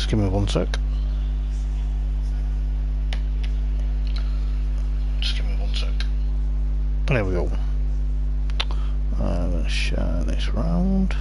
Just give me one sec. There we go. Let's share this round.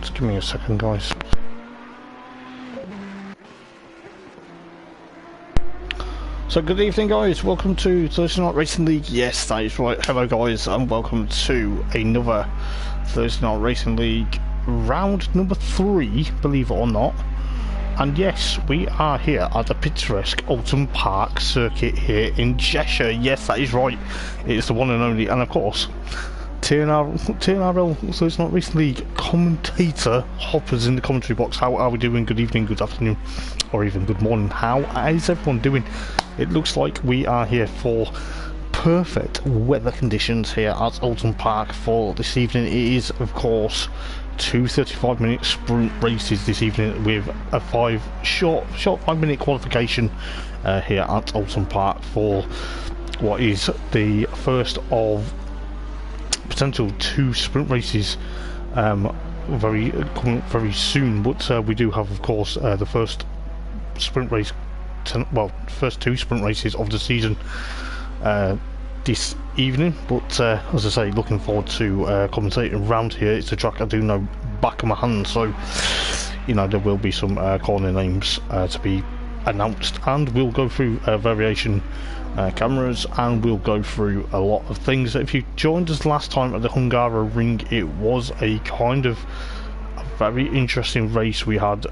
Just give me a second, guys. So good evening, guys, welcome to Thursday Night Racing League. Yes, that is right. Hello guys, and welcome to another Thursday Night Racing League round number 3, believe it or not. And yes, we are here at the picturesque Oulton Park circuit here in Cheshire. Yes, that is right, it is the one and only, and of course TNRL Thursday Night Racing League commentator Hopper's in the commentary box. How are we doing? Good evening, good afternoon, or even good morning. How is everyone doing? It looks like we are here for perfect weather conditions here at Oulton Park for this evening. It is, of course, 2 35-minute sprint races this evening with a short 5-minute qualification here at Oulton Park for what is the first of potential 2 sprint races coming very soon. But we do have, of course, the first sprint race. First 2 sprint races of the season this evening, but as I say, looking forward to commentating around here. It's a track I do know back of my hand, so you know there will be some corner names to be announced, and we'll go through variation cameras, and we'll go through a lot of things. If you joined us last time at the Hungara Ring, it was a kind of a very interesting race we had.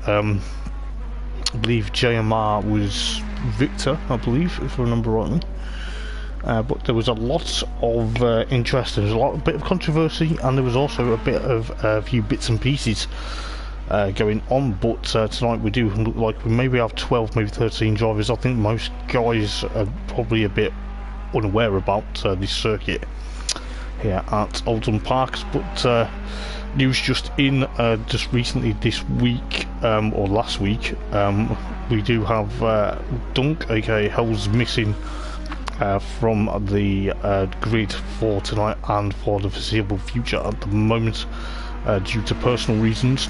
I believe JMR was Victor, I believe, if I remember rightly. But there was a lot of interest, there was a bit of controversy, and there was also a bit of a few bits and pieces going on. But tonight we do look like we maybe have 12, maybe 13 drivers. I think most guys are probably a bit unaware about this circuit here at Oulton Park. But news just in just recently this week, or last week, we do have Dunk, aka Hell's missing from the grid for tonight and for the foreseeable future at the moment due to personal reasons,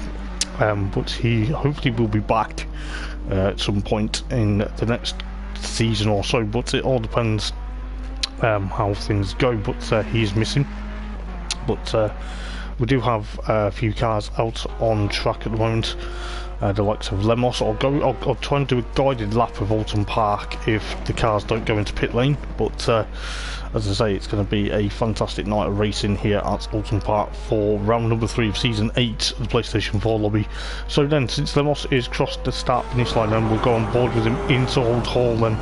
but he hopefully will be back at some point in the next season or so, but it all depends how things go. But he is missing. But we do have a few cars out on track at the moment, the likes of Lemos. I'll try and do a guided lap of Oulton Park if the cars don't go into pit lane, but as I say, it's going to be a fantastic night of racing here at Oulton Park for round number 3 of season 8 of the PlayStation 4 lobby. So then, since Lemos is crossed the start finish line, then we'll go on board with him into Old Hall then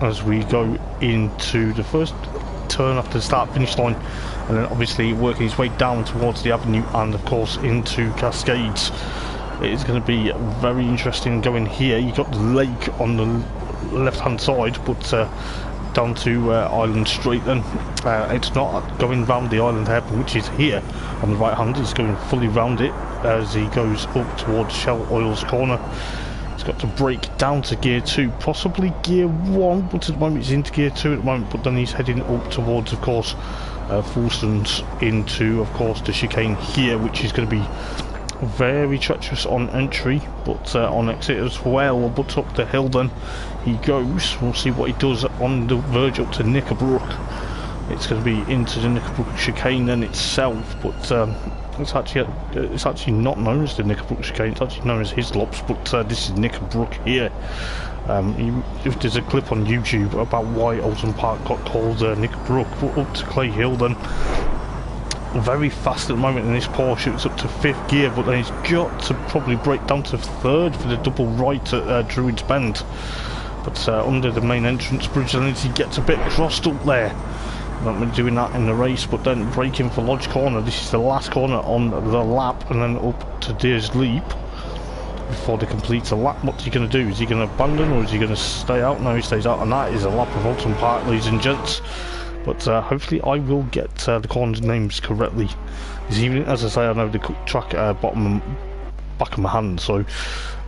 as we go into the first turn after the start finish line, and then obviously working his way down towards the avenue and of course into Cascades. It is going to be very interesting going here. You've got the lake on the left hand side, but down to Island Street then. It's not going round the island hairpin, which is here on the right hand. He's going fully round it as he goes up towards Shell Oil's corner. He's got to brake down to gear 2, possibly gear 1, but at the moment he's into gear 2 at the moment, but then he's heading up towards, of course, Fulston's into, of course, the chicane here, which is going to be very treacherous on entry, but on exit as well. But up the hill then he goes. We'll see what he does on the verge up to Knickerbrook. It's going to be into the Knickerbrook chicane then itself, but it's actually not known as the Knickerbrook chicane, it's actually known as Hislops, but this is Knickerbrook here. If there's a clip on YouTube about why Oulton Park got called Knickerbrook. But up to Clay Hill then, very fast at the moment in this Porsche. It's up to 5th gear, but then he's got to probably brake down to 3rd for the double right at Druids Bend. But under the main entrance bridge, then he gets a bit crossed up there. Not been doing that in the race, but then braking for Lodge Corner. This is the last corner on the lap, and then up to Deer's Leap. before they complete a lap. What's he going to do? Is he going to abandon, or is he going to stay out? No, he stays out, and that is a lap of Oulton Park, ladies and gents. But hopefully I will get the corners names correctly this evening. As I say, I know the track back of my hand, so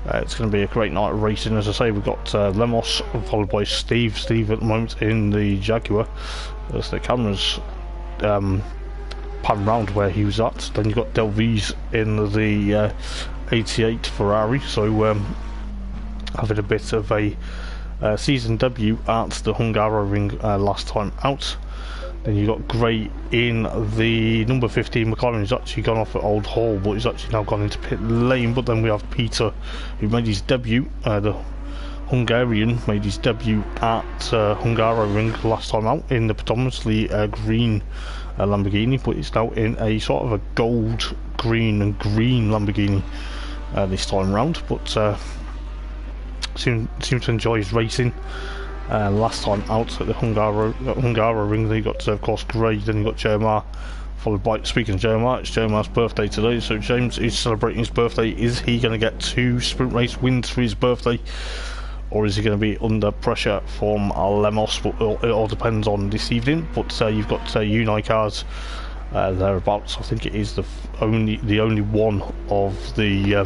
it's going to be a great night of racing. As I say, we've got Lemos followed by Steve. Steve at the moment in the Jaguar. As the cameras pan round where he was at. Then you've got Delvise in the 88 Ferrari, so having a bit of a season debut at the Hungaroring last time out. Then you've got Gray in the number 15 McLaren. He's actually gone off at Old Hall, but he's actually now gone into pit lane. But then we have Peter, who made his debut, the Hungarian made his debut at Hungaroring last time out in the predominantly green Lamborghini, but it's now in a sort of a gold, green and green Lamborghini this time round. But seemed to enjoy his racing. Last time out at the Hungaroring, then you got of course Gray, then you got Jermar, followed by, speaking of Jermar, it's Jermar's birthday today, so James is celebrating his birthday. Is he going to get 2 sprint race wins for his birthday, or is he going to be under pressure from Lemos? But it all depends on this evening. But you've got Unai cars thereabouts. I think it is the only one of the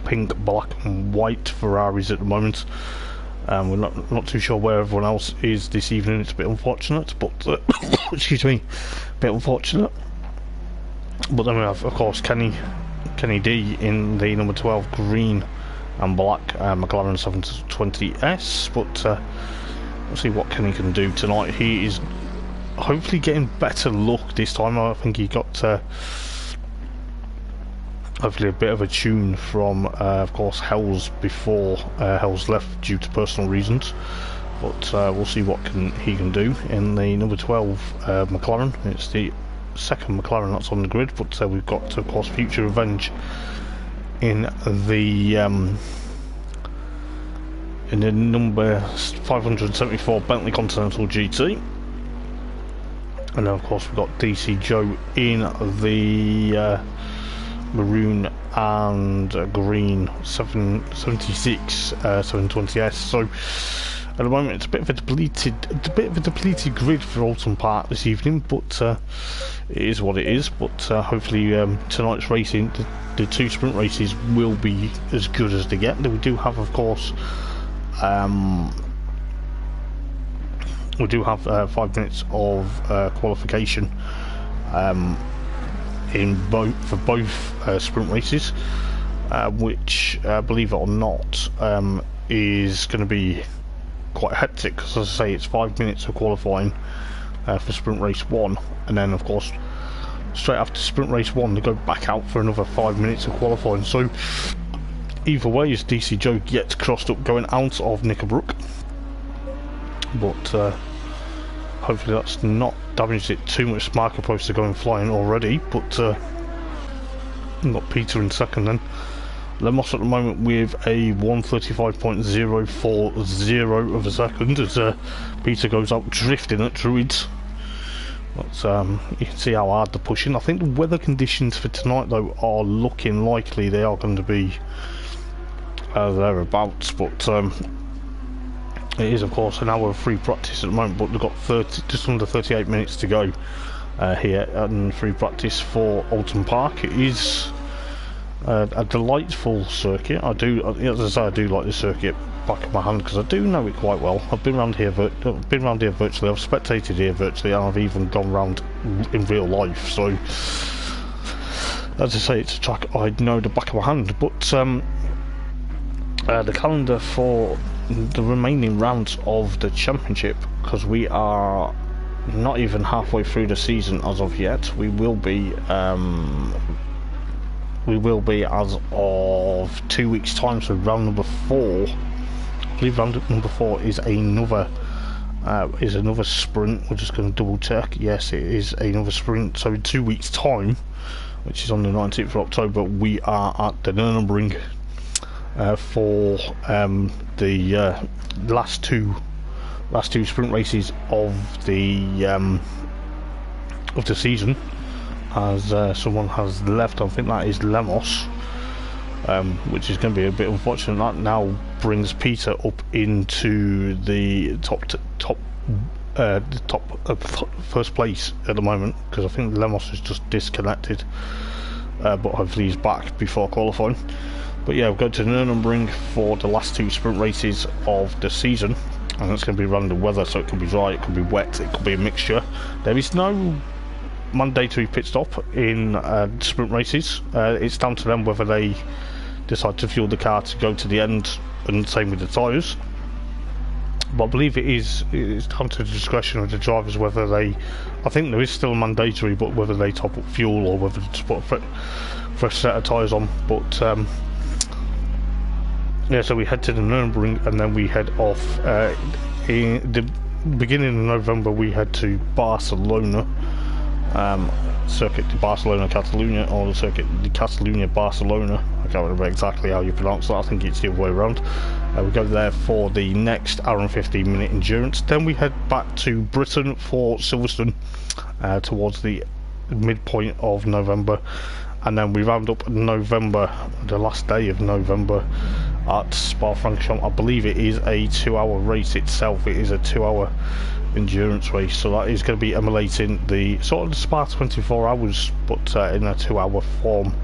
pink, black and white Ferraris at the moment. We're not too sure where everyone else is this evening. It's a bit unfortunate, but excuse me, a bit unfortunate. But then we have, of course, Kenny D in the number 12 green and black McLaren 720S. But we'll see what Kenny can do tonight. He is hopefully getting better luck this time. I think he got hopefully a bit of a tune from of course Hells before Hells left due to personal reasons, but we'll see what he can do in the number 12 McLaren. It's the second McLaren that's on the grid, but we've got of course Future Revenge in the number 574 Bentley Continental GT, and then of course we've got DC Joe in the maroon and green 776 720S. So at the moment it's a bit of a depleted grid for Oulton Park this evening, but it is what it is. But hopefully tonight's racing, the 2 sprint races, will be as good as they get. We do have, of course, we do have 5 minutes of qualification for both sprint races, which believe it or not is going to be quite hectic, because as I say, it's 5 minutes of qualifying for sprint race 1, and then of course straight after sprint race 1 they go back out for another 5 minutes of qualifying. So either way, as DC Joe gets crossed up going out of Knickerbrook, but hopefully that's not damaged it too much. Marker posts are going flying already, but we've got Peter in second then. Lemos at the moment with a 1:35.040 of a second as Peter goes out drifting at Druids. But you can see how hard they're pushing. I think the weather conditions for tonight though are looking likely they are going to be thereabouts, but it is of course an hour of free practice at the moment, but they've got just under 38 minutes to go here in free practice for Oulton Park. It is a delightful circuit. As I say, I do like the circuit back of my hand because I do know it quite well. I've been around here virtually, I've spectated here virtually, and I've even gone round in real life. So as I say, it's a track I know the back of my hand. But the calendar for the remaining rounds of the championship, because we are not even halfway through the season as of yet. We will be as of 2 weeks time, so round number 4. I believe round number 4 is another sprint. We're just going to double check. Yes, it is another sprint. So in 2 weeks time, which is on the 19th of October, we are at the Nürburgring for the last two sprint races of the season, as someone has left. I think that is Lemos. which is going to be a bit unfortunate. That now brings Peter up into the first place at the moment, because I think Lemos is just disconnected, but hopefully he's back before qualifying. But yeah, we'll go to Nürburgring for the last 2 sprint races of the season, and it's going to be random weather, so it could be dry, it could be wet, it could be a mixture. There is no mandatory pit stop in sprint races. It's down to them whether they decide to fuel the car to go to the end, and same with the tyres. But I believe it's down to the discretion of the drivers whether they, I think there is still mandatory, but whether they top up fuel or whether to put a fresh set of tyres on. But yeah, so we head to the Nürburgring, and then we head off in the beginning of November. We head to Barcelona, Circuit de Barcelona Catalunya, or the Circuit de Catalunya Barcelona. I can't remember exactly how you pronounce that. I think it's the other way around. We go there for the next hour and 15-minute endurance. Then we head back to Britain for Silverstone towards the midpoint of November, and then we round up November, the last day of November, at Spa-Francorchamps. I believe it is a 2-hour race itself. It is a 2-hour endurance race, so that is going to be emulating the sort of the Spa 24 hours, but in a 2-hour form.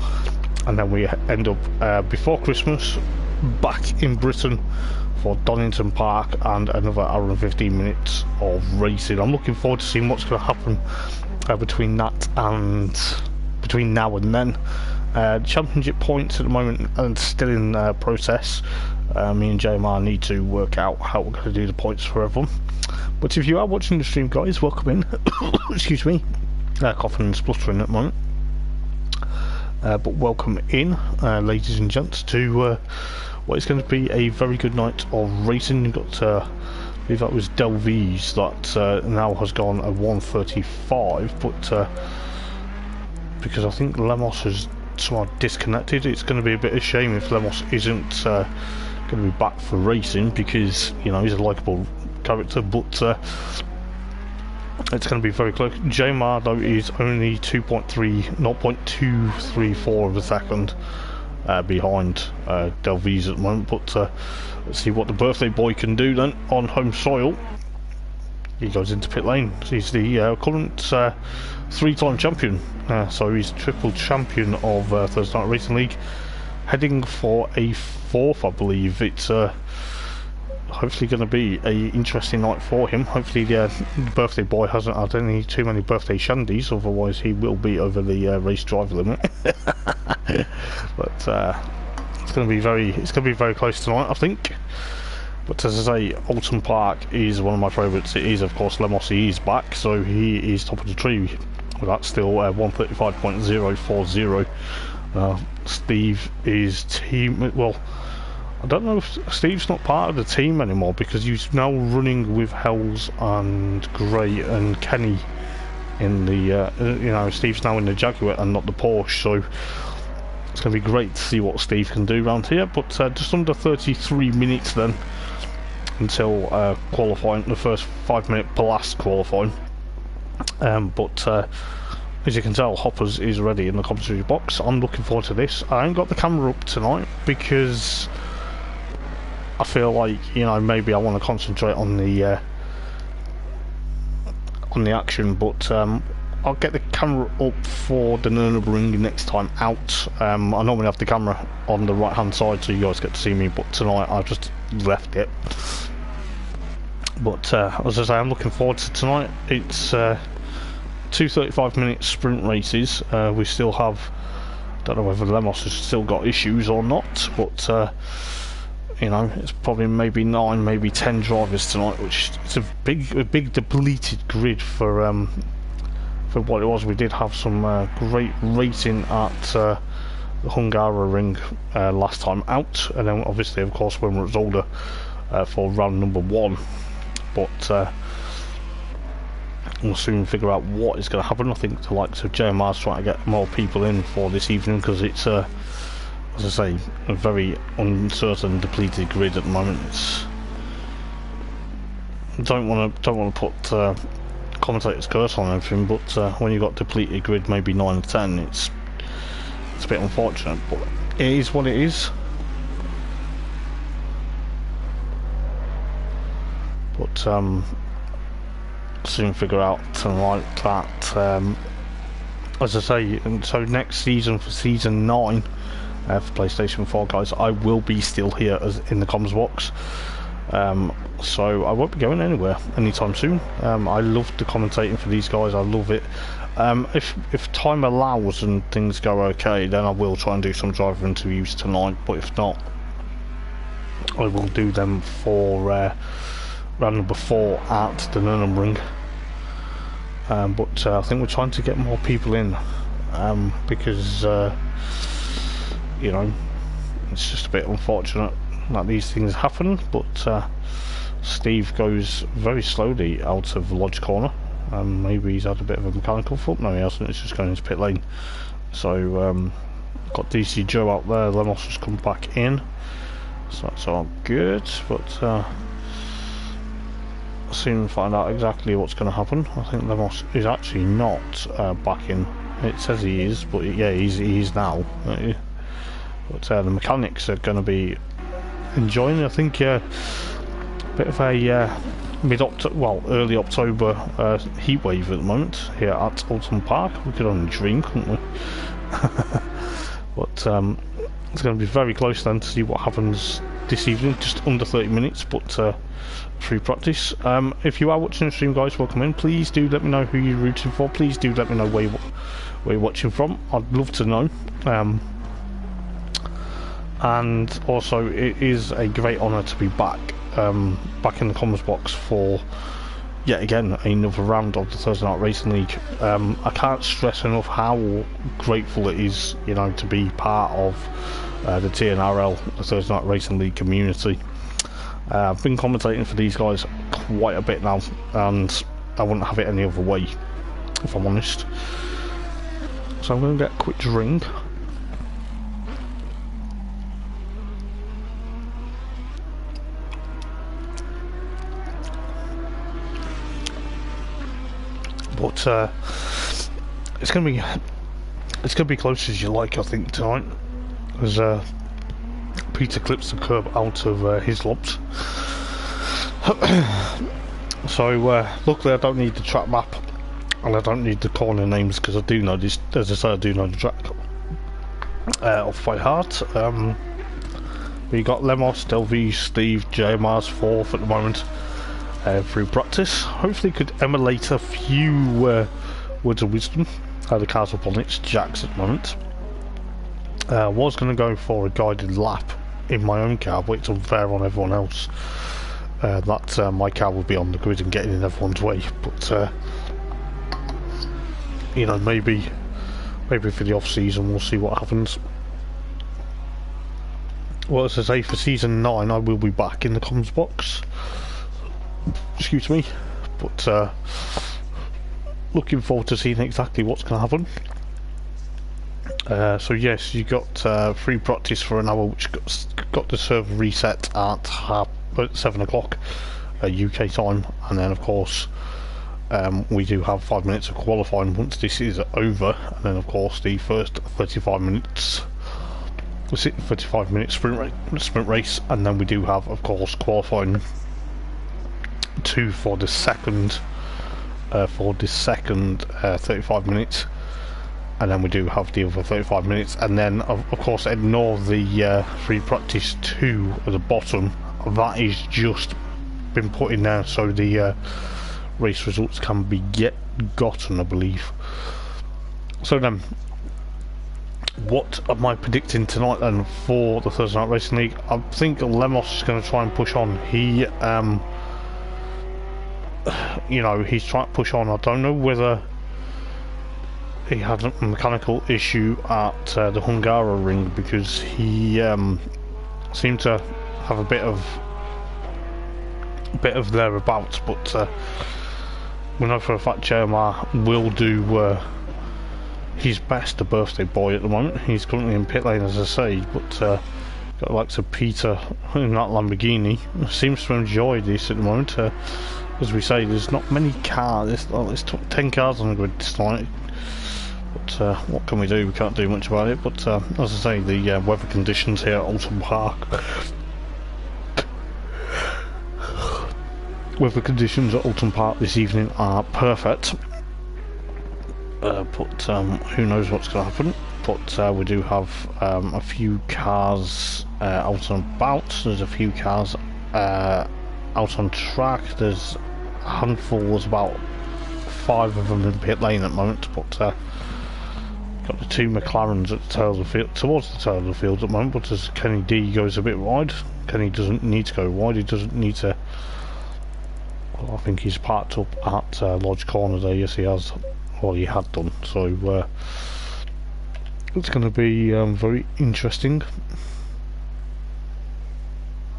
And then we end up before Christmas back in Britain for Donington Park, and another hour and 15 minutes of racing. I'm looking forward to seeing what's going to happen between now and then. Championship points at the moment and still in process. Me and JMR need to work out how we're going to do the points for everyone. But if you are watching the stream, guys, welcome in. Excuse me, coughing and spluttering at the moment. But welcome in, ladies and gents, to what is going to be a very good night of racing. You've got, I believe that was Delvise that now has gone a 1:35, but because I think Lemos has somewhat disconnected, it's going to be a bit of a shame if Lemos isn't going to be back for racing, because, you know, he's a likeable character, but it's going to be very close. JMR though is only 0.234 of a second behind Delvise at the moment, but let's see what the birthday boy can do then on home soil. He goes into pit lane. He's the current 3-time champion, so he's triple champion of Thursday Night Racing League, heading for a 4th, I believe. It's hopefully going to be a interesting night for him. Hopefully the birthday boy hasn't had too many birthday shandies, otherwise he will be over the race driver limit. But it's going to be very close tonight, I think. But as I say, Oulton Park is one of my favourites. It is, of course, Lemos. He is back, so he is top of the tree. Well, that's still 1:35.040. Steve is team. Well, I don't know if Steve's not part of the team anymore, because he's now running with Hells and Gray and Kenny in the. You know, Steve's now in the Jaguar and not the Porsche, so it's going to be great to see what Steve can do around here. But just under 33 minutes then until qualifying, the first 5-minute blast qualifying. But as you can tell, Hoppers is ready in the commentary box. I'm looking forward to this. I ain't got the camera up tonight because I feel like, you know, maybe I want to concentrate on the action, but I'll get the camera up for the Nürburgring next time out. I normally have the camera on the right hand side so you guys get to see me, but tonight I just left it. But as I say, I'm looking forward to tonight. It's 2 35-minute sprint races. We still have, don't know whether Lemos has still got issues or not, but you know, it's probably maybe 9, maybe 10 drivers tonight, which is a big depleted grid for what it was. We did have some great racing at the Hungaroring last time out, and then obviously, of course, when we're at Zolder for round number 1. But we'll soon figure out what is going to happen. I think the likes of JMR's trying to get more people in for this evening, because it's as I say, a very uncertain, depleted grid at the moment. It's, don't want to put commentator's curse on everything, but when you've got depleted grid, maybe 9 or 10, it's It's a bit unfortunate, but it is what it is. But soon figure out tonight that, as I say, and so next season, for season 9 for PlayStation 4, guys, I will be still here as in the comms box. So I won't be going anywhere anytime soon. I love the commentating for these guys. I love it. If time allows and things go okay, then I will try and do some driver interviews tonight. But if not, I will do them for round number 4 at the Nürburgring. But I think we're trying to get more people in, because you know, it's just a bit unfortunate that these things happen. But Steve goes very slowly out of Lodge Corner. Maybe he's had a bit of a mechanical fault. No, he hasn't. It's just going into pit lane. So got DC Joe out there. Lemos has come back in, so that's all good. But soon find out exactly what's going to happen. I think Lemos is actually not back in. It says he is, but yeah, he is now. But the mechanics are going to be enjoying, I think, a bit of a early October heat wave at the moment here at Oulton Park. We could only dream, couldn't we? But it's going to be very close then to see what happens this evening. Just under 30 minutes, but free practice. If you are watching the stream, guys, welcome in. Please do let me know who you're rooting for. Please do let me know where you're watching from. I'd love to know. And also, it is a great honour to be back in the comms box for yet again another round of the Thursday Night Racing League. I can't stress enough how grateful it is, you know, to be part of the TNRL, the Thursday Night Racing League community. I've been commentating for these guys quite a bit now, and I wouldn't have it any other way, if I'm honest. So I'm going to get a quick drink. But it's gonna be close as you like, I think, tonight, as Peter clips the curb out of his lobs. So luckily I don't need the track map, and I don't need the corner names, because I do know this. As I say, I do know the track off by heart. We got Lemos, Delvey, Steve, JMR's 4th at the moment. Through practice, hopefully could emulate a few words of wisdom. The car's up on its jacks at the moment. Was going to go for a guided lap in my own car, but it's unfair on everyone else. That my car will be on the grid and getting in everyone's way. But you know, maybe for the off season we'll see what happens. Well, as I say, for season 9 I will be back in the comms box. Excuse me, but looking forward to seeing exactly what's going to happen. So yes, you got free practice for an hour, which got the server reset at 7 o'clock UK time, and then of course we do have 5 minutes of qualifying once this is over, and then of course the first 35 minutes. 35-minute sprint race, and then we do have, of course, qualifying 2 for the second 35 minutes, and then we do have the other 35 minutes, and then of course ignore the free practice 2 at the bottom. That is just been put in there so the race results can be gotten, I believe. So then, what am I predicting tonight then for the Thursday Night Racing League? I think Lemos is going to try and push on. He you know, he's trying to push on. I don't know whether he had a mechanical issue at the Hungara ring, because he seemed to have a bit of thereabouts, but we know for a fact JMR will do his best, a birthday boy at the moment. He's currently in pit lane, as I say, but got the likes of Peter in that Lamborghini. Seems to enjoy this at the moment. As we say, there's not many cars. There's 10 cars on the grid tonight. But what can we do? We can't do much about it. But as I say, the weather conditions here at Oulton Park. Weather conditions at Oulton Park this evening are perfect. But who knows what's going to happen. But we do have a few cars out and about. There's a few cars out on track. There's a handful, there's about 5 of them in pit lane at the moment. But got the 2 McLarens at the tail of the field, towards the tail of the field at the moment. But as Kenny D goes a bit wide, Kenny doesn't need to go wide. He doesn't need to. Well, I think he's parked up at Lodge Corner there. Yes, he has. Well, he had done. So it's going to be very interesting.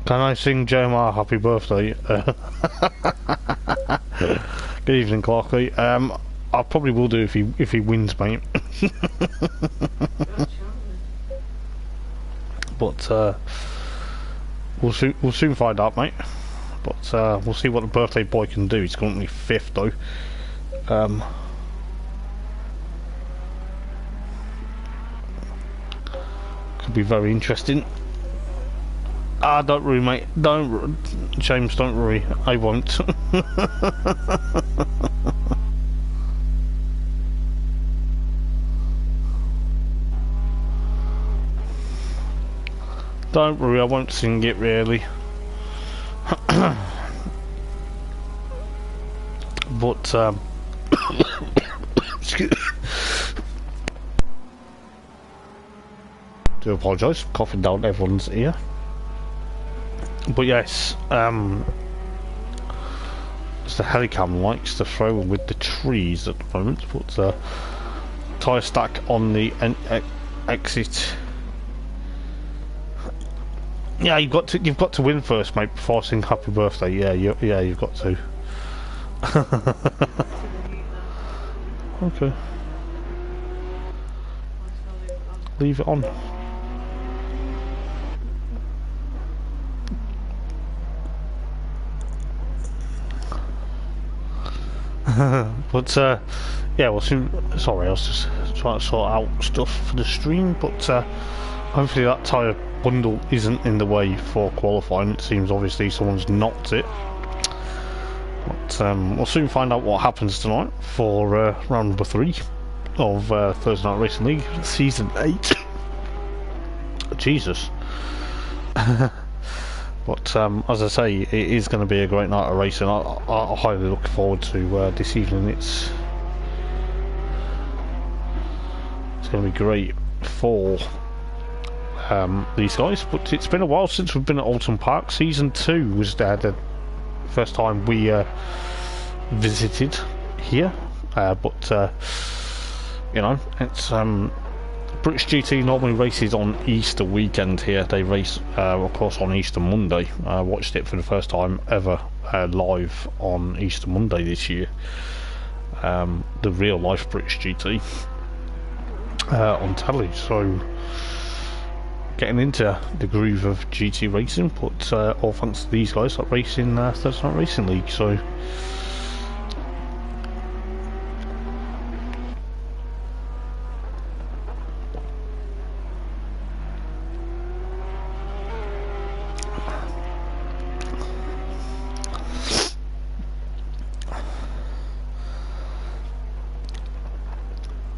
Can I sing JMR happy birthday? Good evening, Clarky. I probably will do if he wins, mate. But we'll soon find out, mate. But we'll see what the birthday boy can do. He's currently 5th though. Could be very interesting. Don't worry, mate. Don't, James. Don't worry. I won't. Don't worry. I won't sing it really. But excuse. Do apologise, coughing down everyone's ear. But yes, it's the Helicam likes to throw with the trees at the moment. But tyre stack on the exit. Yeah, you've got to win first, mate, before I sing happy birthday. Yeah, you've got to. Okay. Leave it on. But yeah, we'll soon. Sorry, I was just trying to sort out stuff for the stream. But hopefully that tyre bundle isn't in the way for qualifying. It seems obviously someone's knocked it. But we'll soon find out what happens tonight for round number 3 of Thursday Night Racing League Season 8. Jesus. But as I say, it is going to be a great night of racing. I highly look forward to this evening. It's going to be great for these guys. But it's been a while since we've been at Oulton Park. Season 2 was the first time we visited here. But you know, it's British GT normally races on Easter weekend here. They race, of course, on Easter Monday. I watched it for the first time ever live on Easter Monday this year. The real life British GT on telly. So getting into the groove of GT racing, but all thanks to these guys that race in Thursday Night Racing League.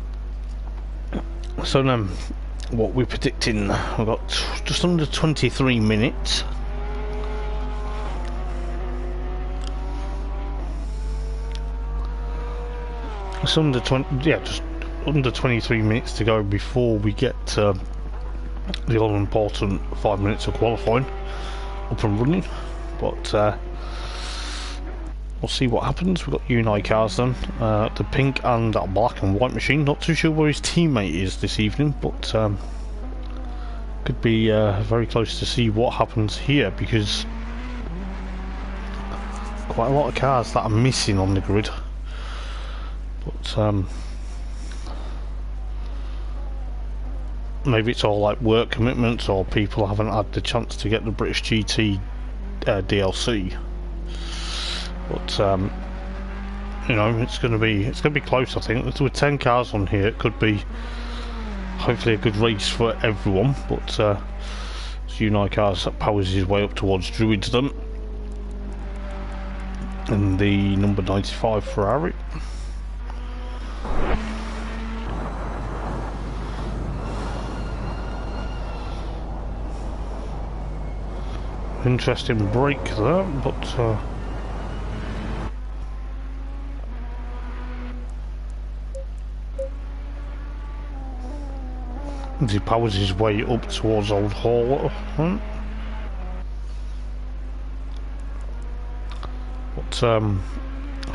So then, what we're predicting, we've got just under 23 minutes. It's under 20, yeah, just under 23 minutes to go before we get the all important 5 minutes of qualifying up and running. But we'll see what happens. We've got Unai cars then, the pink and that black and white machine. Not too sure where his teammate is this evening, but could be very close to see what happens here, because quite a lot of cars that are missing on the grid. But maybe it's all like work commitments, or people haven't had the chance to get the British GT DLC. But you know, it's going to be close. I think with 10 cars on here, it could be hopefully a good race for everyone. But it's Unai Cars that powers his way up towards Druidsdon, and the number 95 Ferrari. Interesting break there, but as he powers his way up towards Old Hall. But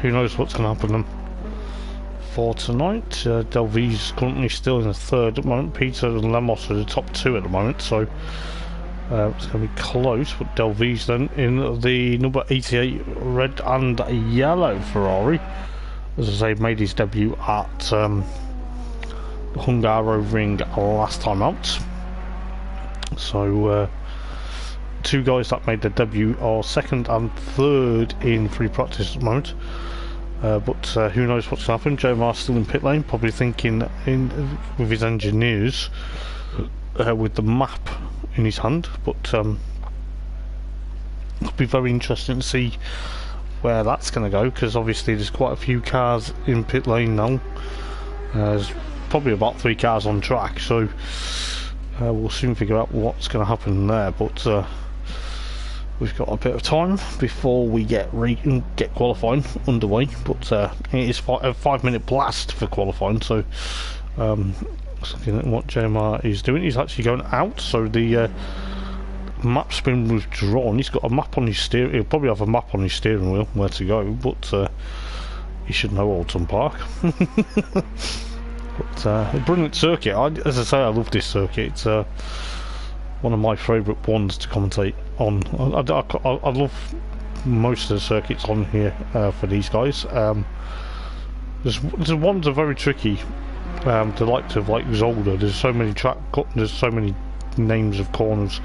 who knows what's going to happen for tonight. Delvey's currently still in the third at the moment. Peter and Lemos are the top two at the moment, so it's going to be close. But Delvey's then in the number 88 red and yellow Ferrari. As I say, made his debut at the Hungaro Ring last time out. So two guys that made their debut are second and third in free practice at the moment. But who knows what's going to happen. Jomar's still in pit lane, probably thinking with his engineers with the map in his hand. But it'll be very interesting to see where that's going to go, because obviously there's quite a few cars in pit lane now. There's probably about 3 cars on track, so we'll soon figure out what's going to happen there. But we've got a bit of time before we get qualifying underway. But it is a 5-minute blast for qualifying, so looking at what JMR is doing, he's actually going out, so the map's been withdrawn. He's got a map on his steering. He'll probably have a map on his steering wheel where to go, but he should know Oulton Park. But a brilliant circuit. As I say, I love this circuit. It's one of my favourite ones to commentate on. I love most of the circuits on here for these guys. There's ones that are very tricky. The likes of like Zolder. There's so many there's so many names of corners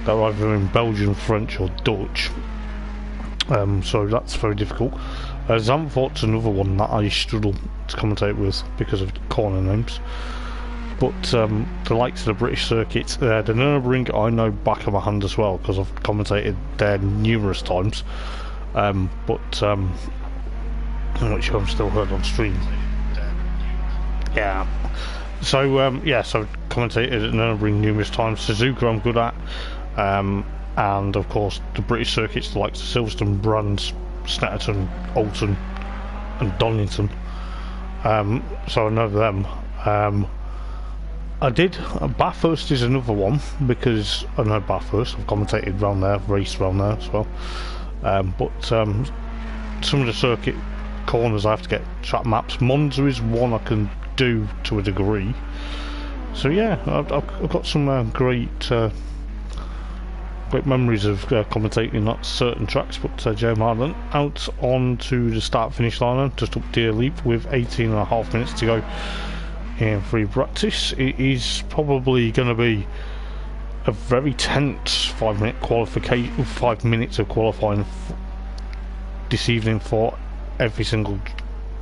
that are either in Belgian, French, or Dutch. So that's very difficult. Zandvoort's another one that I struggle to commentate with because of corner names. But the likes of the British circuits, the Nürburgring I know back of my hand as well, because I've commentated there numerous times. Which I've still heard on stream. Yeah. So so commentated at Nürburgring numerous times. Suzuka I'm good at. And of course the British circuits, the likes of Silverstone, Brands, Snetterton, Oulton and Donington. So I know them. I did Bathurst is another one, because I know Bathurst, I've commentated around there, raced around there as well. But some of the circuit corners I have to get track maps. Monza is one I can do to a degree. So yeah, I've got some great memories of commentating at certain tracks. But Joe Marlin out onto the start-finish line, just up Deer Leap with 18.5 minutes to go in free practice. It is probably going to be a very tense 5 minutes of qualifying this evening for every single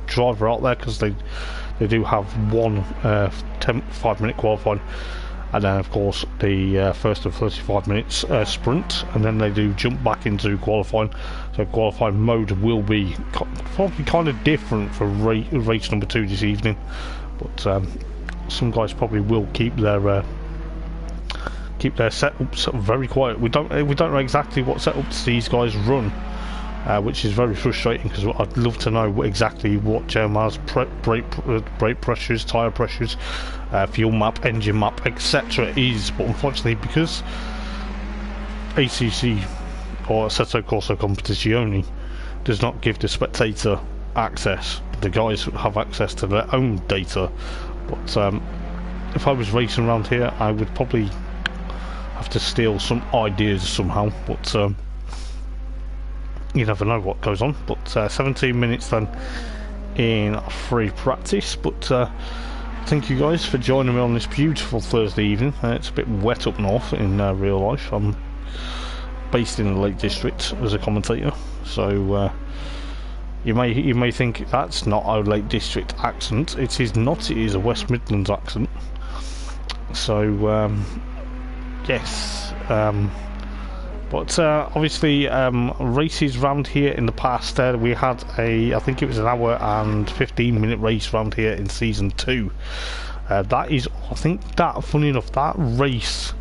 driver out there, because they do have one 5-minute qualifying, and then of course the first of 35 minutes sprint, and then they do jump back into qualifying. So qualifying mode will be probably kind of different for race number 2 this evening, but some guys probably will keep their setups very quiet. We don't know exactly what setups these guys run, which is very frustrating, because I'd love to know exactly what JMR's brake pressures, tyre pressures, fuel map, engine map, etc. is. But unfortunately, because ACC or Assetto Corsa Competizione does not give the spectator access, the guys have access to their own data. But if I was racing around here, I would probably have to steal some ideas somehow. But you never know what goes on. But 17 minutes then in free practice. But thank you guys for joining me on this beautiful Thursday evening. It's a bit wet up north in real life. I'm based in the Lake District as a commentator, so You may think that's not a Lake District accent. It is not. It is a West Midlands accent. So yes, but obviously races round here in the past. We had I think it was an hour and 15-minute race round here in season 2. That is, I think that, funny enough, that race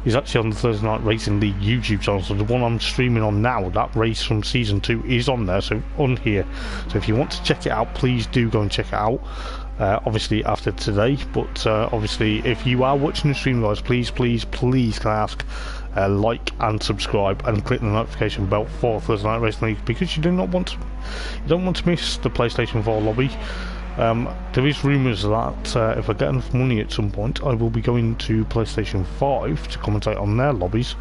is actually on the Thursday Night Racing League YouTube channel. So the one I'm streaming on now, that race from season 2 is on there, so on here. So if you want to check it out, please do go and check it out. Obviously after today, but obviously if you are watching the stream, guys, please can I ask, like and subscribe and click the notification bell for Thursday Night Racing League, because you don't want to miss the PlayStation 4 lobby. There is rumours that if I get enough money at some point, I will be going to PlayStation 5 to commentate on their lobbies,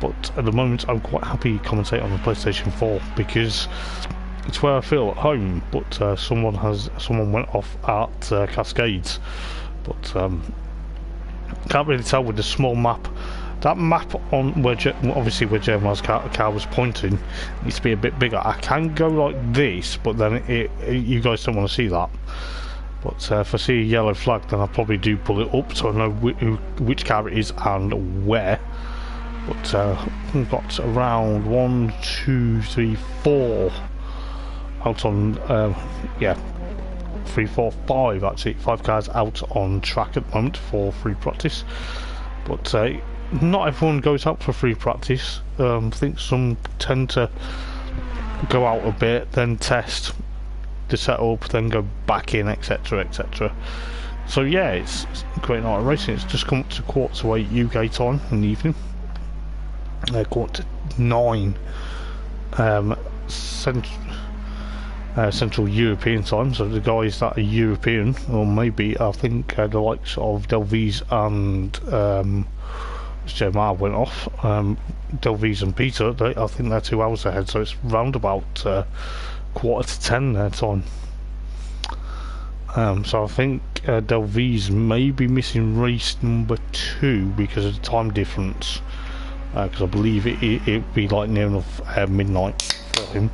but at the moment I'm quite happy commentating on the PlayStation 4 because it's where I feel at home. But someone went off at Cascades, but can't really tell with the small map. That map on obviously where Jeremiah's car was pointing needs to be a bit bigger. I can go like this, but then you guys don't want to see that. But if I see a yellow flag, then I probably do pull it up so I know which car it is and where. But we've got around 1, 2, 3, 4 out on yeah, 3, 4, 5 actually, 5 cars out on track at the moment for free practice. But not everyone goes out for free practice. I think some tend to go out a bit, then test the setup, then go back in, etc, etc. So yeah, it's Great Night of Racing. It's just come up to 8:15 UK time in the evening, 9:15 Central European time. So the guys that are European, or maybe I think the likes of Delvise and Jeremiah went off. Delvise and Peter, I think they're 2 hours ahead, so it's round about 9:45 their time. So I think Delvise may be missing race number 2 because of the time difference, because I believe it'd be like near enough midnight for him.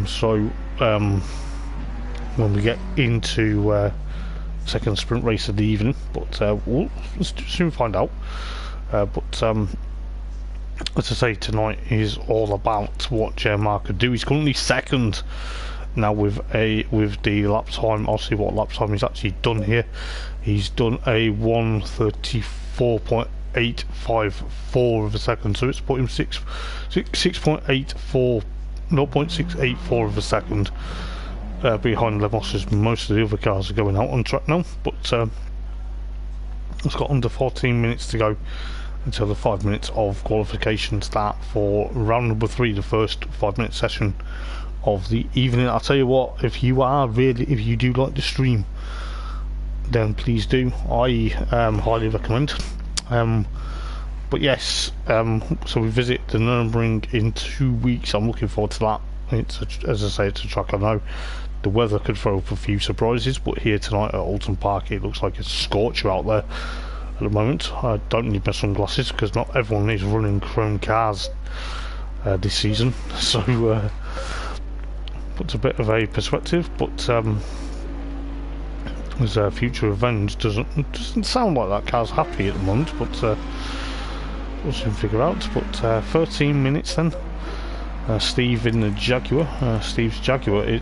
So when we get into second sprint race of the evening, but we'll soon find out. But as I say, tonight is all about what Jeremiah could do. He's currently second now with the lap time. I'll see what lap time he's actually done here. He's done a 1:34.854 of a second, so it's put him 0.684 of a second behind Lemos, as most of the other cars are going out on track now. But it's got under 14 minutes to go until the 5 minutes of qualification start for round number 3, the first 5-minute session of the evening. I'll tell you what, if you do like the stream, then please do. I highly recommend. But yes, so we visit the Nürburgring in 2 weeks. I'm looking forward to that. As I say, it's a track I know. The weather could throw up a few surprises, but here tonight at Oulton Park, it looks like it's a scorcher out there at the moment. I don't need my sunglasses because not everyone is running chrome cars this season, so puts a bit of a perspective. But as future events doesn't sound like that car's happy at the moment, but we'll soon figure out. But 13 minutes then. Steve in the Jaguar. Steve's Jaguar. I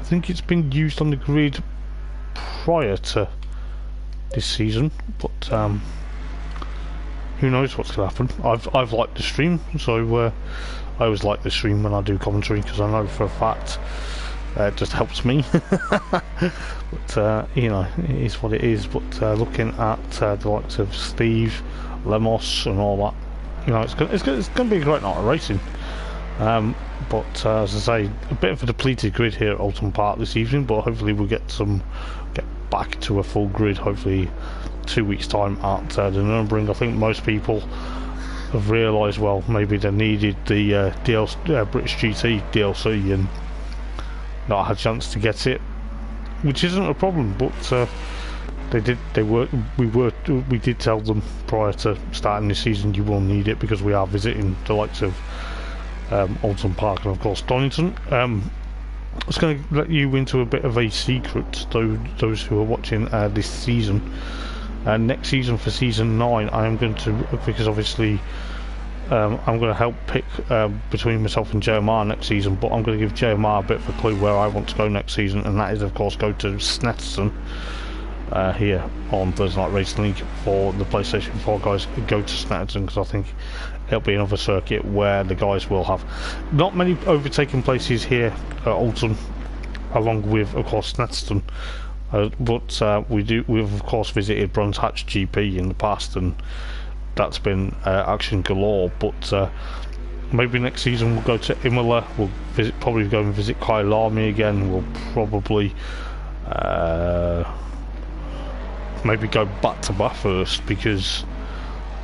think it's been used on the grid prior to this season, but who knows what's going to happen. I've liked the stream, so I always like the stream when I do commentary, because I know for a fact it just helps me. But you know, it is what it is. But looking at the likes of Steve, Lemos and all that, you know, it's going to be a great night of racing. But as I say, a bit of a depleted grid here at Oulton Park this evening, but hopefully we'll get back to a full grid, hopefully 2 weeks time at the Nürburgring. I think most people have realised, well, maybe they needed the British GT DLC and not had a chance to get it, which isn't a problem, but we did tell them prior to starting this season, you will need it, because we are visiting the likes of Oulton Park, and of course Donington. I was going to let you into a bit of a secret, those who are watching this season. Next season, for season 9, I am going to, because obviously I'm going to help pick between myself and JMR next season, but I'm going to give JMR a bit of a clue where I want to go next season, and that is of course go to Snetterton here on Thursday Night Racing League for the PlayStation 4 guys. Go to Snetterton because I think it'll be another circuit where the guys will have not many overtaking places here at Oulton, along with of course Snetterton. But we've of course visited Bronze Hatch GP in the past, and that's been action galore. But maybe next season we'll go to Imola. We'll probably go and visit Kyalami again. We'll probably maybe go back to Bathurst because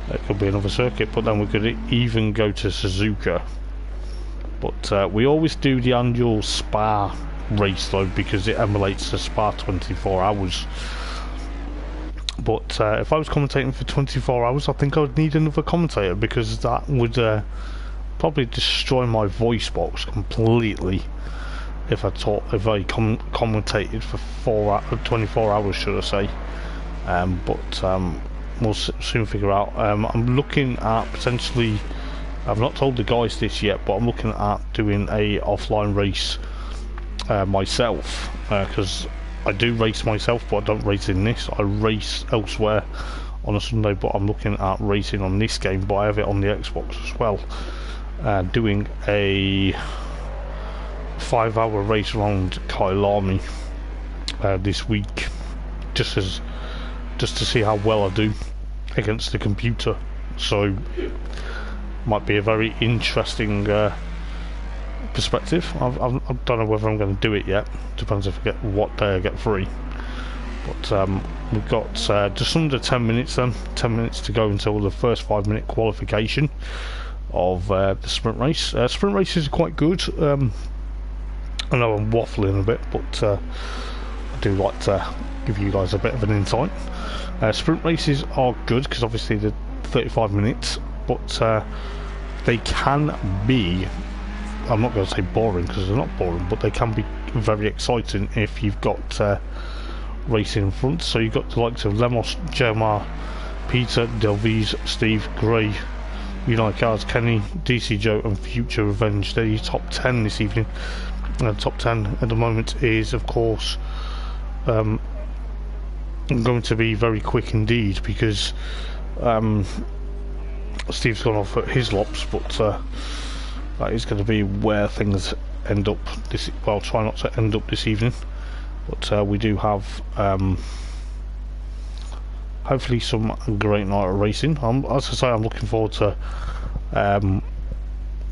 it could be another circuit. But then we could even go to Suzuka. But we always do the annual Spa race though, because it emulates the Spa 24 hours. But if I was commentating for 24 hours, I think I would need another commentator, because that would probably destroy my voice box completely if I commentated for 24 hours, should I say. But we'll soon figure out. I'm looking at potentially, I've not told the guys this yet, but I'm looking at doing a offline race myself, because I do race myself, but I don't race in this. I race elsewhere on a Sunday, but I'm looking at racing on this game, but I have it on the Xbox as well. Doing a 5-hour race around Kyalami this week, just to see how well I do against the computer. So might be a very interesting perspective. I don't know whether I'm going to do it yet. Depends if I get what day I get free. But we've got just under 10 minutes then. 10 minutes to go until the first 5-minute qualification of the sprint race. Sprint races are quite good. I know I'm waffling a bit, but I do like to give you guys a bit of an insight. Sprint races are good because obviously they're 35 minutes, but they can be, I'm not going to say boring because they're not boring, but they can be very exciting if you've got racing in front. So you've got the likes of Lemos, JMR, Peter, Delvise, Steve, Gray, United Cars, Kenny, DC Joe and Future Revenge. They're your top 10 this evening. Top 10 at the moment is of course going to be very quick indeed, because Steve's gone off at his lops, but that is going to be where things end up this, well, try not to end up this evening. But we do have hopefully some great night of racing. As I say, I'm looking forward to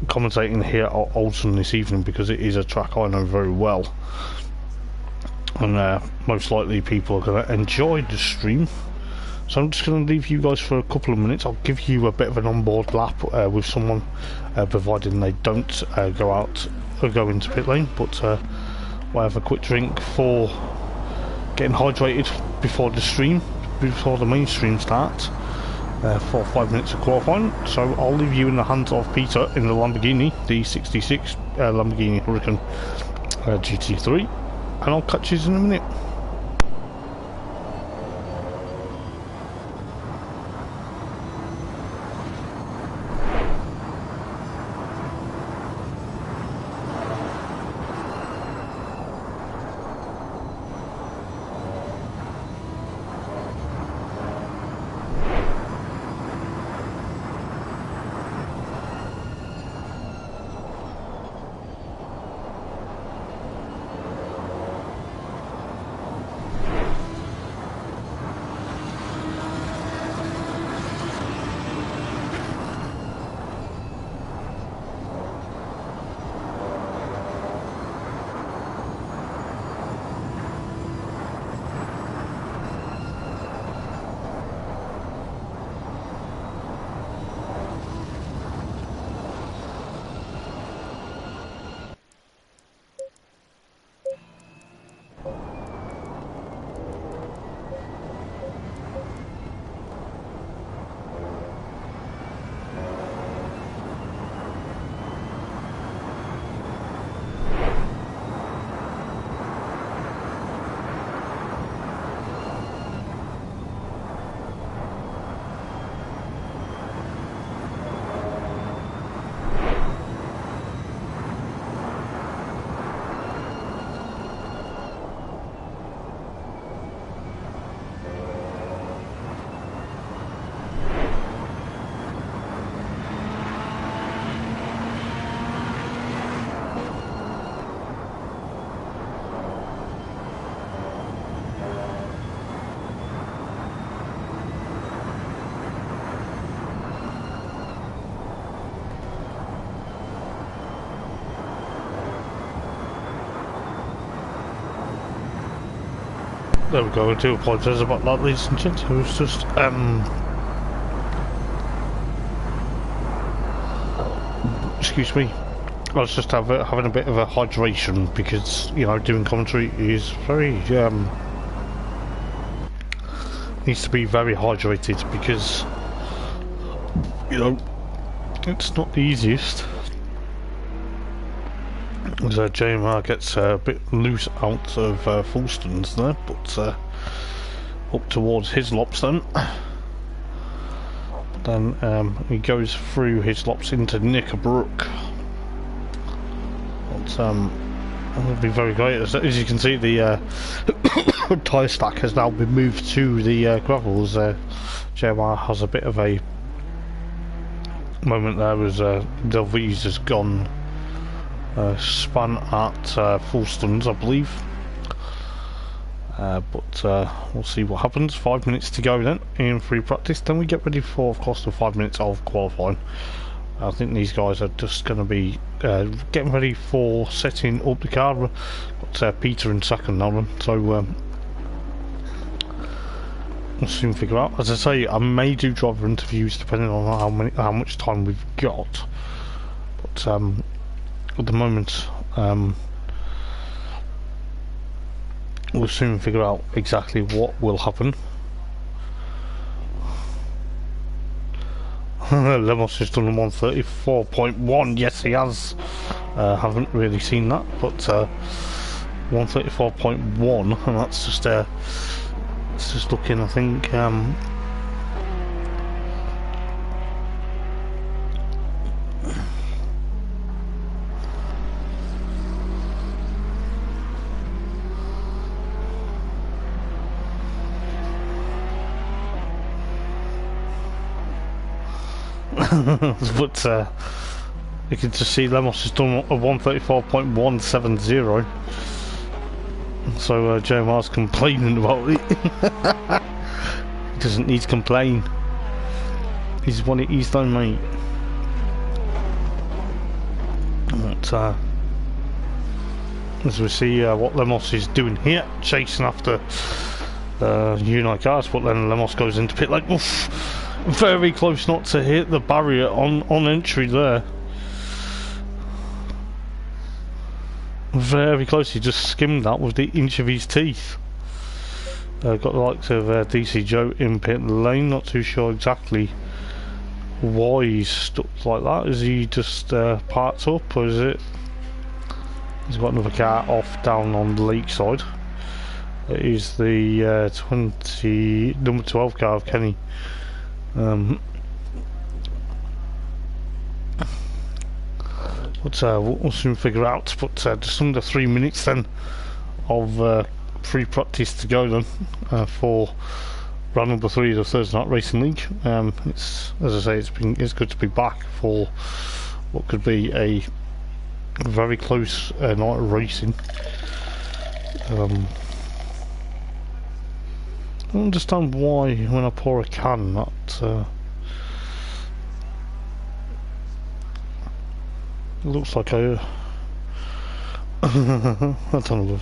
commentating here at Oulton this evening, because it is a track I know very well, and most likely people are going to enjoy the stream. So I'm just going to leave you guys for a couple of minutes. I'll give you a bit of an onboard lap with someone, providing they don't go out or go into pit lane, but we'll have a quick drink for getting hydrated before the stream, before the main stream starts, for 5 minutes of qualifying. So I'll leave you in the hands of Peter in the Lamborghini, the 66 Lamborghini Huracan GT3, and I'll catch you in a minute. there we go. I do apologise about that, ladies and gents. It was just excuse me. I was just having a bit of a hydration because, you know, doing commentary is very needs to be very hydrated because, you know, it's not the easiest. As JMR gets a bit loose out of Fulstons there, but up towards Hislops then he goes through Hislops into Knickerbrook. But that'll be very great. As you can see, the tyre stack has now been moved to the gravels. JMR has a bit of a moment there as Delvise has gone span at Fulstons, I believe. But we'll see what happens. 5 minutes to go then in free practice. Then we get ready for, of course, the 5 minutes of qualifying. I think these guys are just going to be getting ready for setting up the car. Got Peter in second now then, so we'll soon figure out. As I say, I may do driver interviews depending on how much time we've got. But at the moment, we'll soon figure out exactly what will happen. Lemos has done 134.1. Yes, he has. Haven't really seen that, but 134.1, and that's just it's just looking, I think. But you can just see Lemos has done a 134.170, so JMR's complaining about it. He doesn't need to complain, he's won it, he's done, mate. But as we see what Lemos is doing here, chasing after Unite cars, but then Lemos goes into pit like, oof, very close not to hit the barrier on entry there. Very close, he just skimmed that with the inch of his teeth. Got the likes of DC Joe in pit lane, not too sure exactly why he's stuck like that. Is he just parked up, or is it he's got another car off down on the lakeside? It is the number 12 car of Kenny. But we'll soon figure out. But just under 3 minutes then of free practice to go then for round number 3 of the Thursday Night Racing League. It's, as I say, it's good to be back for what could be a very close night of racing. I don't understand why when I pour a can that it looks like I don't know.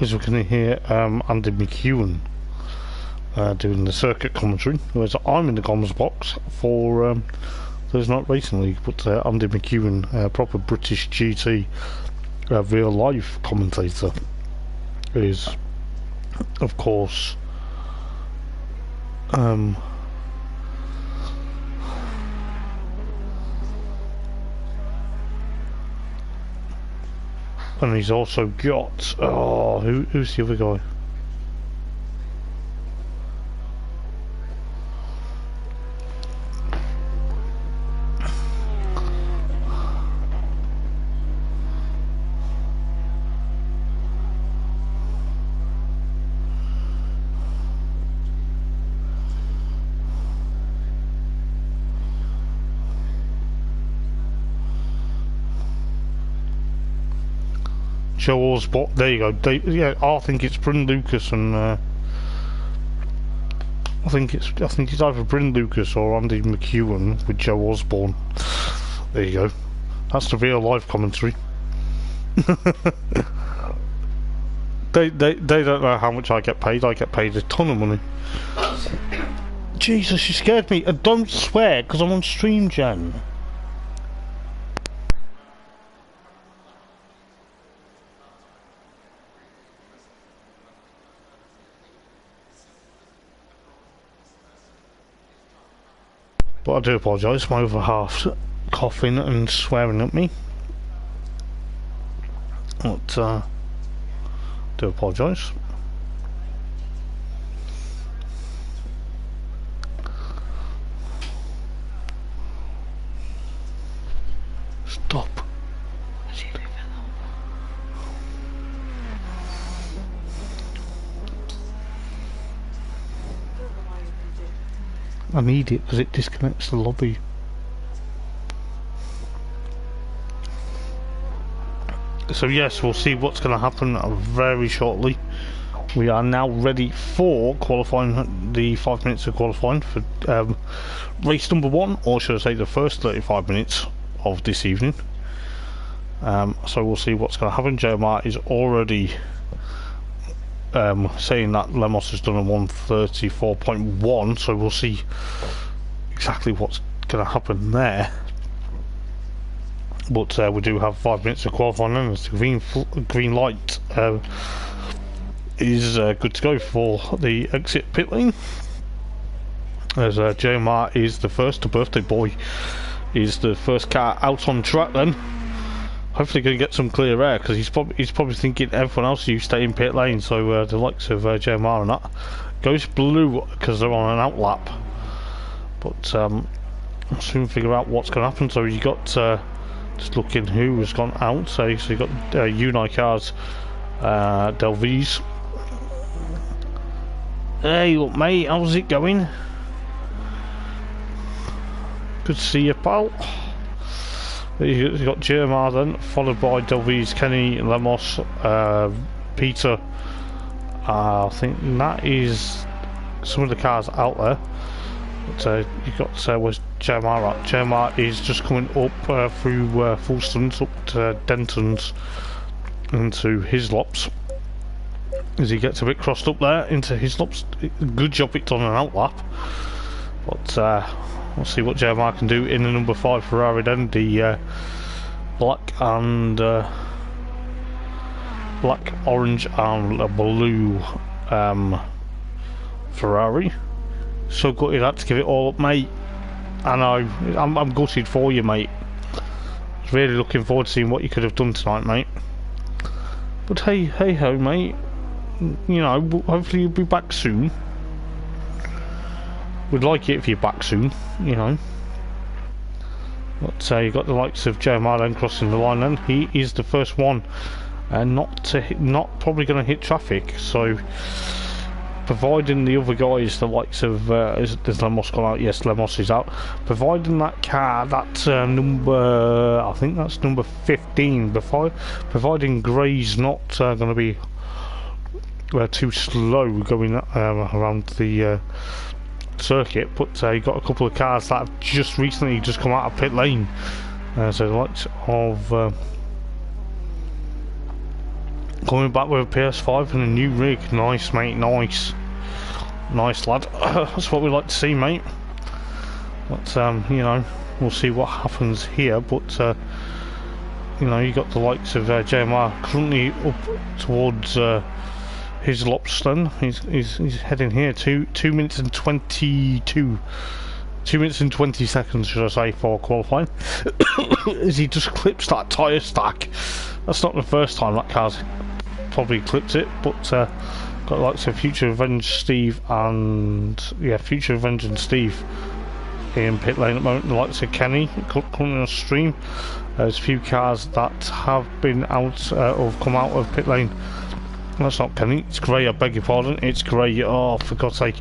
As we can hear Andy McEwen doing the circuit commentary, whereas I'm in the comms box for There's Not Racing League, but Andy McEwen, proper British GT real life commentator, is of course and he's also got who's the other guy? Joe Osborne, there you go. Yeah, I think it's Bryn Lucas and I think it's either Bryn Lucas or Andy McEwen with Joe Osborne. There you go. That's the real live commentary. They don't know how much I get paid. I get paid a ton of money. Jesus, you scared me. And don't swear, because I'm on stream, Jen. But I do apologise, my other half's coughing and swearing at me. But, do apologise. Stop. I need it because it disconnects the lobby. So yes, we'll see what's going to happen very shortly. We are now ready for qualifying, the 5 minutes of qualifying for race number 1, or should I say the first 35 minutes of this evening. So we'll see what's going to happen. JMR is already saying that Lemos has done a 134.1, so we'll see exactly what's going to happen there. But we do have 5 minutes of qualifying, and the green light is good to go for the exit pit lane. As JMR is the birthday boy is the first car out on track. Then hopefully going to get some clear air, because he's probably thinking everyone else, you stay in pit lane. So the likes of JMR and that goes blue because they're on an outlap. But I'll soon figure out what's going to happen. So you got just looking who has gone out. So you got Unai Cars, Delvise. Hey, look, mate, how's it going? Good to see you, pal. You've got JMR then, followed by Delvise, Kenny, Lemos, Peter. I think that is some of the cars out there. But you've got where's JMR at? JMR is just coming up through Fulston's, up to Denton's, into Hislops. As he gets a bit crossed up there into Hislops. Good job it's on an outlap. But we'll see what JMR can do in the number 5 Ferrari then, the black, orange and blue Ferrari. So gutted I had to give it all up, mate. I know, I'm gutted for you, mate. Really looking forward to seeing what you could have done tonight, mate. But hey ho, mate. You know, hopefully you'll be back soon. We'd like it if you're back soon, you know. But you got the likes of JMR then crossing the line. Then he is the first one, and not probably going to hit traffic. So, providing the other guys, the likes of is Lemos gone out? Yes, Lemos is out. Providing that car, that number, I think that's number 15. Providing Gray's not going to be too slow going around the circuit, but you got a couple of cars that have just recently come out of pit lane. So the likes of coming back with a PS5 and a new rig. Nice, mate, nice lad. That's what we like to see, mate. But you know, we'll see what happens here. But you know, you got the likes of JMR currently up towards Hislops. He's heading here. 2 minutes and 22. 2 minutes and 20 seconds, should I say, for qualifying. As he just clips that tyre stack. That's not the first time that car's probably clipped it, but got the likes of Future Revenge Steve and Future Revenge and Steve in pit lane at the moment. The likes of Kenny coming on stream. There's a few cars that have been out or come out of pit lane. That's not Kenny, it's Gray, I beg your pardon, it's Gray. Oh, for God's sake,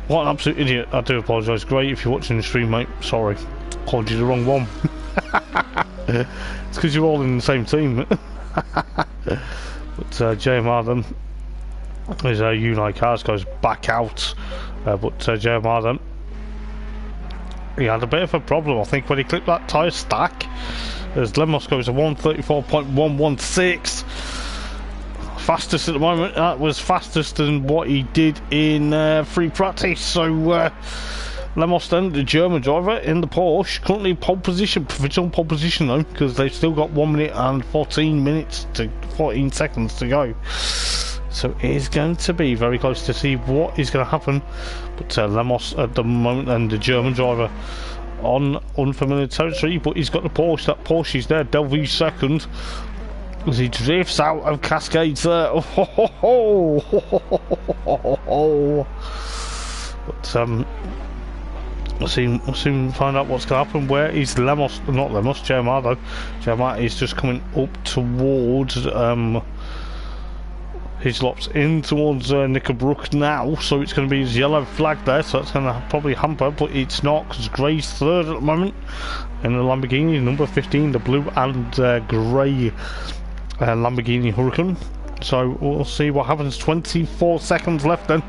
what an absolute idiot. I do apologise, Gray, if you're watching the stream, mate. Sorry, called you the wrong one. It's because you're all in the same team. But JMR then, as Unai Cars goes back out, but JMR then, he had a bit of a problem, I think, when he clipped that tyre stack. as Lemos goes to 134.116. Fastest at the moment. That was fastest than what he did in free practice. So Lemos then, the German driver in the Porsche, currently pole position, provisional pole position though, because they've still got 1 minute and 14 seconds to go. So it is going to be very close to see what is going to happen. But Lemos at the moment, and the German driver on unfamiliar territory, but he's got the Porsche. That Porsche is there. Delvey second as he drifts out of Cascades there. But we'll soon find out what's going to happen. Where is Lemos? Not Lemos, JMR though. JMR is just coming up towards his lops in towards Knickerbrook now, so it's going to be his yellow flag there, so that's going to probably hamper, but it's not, because Gray's third at the moment in the Lamborghini, number 15, the blue and grey Lamborghini Huracan. So we'll see what happens. 24 seconds left then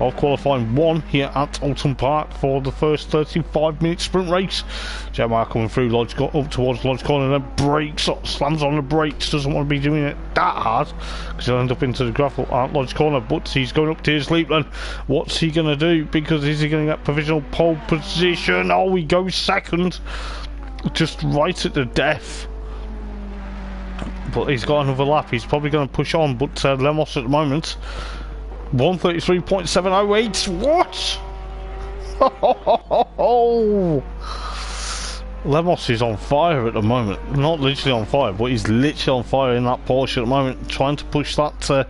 of qualifying 1 here at Oulton Park for the first 35-minute sprint race. Jeremiah coming through Lodge, got up towards Lodge Corner, then brakes, slams on the brakes, doesn't want to be doing it that hard because he'll end up into the gravel at Lodge Corner, but he's going up to his leap then. What's he going to do? Because is he going to get provisional pole position? Oh, he goes second, just right at the death. But he's got another lap. He's probably going to push on, but Lemos at the moment 133.708. What? Lemos is on fire at the moment. Not literally on fire, but he's literally on fire in that Porsche at the moment, trying to push that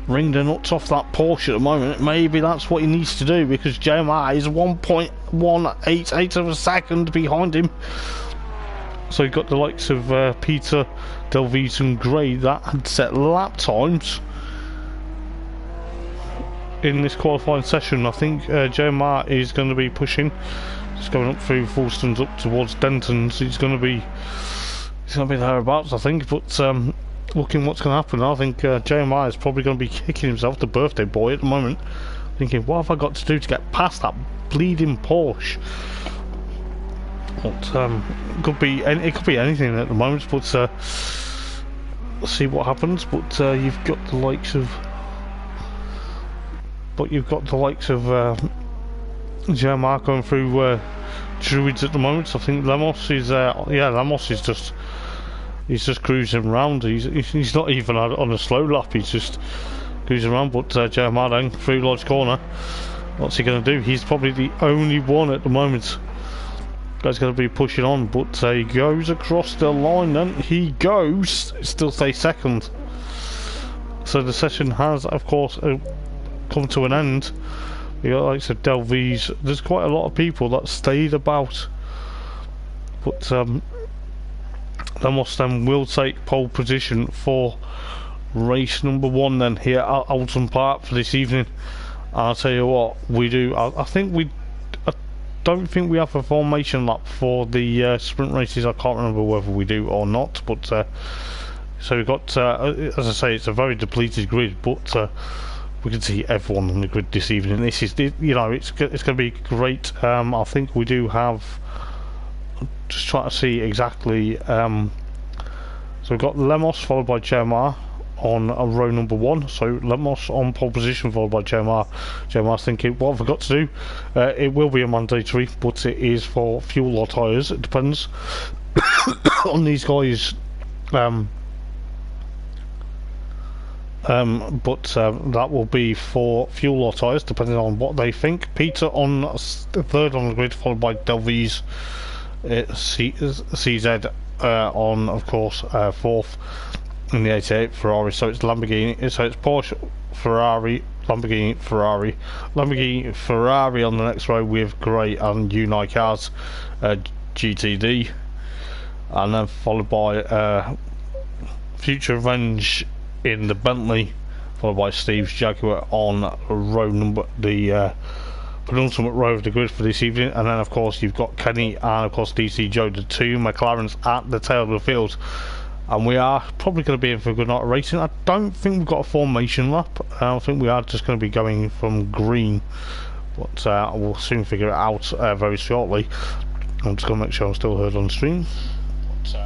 ring the nuts off that Porsche at the moment. Maybe that's what he needs to do, because JMI is 1.188 of a second behind him. So you've got the likes of Peter, Delvez and Gray that had set lap times in this qualifying session. I think JMR is going to be pushing, just going up through Fulston's up towards Denton, so he's going to be thereabouts, I think. But looking what's going to happen, I think JMR is probably going to be kicking himself, the birthday boy at the moment, thinking, what have I got to do to get past that bleeding Porsche? But it could be anything at the moment, but we'll see what happens. But you've got the likes of Jeremiah going through Druids at the moment. I think Lemos is Lemos is just cruising around. He's not even on a slow lap, he's just cruising around. But Jeremiah then through Lodge Corner, what's he going to do? He's probably the only one at the moment that's going to be pushing on, but he goes across the line then. He goes, still stays second. So the session has, of course, come to an end. You got like Delvez. There's quite a lot of people that stayed about, but Lemos then will take pole position for race number 1 then here at Oulton Park for this evening. I'll tell you what we do. I don't think we have a formation lap for the sprint races. I can't remember whether we do or not, but so we've got as I say, it's a very depleted grid, but we can see everyone on the grid this evening. This is, you know, it's going to be great. I think we do have, just trying to see exactly, so we've got Lemos followed by JMR on row number 1, so Lemos on pole position followed by JMR. JMR's thinking, what have I got to do? It will be a mandatory, but it is for fuel or tyres. It depends on these guys. But that will be for fuel or tyres, depending on what they think. Peter on third on the grid, followed by Delvez, CZ on, of course, fourth in the 88 Ferrari. So it's Lamborghini, so it's Porsche, Ferrari, Lamborghini, Ferrari, Lamborghini, Ferrari on the next row with Gray and Unai cars, GTD, and then followed by Future Revenge in the Bentley, followed by Steve's Jaguar on row number, the penultimate row of the grid for this evening. And then of course you've got Kenny and of course DC Joe, the 2 McLarens at the tail of the field. And we are probably going to be in for a good night of racing. I don't think we've got a formation lap. I think we are just going to be going from green, but we'll soon figure it out very shortly. I'm just going to make sure I'm still heard on stream. But,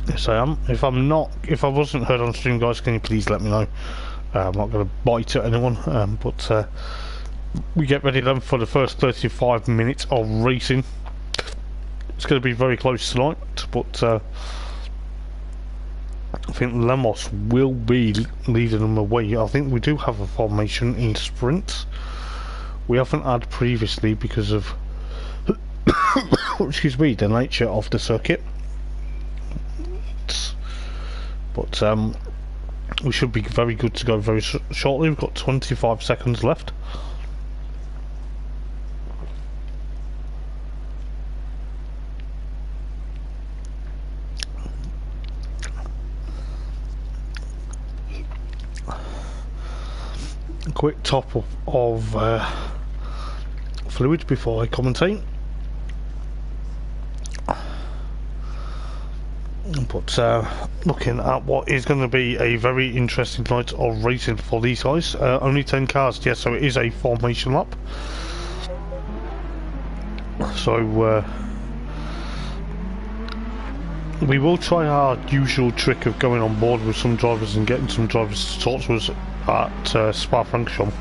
Yes, I am. If I wasn't heard on stream, guys, can you please let me know? I'm not going to bite at anyone, but we get ready then for the first 35 minutes of racing. It's going to be very close tonight, but I think Lemos will be leading them away. I think we do have a formation in sprint. We haven't had previously because of excuse me, the nature of the circuit. But we should be very good to go very shortly. We've got 25 seconds left. Quick top of fluid before I commentate. But looking at what is going to be a very interesting night of racing for these guys. Only 10 cars, yes, so it is a formation lap. So we will try our usual trick of going on board with some drivers and getting some drivers to talk to us at Spa-Francorchamps,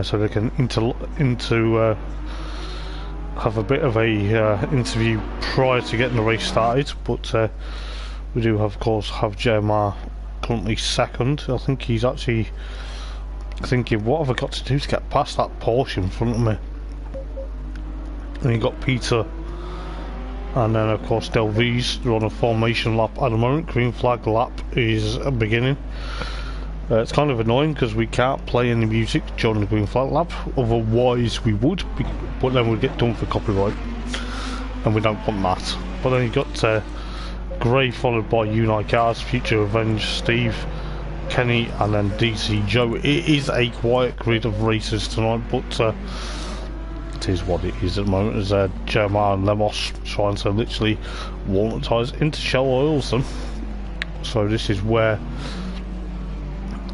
so they can have a bit of a interview prior to getting the race started. But we do of course have JMR currently second. I think he's actually thinking, what have I got to do to get past that Porsche in front of me? And you got Peter and then of course Del V's. They're on a formation lap at the moment. Green flag lap is beginning. It's kind of annoying because we can't play any music during the green flag lap, otherwise we would, but then we'd get done for copyright, and we don't want that. But then you got Gray followed by Unite Cars, Future Revenge, Steve, Kenny, and then DC Joe. It is a quiet grid of races tonight, but it is what it is at the moment, as Jeremiah and Lemos trying to literally warm the tyres into Shell Oils them. So this is where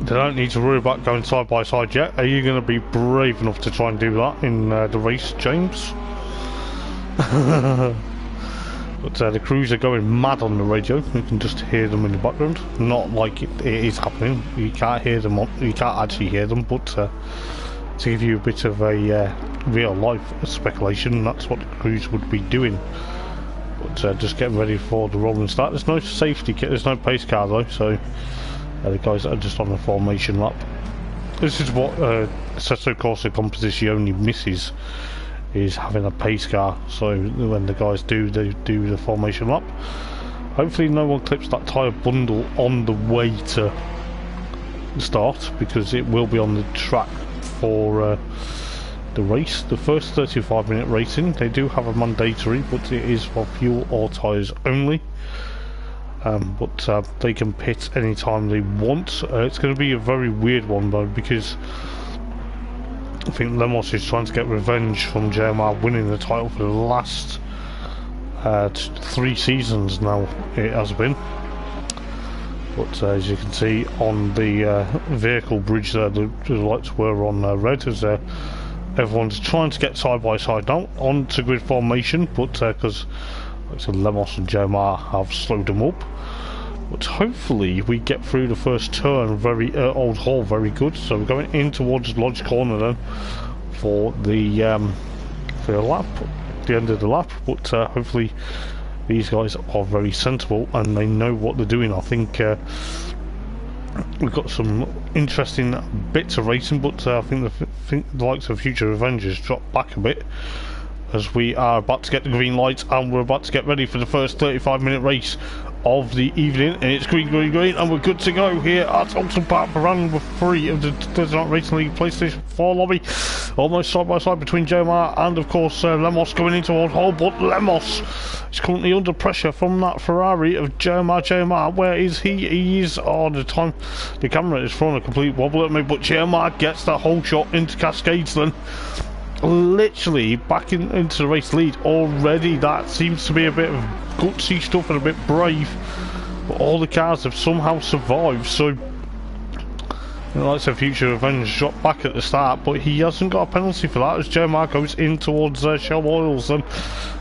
they don't need to worry about going side by side yet. Are you going to be brave enough to try and do that in the race, James? But the crews are going mad on the radio. You can just hear them in the background. Not like it is happening. You can't hear them. You can't actually hear them. But to give you a bit of a real life speculation, that's what the crews would be doing. But just getting ready for the rolling start. There's no safety kit. There's no pace car though. So the guys that are just on the formation lap. This is what Assetto Corsa Competizione misses, is having a pace car. So when the guys do the formation lap, hopefully no one clips that tyre bundle on the way to start, because it will be on the track for the race. The first 35-minute racing, they do have a mandatory, but it is for fuel or tyres only. But they can pit anytime they want. It's going to be a very weird one though, because I think Lemos is trying to get revenge from JMR winning the title for the last 3 seasons now, it has been. But as you can see on the vehicle bridge there, the lights were on red, as everyone's trying to get side by side now onto grid formation, but because Lemos and JMR have slowed them up. But hopefully we get through the first turn Old Hall very good. So we're going in towards Lodge Corner then for the lap, the end of the lap. But hopefully these guys are very sensible and they know what they're doing. I think we've got some interesting bits of racing, but I think the likes of Future Avengers dropped back a bit, as we are about to get the green light and we're about to get ready for the first 35-minute race of the evening. And it's green, green, green, and we're good to go here at Oulton Park for round number 3 of the Thursday Night Racing League PlayStation 4 lobby. Almost side by side between JMR and of course Lemos going into Old Hall, but Lemos is currently under pressure from that Ferrari of JMR. Where is he? He is, the time the camera is throwing a complete wobble at me, but JMR gets that whole shot into Cascades then. Literally back into the race lead already. That seems to be a bit of gutsy stuff and a bit brave, but all the cars have somehow survived. So And like I said, Future Revenge dropped back at the start, but he hasn't got a penalty for that as Jeremiah goes in towards Shell Oils and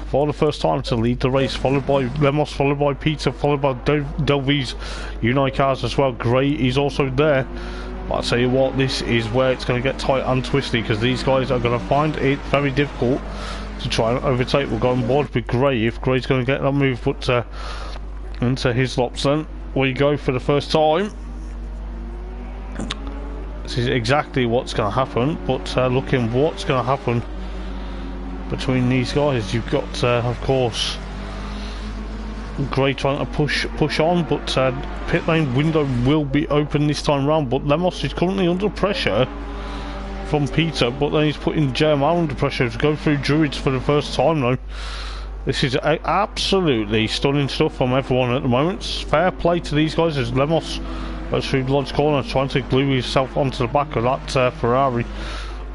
for the first time to lead the race, followed by Lemos, followed by Peter, followed by Delvey's Unite cars as well. Gray is also there. But I tell you what, this is where it's going to get tight and twisty, because these guys are going to find it very difficult to try and overtake. We'll go on board with Gray if Gray's going to get that move, but into his lops then we go for the first time. This is exactly what's going to happen, but looking what's going to happen between these guys. You've got, of course, Gray trying to push on, but pit lane window will be open this time round. But Lemos is currently under pressure from Peter, but then he's putting Jeremiah under pressure to go through Druids for the first time though. This is absolutely stunning stuff from everyone at the moment. Fair play to these guys as Lemos goes through Lodge Corner trying to glue himself onto the back of that Ferrari.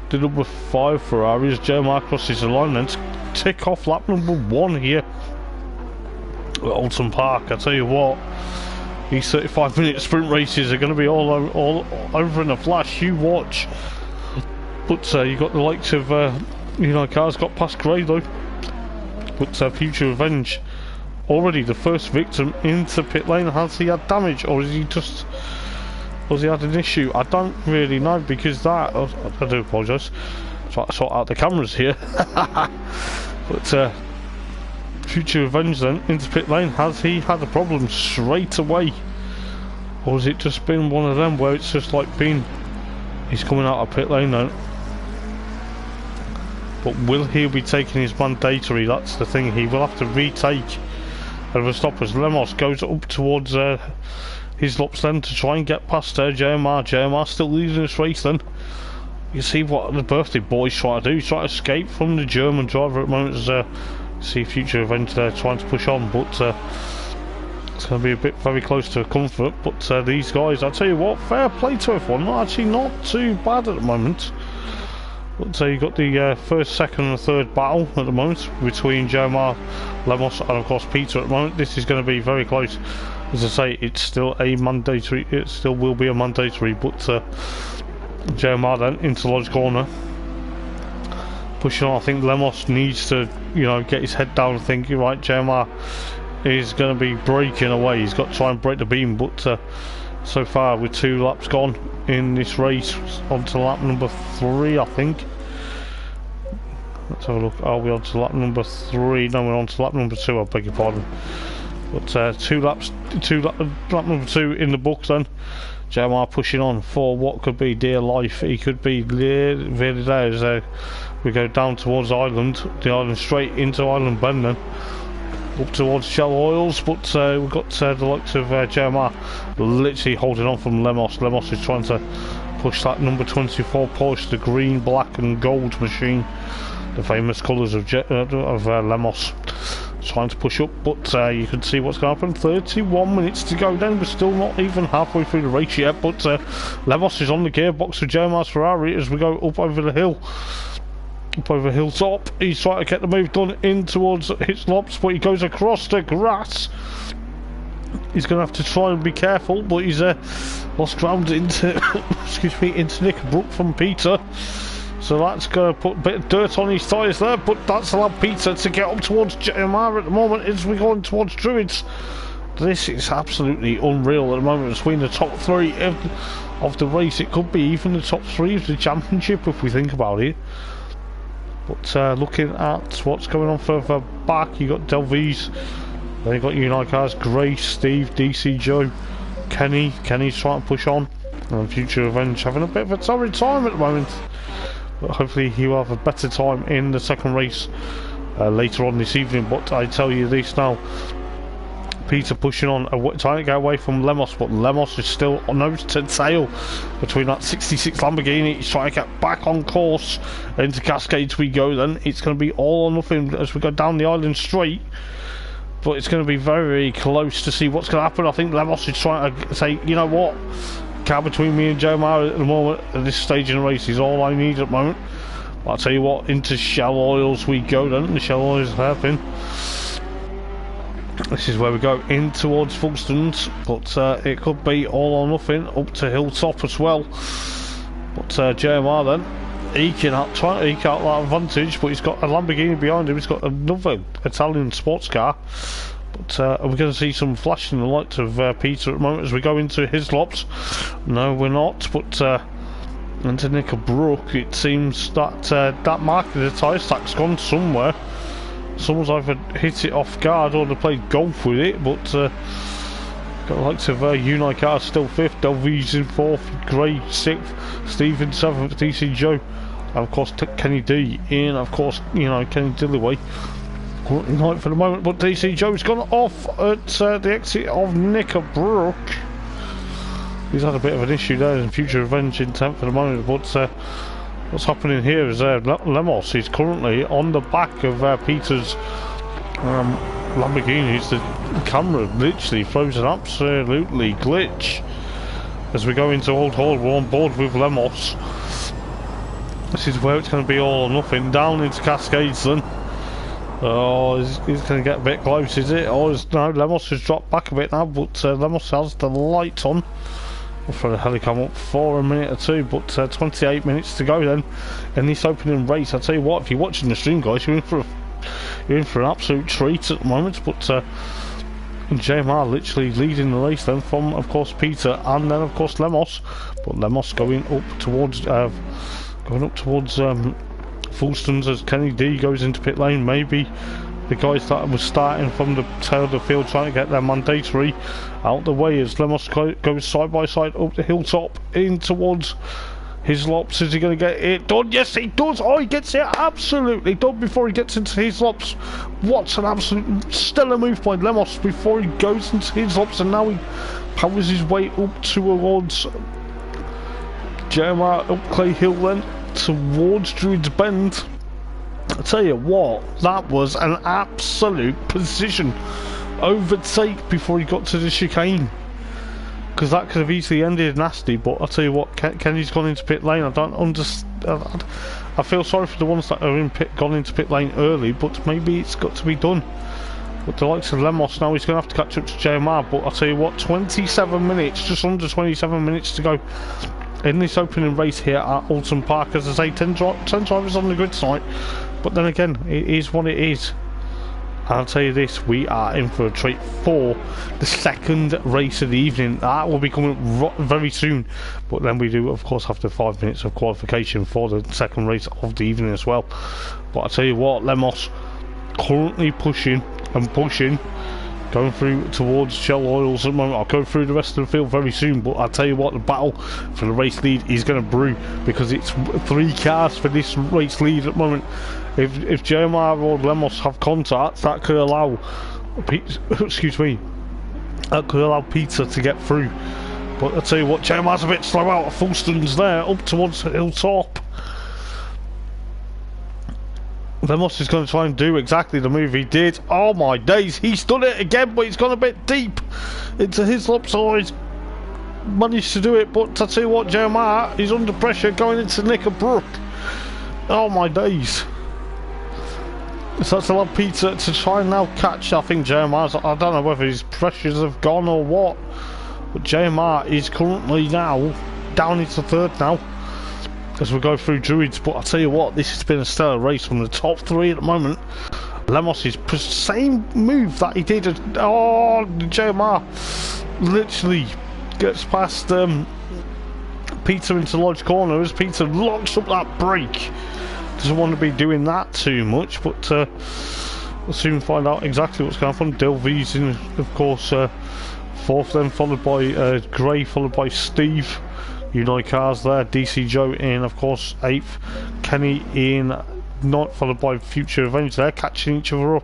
The number 5 Ferrari as Jeremiah crosses the line and tick off lap number 1 here at Oulton Park. I tell you what, these 35-minute sprint races are going to be all over in a flash. You watch. But you got the likes of cars got past Gray though. But Future Revenge already the first victim into pit lane. Has he had damage, or is he just, has he had an issue? I don't really know, because that, I do apologise, try to sort out the cameras here. But Future Revenge then into pit lane. Has he had a problem straight away, or has it just been one of them where it's just like been, he's coming out of pit lane now? But will he be taking his mandatory? That's the thing. He will have to retake over stop as Lemos goes up towards his laps then to try and get past Jeremiah. Jeremiah still leading this race then. You see what the birthday boy's trying to do. He's trying to escape from the German driver at the moment as see Future Revenge there trying to push on, but it's going to be a bit very close to comfort. But these guys, I tell you what, fair play to everyone. Actually not too bad at the moment. But you've got the first, second and third battle at the moment between Jeremiah, Lemos and of course Peter at the moment. This is going to be very close. As I say, it's still a mandatory, it still will be a mandatory, but Jeremiah then into Lodge Corner. Pushing on, I think Lemos needs to, get his head down and think, right, Jeremiah is going to be breaking away. He's got to try and break the beam, but so far with 2 laps gone in this race, on to lap number 3 I think. Let's have a look. Are we on to lap number 3? No, we're on to lap number 2, I beg your pardon. But lap number 2 in the books then. Jeremiah pushing on for what could be dear life. He could be really there as we go down towards Island, the Island straight into Island Bend then. Up towards Shell Oils, but we've got the likes of Jeremiah literally holding on from Lemos. Lemos is trying to push that number 24 Porsche, the green, black and gold machine, the famous colours of Lemos. Trying to push up, but you can see what's going to happen. 31 minutes to go then. We're still not even halfway through the race yet, but Lemos is on the gearbox with Jeremiah's Ferrari as we go up over the hill. Up over hilltop, he's trying to get the move done in towards his lops, but he goes across the grass. He's going to have to try and be careful, but he's lost ground into excuse me, into Nick Brook from Peter, so that's going to put a bit of dirt on his tyres there. But that's allowed Peter to get up towards Jeremiah at the moment as we're going towards Druids. This is absolutely unreal at the moment between the top 3 of the race. It could be even the top 3 of the championship if we think about it. But looking at what's going on further back, you got Delvey's, then you got Unite Cars, Grace, Steve, DC Joe, Kenny's trying to push on, and Future Revenge having a bit of a torrid time at the moment. But hopefully he will have a better time in the second race later on this evening. But I tell you this now, Peter pushing on, trying to get away from Lemos, but Lemos is still nose to tail between that 66 Lamborghini. He's trying to get back on course. Into Cascades we go then. It's going to be all or nothing as we go down the island straight, but it's going to be very close to see what's going to happen. I think Lemos is trying to say, you know what, car between me and Jeremiah at the moment, at this stage in the race, is all I need at the moment. But I'll tell you what, into Shell Oils we go then. The Shell Oils hairpin. This is where we go in towards Fulston's, but it could be all or nothing up to Hilltop as well. But JMR then, he can try to eke out that advantage, but he's got a Lamborghini behind him, he's got another Italian sports car. But are we going to see some flashing the lights of Peter at the moment as we go into his lops? No, we're not, but into Nick Brook, it seems that that mark of the tyre stack's gone somewhere. Someone's either hit it off guard or they played golf with it, but got the likes of Unicar still 5th, Delvise in 4th, Gray 6th, Stephen 7th, DC Joe, and of course Kenny D in, of course, you know, Kenny Dillaway currently 9th for the moment, but DC Joe's gone off at the exit of Nick Brook. He's had a bit of an issue there in Future Revenge in 10th for the moment, but what's happening here is Lemos is currently on the back of Peter's Lamborghini. The camera literally throws an absolutely glitch. As we go into Old Hall, we're on board with Lemos. This is where it's going to be all or nothing. Down into Cascades then. Oh, he's going to get a bit close, is it? Oh, no, Lemos has dropped back a bit now, but Lemos has the lights on. We'll throw the helicam up for a minute or two, but 28 minutes to go then in this opening race. I'll tell you what, if you're watching the stream, guys, you're in for an absolute treat at the moment. But JMR literally leading the race then from, of course, Peter and then of course Lemos. But Lemos going up towards Fulston's as Kenny D goes into pit lane. Maybe the guys that was starting from the tail of the field trying to get their mandatory out the way as Lemos goes side by side up the Hilltop in towards his lops. Is he going to get it done? Yes, he does. Oh, he gets it absolutely done before he gets into his lops. What an absolute stellar move by Lemos before he goes into his lops, and now he powers his way up towards JMR up Clay Hill then towards Druids Bend. I tell you what, that was an absolute precision overtake before he got to the chicane, because that could have easily ended nasty. But I tell you what, Kenny's gone into pit lane. I don't understand. I feel sorry for the ones that are gone into pit lane early, but maybe it's got to be done. But the likes of Lemos now, he's going to have to catch up to JMR. But I tell you what, 27 minutes, just under 27 minutes to go in this opening race here at Oulton Park. As I say, 10 drivers on the grid site, but then again, it is what it is. And I'll tell you this, we are in for a treat for the second race of the evening. That will be coming very soon, but then we do of course have the 5 minutes of qualification for the second race of the evening as well. But I'll tell you what, Lemos currently pushing and pushing, going through towards Shell Oils at the moment. I'll go through the rest of the field very soon, but I'll tell you what, the battle for the race lead is going to brew, because it's 3 cars for this race lead at the moment. If JMR or Lemos have contact, that could allow that could allow Peter to get through. But I'll tell you what, JMR's a bit slow out of Fulston's there, up towards Hilltop. Lemos is going to try and do exactly the move he did. Oh my days, he's done it again, but he's gone a bit deep into his lops. Oh, he's managed to do it, but I tell you what, JMR is under pressure going into Nick Brook. Oh my days. So that's allowed Peter to try and now catch, I think, JMR's. I don't know whether his pressures have gone or what, but JMR is currently now down into 3rd now as we go through Druids. But I tell you what, this has been a stellar race from the top 3 at the moment. Lemos is same move that he did. Oh, JMR literally gets past Peter into Lodge Corner as Peter locks up that brake. Doesn't want to be doing that too much, but we'll soon find out exactly what's going on. Delvise in, of course, 4th, then followed by Gray, followed by Steve. Unicars there. DC Joe in, of course, 8th. Kenny in 9th, followed by Future Revenge there, catching each other up.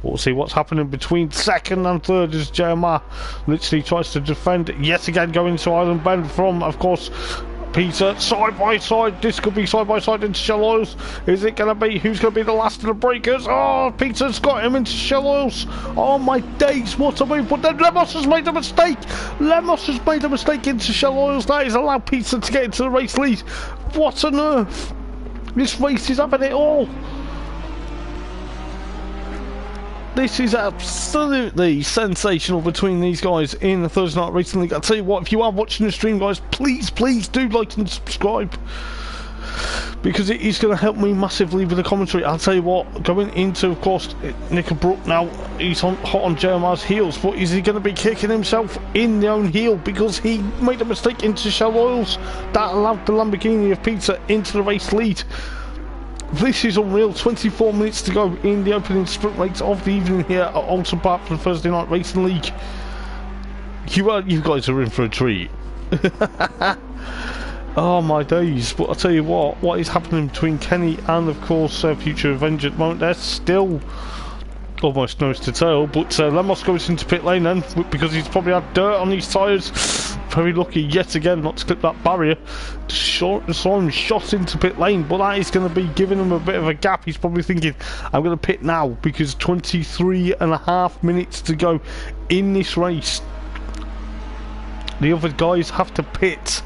But we'll see what's happening between 2nd and 3rd as JMR literally tries to defend yet again, going to Island Bend from, of course, Peter, side by side. This could be side by side into Shell Oils. Is it going to be? Who's going to be the last of the breakers? Oh, Peter's got him into Shell Oils. Oh my days, what a move. But then Lemos has made a mistake. Lemos has made a mistake into Shell Oils. That has allowed Peter to get into the race lead. What on earth? This race is having it all. This is absolutely sensational between these guys in the Thursday Night Racing League. I'll tell you what, if you are watching the stream, guys, please do like and subscribe, because it is going to help me massively with the commentary. I'll tell you what, going into, of course, Nick Brook now, he's hot on JMR's heels, but is he going to be kicking himself in the own heel because he made a mistake into Shell Oils that allowed the Lamborghini of Peter into the race lead? This is unreal. 24 minutes to go in the opening sprint race of the evening here at Oulton Park for the Thursday Night Racing League. You guys are in for a treat. Oh my days. But I'll tell you what is happening between Kenny and, of course, Future Avenger at the moment. They're still almost nose to tail, but Lemos goes into pit lane then, because he's probably had dirt on his tyres. Very lucky yet again not to clip that barrier. Saw him shot into pit lane, but that is going to be giving him a bit of a gap. He's probably thinking, I'm going to pit now, because 23.5 minutes to go in this race. The other guys have to pit,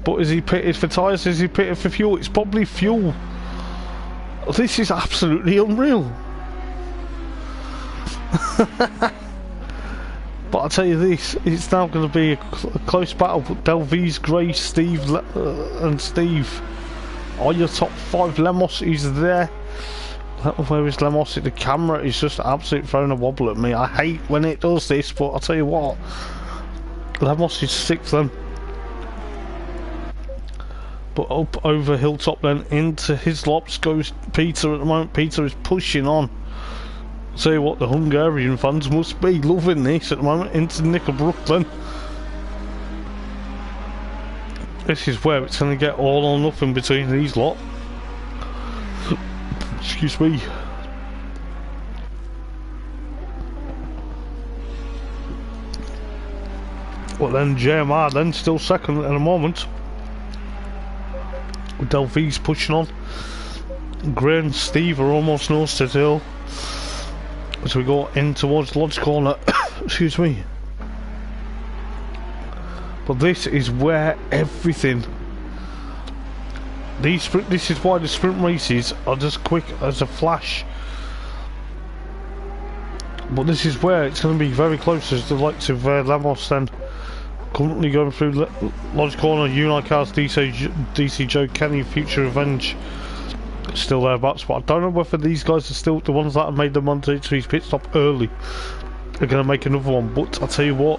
but is he pitted for tyres? Is he pitted for fuel? It's probably fuel. This is absolutely unreal. But I'll tell you this, it's now going to be a close battle. But Delvise, Gray, Steve and Steve are your top 5. Lemos is there. Where is Lemos? The camera is just absolutely throwing a wobble at me. I hate when it does this, but I'll tell you what, Lemos is 6th then. But up over Hilltop then into Hislops goes Peter at the moment. Peter is pushing on. Tell you what, the Hungarian fans must be loving this at the moment. Into Nickelbrook then. This is where it's going to get all or nothing between these lot. Excuse me. Well then, JMR then still second at the moment. Delvise pushing on. Gray and Steve are almost nose to tail as we go in towards Lodge Corner. Excuse me. But this is where everything, this is why the sprint races are just quick as a flash. But this is where it's going to be very close, as the likes of Lamos then currently going through Lodge Corner. Unicars, DC Joe, Kenny, Future Revenge still thereabouts, but I don't know whether these guys are still the ones that have made the Monte3's pit stop early. They're going to make another one, but I'll tell you what,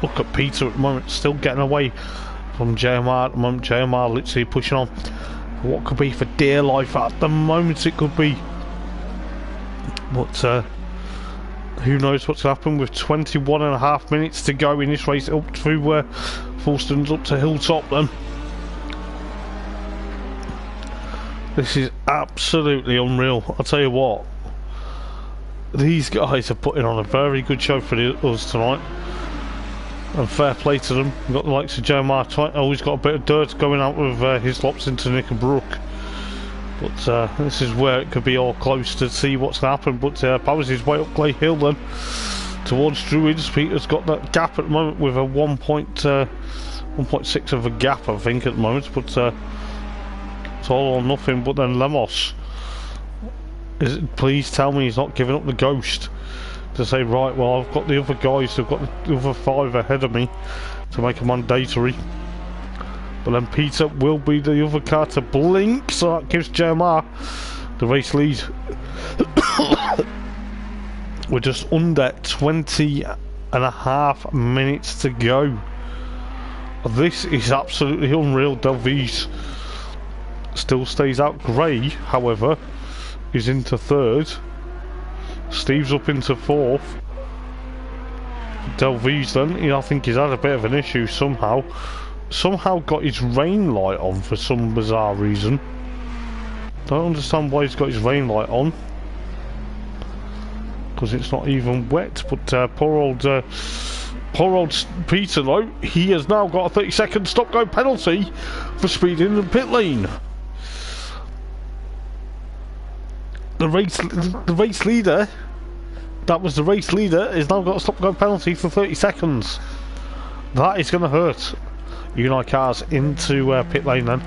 look at Peter at the moment, still getting away from JMR at the moment. JMR literally pushing on what could be for dear life at the moment. It could be, but who knows what's going to happen with 21.5 minutes to go in this race up through Fulston's up to Hilltop then. This is absolutely unreal. I'll tell you what, these guys are putting on a very good show for us tonight, and fair play to them. We've got the likes of JMR, always got a bit of dirt going out with his lops into Nick and Brook. But this is where it could be all close to see what's going to happen. But powers his way up Clay Hill then towards Druids. Peter's got that gap at the moment with a 1.6 of a gap, I think, at the moment. But it's all or nothing. But then Lemos, please tell me he's not giving up the ghost to say, right, well, I've got the other guys, I've got the other 5 ahead of me to make a mandatory. But then Peter will be the other car to blink, so that gives JMR the race lead. We're just under 20.5 minutes to go. This is absolutely unreal. Delvise still stays out. Gray, however, is into 3rd. Steve's up into 4th. Delvise then, I think he's had a bit of an issue somehow. Somehow got his rain light on for some bizarre reason. Don't understand why he's got his rain light on, because it's not even wet. But poor old Peter though, he has now got a 30-second stop go penalty for speeding in the pit lane. The race leader, that was the race leader, has now got a stop go penalty for 30 seconds. That is going to hurt Unicars into pit lane then.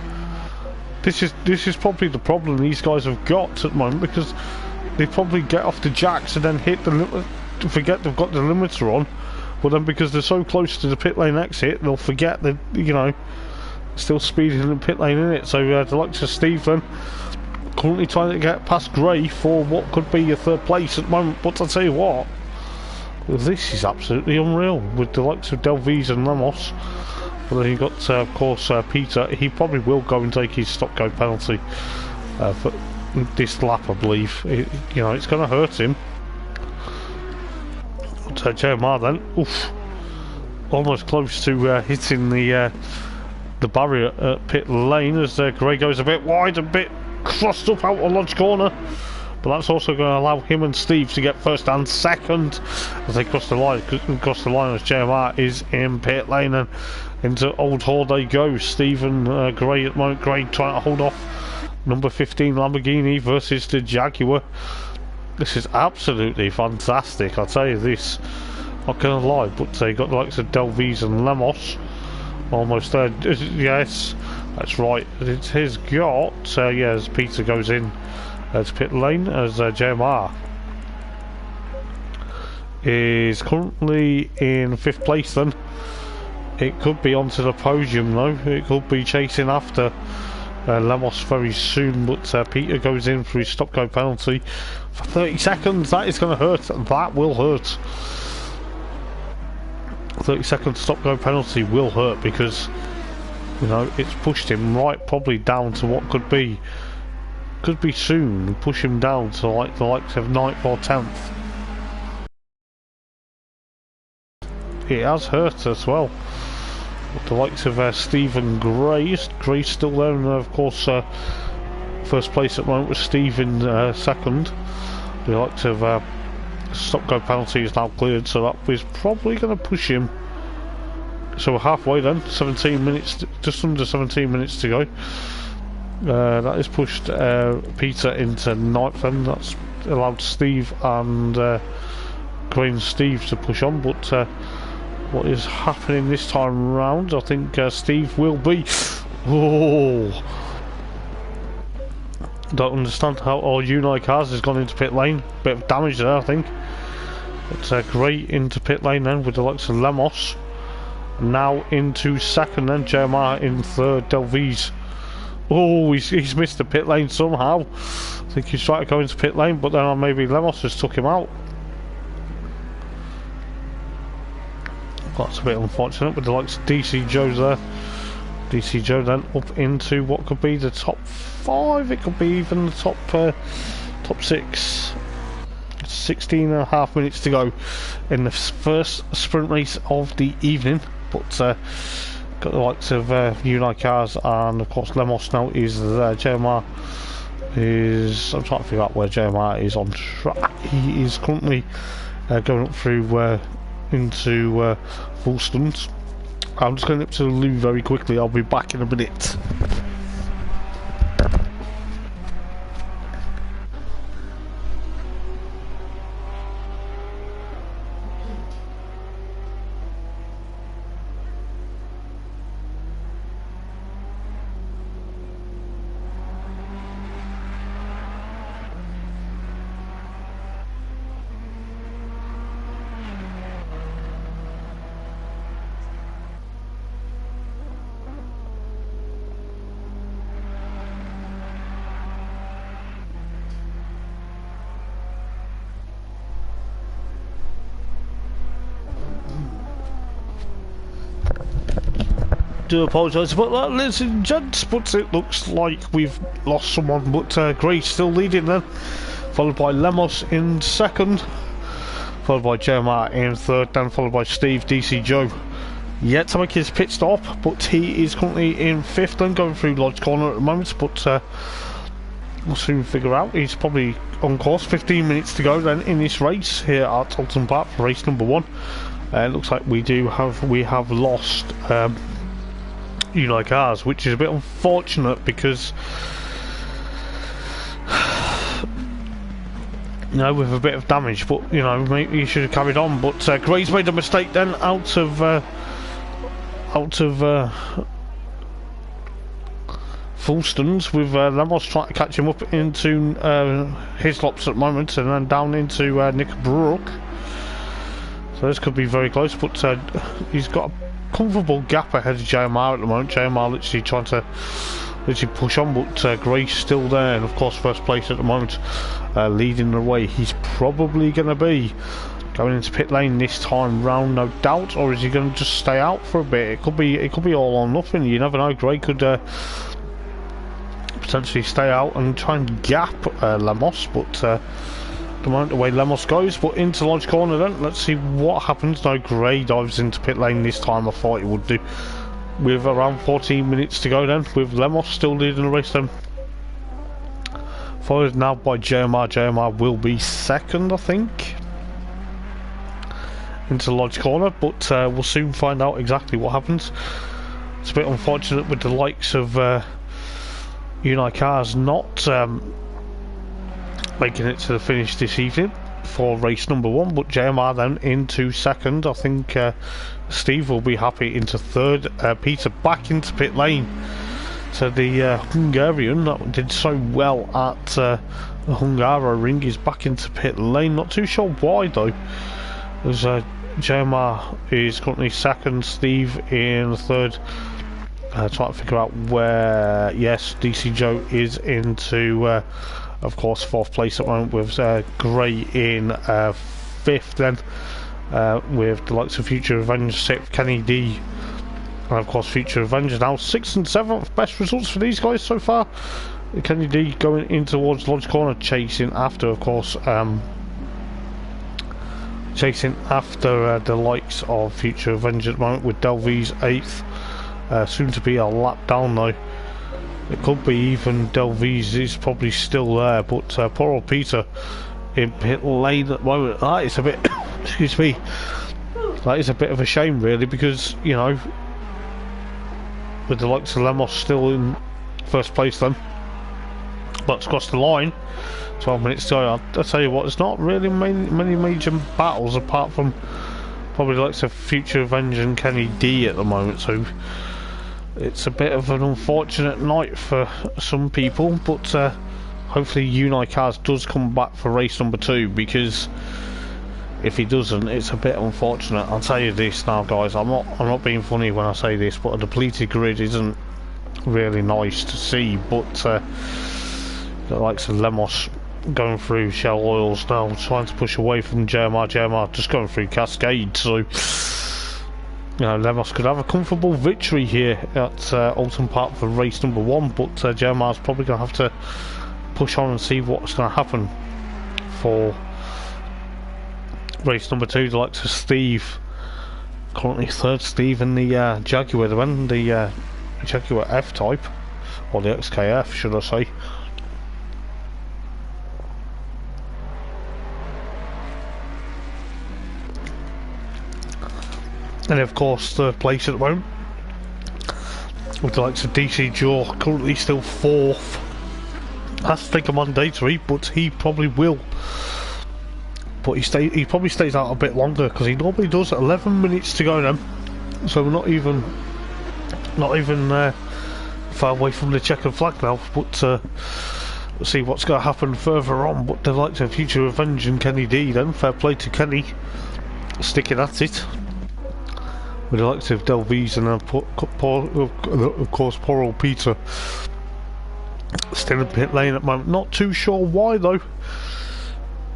This is probably the problem these guys have got at the moment, because they probably get off the jacks and then hit the limit, forget they've got the limiter on, but then because they're so close to the pit lane exit, they'll forget that, you know, still speeding in the pit lane in it. So the likes of Stephen currently trying to get past Gray for what could be your third place at the moment. But I'll tell you what, this is absolutely unreal with the likes of Delvise and Lemos. But then you've got, of course, Peter. He probably will go and take his stop-go penalty for this lap, I believe. You know, it's going to hurt him. But Jeremiah then, oof, almost close to hitting the barrier at pit lane as Gray goes a bit wide, a bit crossed up out of Lodge corner. But that's also going to allow him and Steve to get first and second as they cross the line. As Jeremiah is in pit lane, and into Old Hall they go. Stephen Gray at the moment. Gray trying to hold off number 15 Lamborghini versus the Jaguar. This is absolutely fantastic, I'll tell you this. Not going to lie, but they got the likes of Delvise and Lemos almost there. Yes, that's right. It has got, yeah, as Peter goes in to pit lane, as Jeremiah is currently in 5th place then. It could be onto the podium though. It could be chasing after Lemos very soon, but Peter goes in for his stop-go penalty for 30 seconds. That is going to hurt. That will hurt. 30-second stop-go penalty will hurt because, you know, it's pushed him right probably down to what could be soon. Push him down to like the likes of 9th or 10th. It has hurt as well. With the likes of Stephen Gray. Gray's still there, and of course first place at the moment was Stephen second. The likes of stop-go penalty is now cleared, so that is probably going to push him. So we're halfway then, 17 minutes, just under 17 minutes to go. That has pushed Peter into 9th, and that's allowed Steve and Gray and Steve to push on, but what is happening this time round, I think Steve will be... Oh, don't understand how all Unite Cars has gone into pit lane. Bit of damage there, I think. But Gray into pit lane then with the likes of Lemos. Now into second then, Jeremiah in third, Delvise. Oh, he's missed the pit lane somehow. I think he's trying to go into pit lane, but then maybe Lemos has took him out. That's a bit unfortunate with the likes of DC Joe's there. DC Joe then up into what could be the top 5. It could be even the top 6. 16.5 minutes to go in the first sprint race of the evening. But got the likes of Unite Cars and of course Lemos now is there. Jeremiah is... I'm trying to figure out where Jeremiah is on track. He is currently going up through into Oulton. I'm just going up to the loo very quickly. I'll be back in a minute. Do apologise about that, ladies and gents, but it looks like we've lost someone. But Gray's still leading then, followed by Lemos in second, followed by Jeremiah in third, then followed by Steve DC Joe. Yet to make his pit stop, but he is currently in 5th and going through Lodge Corner at the moment, but we'll soon figure out. He's probably on course. 15 minutes to go then in this race here at Oulton Park for race number 1. It looks like we have lost Unite Cars, which is a bit unfortunate because you know, with a bit of damage, but you know, maybe he should have carried on. But Gray's made a mistake then, out of full stuns with Lemos trying to catch him up into his lops at the moment, and then down into Nick Brook. So this could be very close, but he's got a comfortable gap ahead of JMR at the moment. JMR literally trying to push on, but Gray's still there, and of course first place at the moment, leading the way. He's probably going to be going into pit lane this time round, no doubt, or is he going to just stay out for a bit? It could be all or nothing. You never know. Gray could potentially stay out and try and gap Lemos, but the moment the way Lemos goes. But into Lodge Corner then, let's see what happens. No, Gray dives into pit lane this time. I thought he would do, with around 14 minutes to go then, with Lemos still leading the race then. Followed now by JMR. JMR will be second, I think, into Lodge Corner, but we'll soon find out exactly what happens. It's a bit unfortunate with the likes of Unite Cars not making it to the finish this evening for race number 1, but JMR then into second. I think Steve will be happy into third. Peter back into pit lane. So the Hungarian that did so well at the Hungaroring is back into pit lane. Not too sure why though, as JMR is currently second, Steve in third. Trying to figure out where, yes, DC Joe is into of course fourth place at the moment, with Gray in fifth then, with the likes of Future Revenge sixth, Kenny D, and of course Future Revenge now 6th and 7th. Best results for these guys so far. Kenny D going in towards Lodge Corner, chasing after, of course, the likes of Future Revenge at the moment, with Delvey's 8th, soon to be a lap down though. It could be even Delvey's is probably still there, but poor old Peter in pit lane at the moment. That is a bit excuse me, that is a bit of a shame really, because, you know, with the likes of Lemos still in first place then, but it's crossed the line. 12 minutes to go. I'll tell you what, there's not really many major battles apart from probably the likes of Future Revenge and Kenny D at the moment, so it's a bit of an unfortunate night for some people, but hopefully Unite Cars does come back for race number 2, because if he doesn't, it's a bit unfortunate. I'll tell you this now guys, I'm not being funny when I say this, but a depleted grid isn't really nice to see. But the likes of Lemos going through Shell Oils now, trying to push away from JMR. JMR just going through Cascade, so you know, Lemos could have a comfortable victory here at Oulton Park for race number 1, but JMR's probably going to have to push on and see what's going to happen for race number 2. The likes of Steve, currently third, Steve in the Jaguar, the Jaguar F-Type, or the XKF should I say. And of course third place at the moment, with the likes of DC Jaw currently still 4th. Has to take a mandatory, but he probably will. But he probably stays out a bit longer, because he normally does. 11 minutes to go then, so we're not even far away from the checkered flag now. But we'll see what's going to happen further on. But the likes of Future Revenge and Kenny D then, fair play to Kenny, sticking at it, with the likes of Delvey's and of course poor old Peter still in pit lane at the moment. Not too sure why though,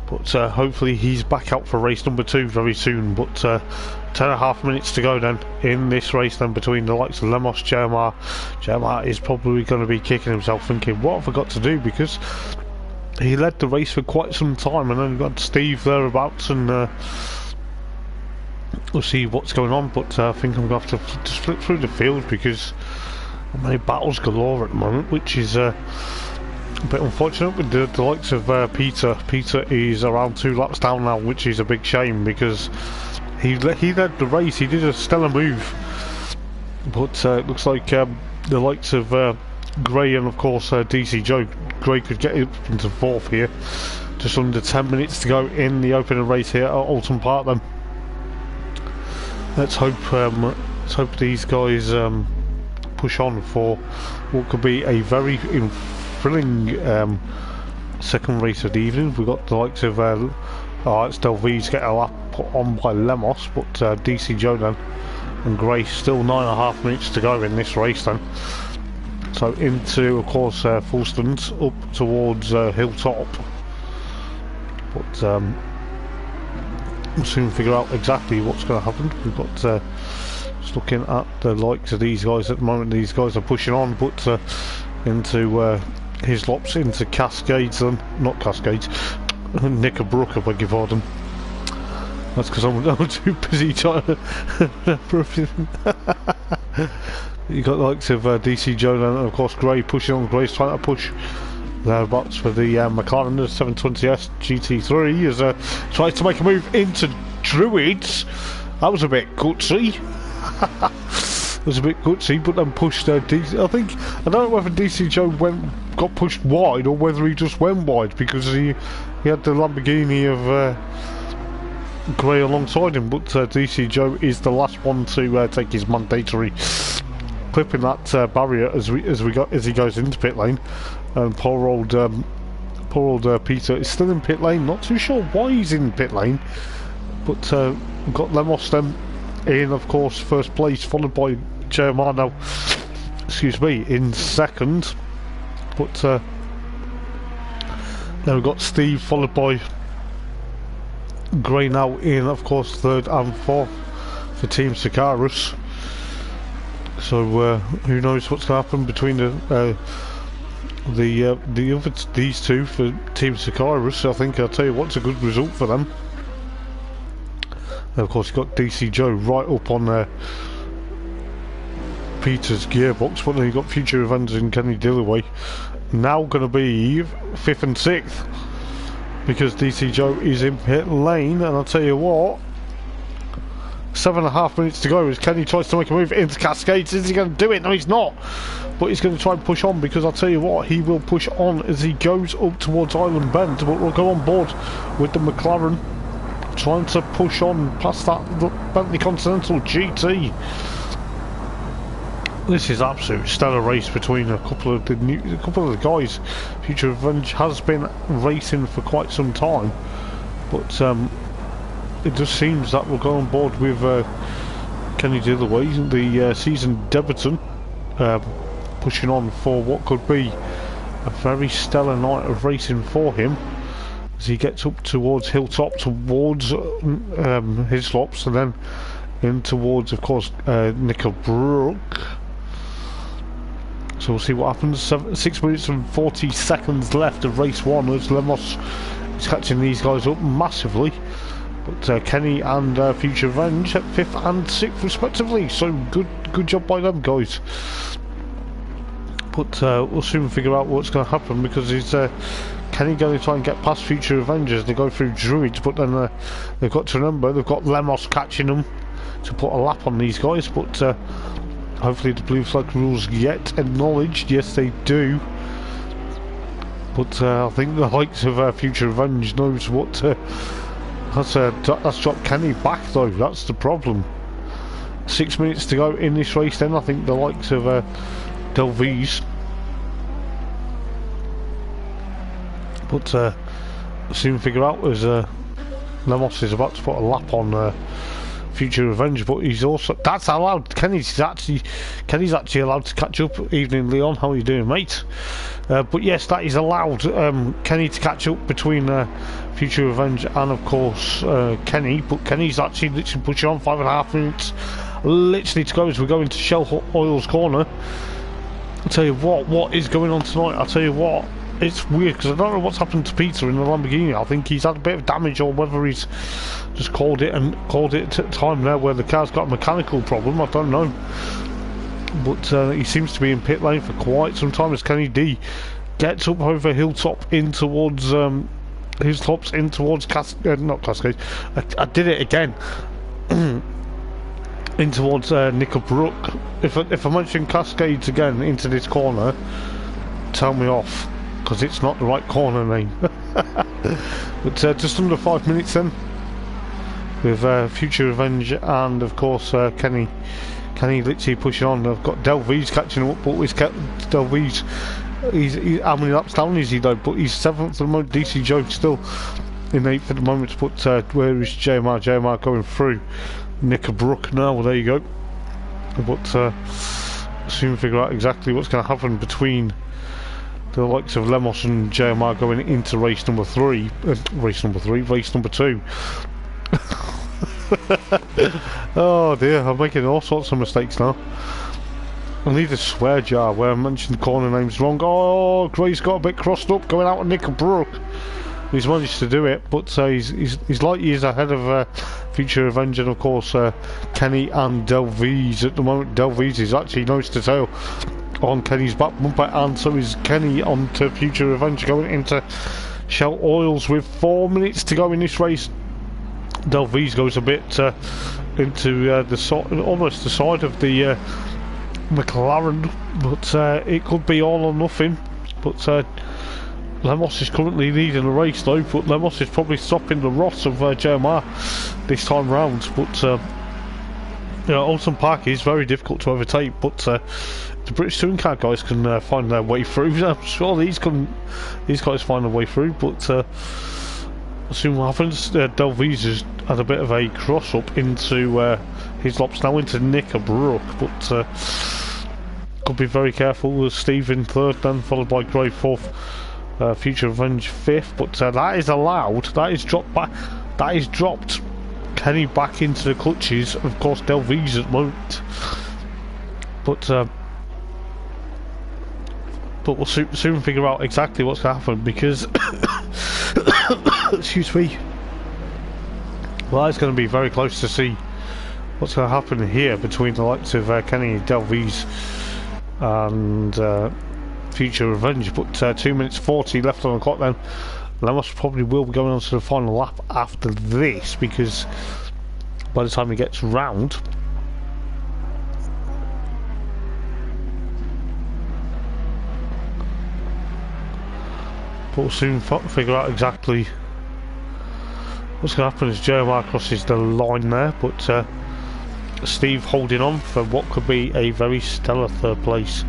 but hopefully he's back out for race number 2 very soon. But 10.5 minutes to go then in this race then, between the likes of Lemos, JMR. JMR is probably going to be kicking himself, thinking, what have I got to do, because he led the race for quite some time, and then got Steve thereabouts, and we'll see what's going on. But I think I'm going to have to just flip through the field, because many battles galore at the moment, which is a bit unfortunate with the likes of Peter. Peter is around 2 laps down now, which is a big shame, because he led the race. He did a stellar move, but it looks like the likes of Gray and of course DC Joe. Gray could get up into 4th here. Just under 10 minutes to go in the opening race here at Oulton Park then. Let's hope these guys push on for what could be a very thrilling second race of the evening. We've got the likes of it's Delvise get a lap put on by Lemos, but DC Jonan and Gray still 9.5 minutes to go in this race then. So into, of course, Fulston's up towards Hilltop. But we'll soon figure out exactly what's going to happen. We've got just looking at the likes of these guys at the moment. These guys are pushing on, but into Hislops, into Cascades, and not Cascades, Knickerbrook, I beg your pardon. That's because I'm too busy trying to you got the likes of DC Jonan and of course Gray pushing on. Gray's trying to push thereabouts for the McLaren 720S GT3 as tries to make a move into Druids. That was a bit gutsy. It was a bit gutsy, but then pushed DC. I don't know whether DC Joe got pushed wide or whether he just went wide because he had the Lamborghini of Gray alongside him. But DC Joe is the last one to take his mandatory clipping that barrier as he goes into pit lane, and poor old Peter is still in pit lane. Not too sure why he's in pit lane, but we've got Lemos then in, of course, first place, followed by Germano, excuse me, in second. But then we've got Steve, followed by Gray now in, of course, third and fourth for Team Sicarus. So who knows what's going to happen between these two for Team Sicarus. I think I'll tell you what's a good result for them. And of course, you've got DC Joe right up on Peter's gearbox, but then you've got Future Evans and Kenny Dillaway now going to be 5th and 6th because DC Joe is in pit lane. And I'll tell you what, 7.5 minutes to go as Kenny tries to make a move into Cascades. Is he going to do it? No, he's not. But he's going to try and push on, because I'll tell you what, he will push on as he goes up towards Island Bend. But we'll go on board with the McLaren, trying to push on past that Bentley Continental GT. This is absolute stellar race between a couple of the guys. Future Revenge has been racing for quite some time, but it just seems that we'll go on board with Kenny Dillaway, the seasoned debutant, pushing on for what could be a very stellar night of racing for him as he gets up towards Hilltop, towards Hislops, and then in towards, of course, Knickerbrook. So we'll see what happens. 6 minutes and 40 seconds left of race one as Lemos is catching these guys up massively. But Kenny and Future Revenge at 5th and 6th respectively. So good job by them guys. But we'll soon figure out what's going to happen, because it's Kenny going to try and get past Future Revenge as they go through Druids. But then they've got to remember they've got Lemos catching them to put a lap on these guys. But hopefully the blue flag rules get acknowledged. Yes, they do. But I think the likes of Future Revenge knows what to... That's dropped Kenny back though, that's the problem. 6 minutes to go in this race then. I think the likes of Delvise. But we'll soon figure out as Lemos is about to put a lap on Future Revenge, but he's also... That's allowed. Kenny's actually allowed to catch up. Evening Leon, how are you doing, mate? But yes, that is allowed Kenny to catch up between Future Revenge and of course Kenny, but Kenny's actually literally pushing on. 5.5 minutes literally to go as we go into Shell Oil's corner. I'll tell you what is going on tonight. I'll tell you what, it's weird because I don't know what's happened to Peter in the Lamborghini. I think he's had a bit of damage, or whether he's just called it at a time there where the car's got a mechanical problem. I don't know. But he seems to be in pit lane for quite some time as Kenny D gets up over Hilltop in towards Hilltops in towards not Cascade. I did it again. In towards Knickerbrook. If I mention Cascades again into this corner, tell me off, because it's not the right corner name. But just under 5 minutes then, with Future Revenge and of course Kenny Kenny literally pushing on. I've got Delvise catching up, but he's kept Delvise. He's how many laps down is he though? But he's 7th at the moment. DC Joe still in 8th at the moment. But where is JMR? JMR going through Knickerbrook now. Well, there you go. But soon figure out exactly what's going to happen between the likes of Lemos and JMR going into race number 3. Race number 2. Oh dear, I'm making all sorts of mistakes now. I need a swear jar where I mentioned corner names wrong. Oh, Gray's got a bit crossed up going out of Knickerbrook. He's managed to do it, but he's light years ahead of Future Revenge and of course Kenny and Delvise at the moment. Delvise is actually nose to tail on Kenny's back bumper, and so is Kenny onto Future Revenge going into Shell Oils with 4 minutes to go in this race. Delvise goes a bit into the side, almost the side of the McLaren, but it could be all or nothing. But Lemos is currently leading the race though, but Lemos is probably stopping the rot of JMR this time round. But you know, Oulton Park is very difficult to overtake, but the British Touring Car guys can find their way through. I'm sure these guys find their way through, but we'll see what happens. Delvise has had a bit of a cross up into his laps now into Knickerbrook, but could be very careful with Steve in 3rd, then followed by Gray 4th, Future Revenge 5th. But that is allowed. That is dropped back. That is dropped Kenny back into the clutches. Of course, Delvise at the moment. But we'll soon figure out exactly what's going to happen because excuse me. Well, it's going to be very close to see what's going to happen here between the likes of Kenny and Delvise and Future Revenge. But 2 minutes 40 left on the clock then. Lemos probably will be going on to the final lap after this, because by the time he gets round, but we'll soon figure out exactly what's going to happen as JMR crosses the line there. But Steve holding on for what could be a very stellar 3rd place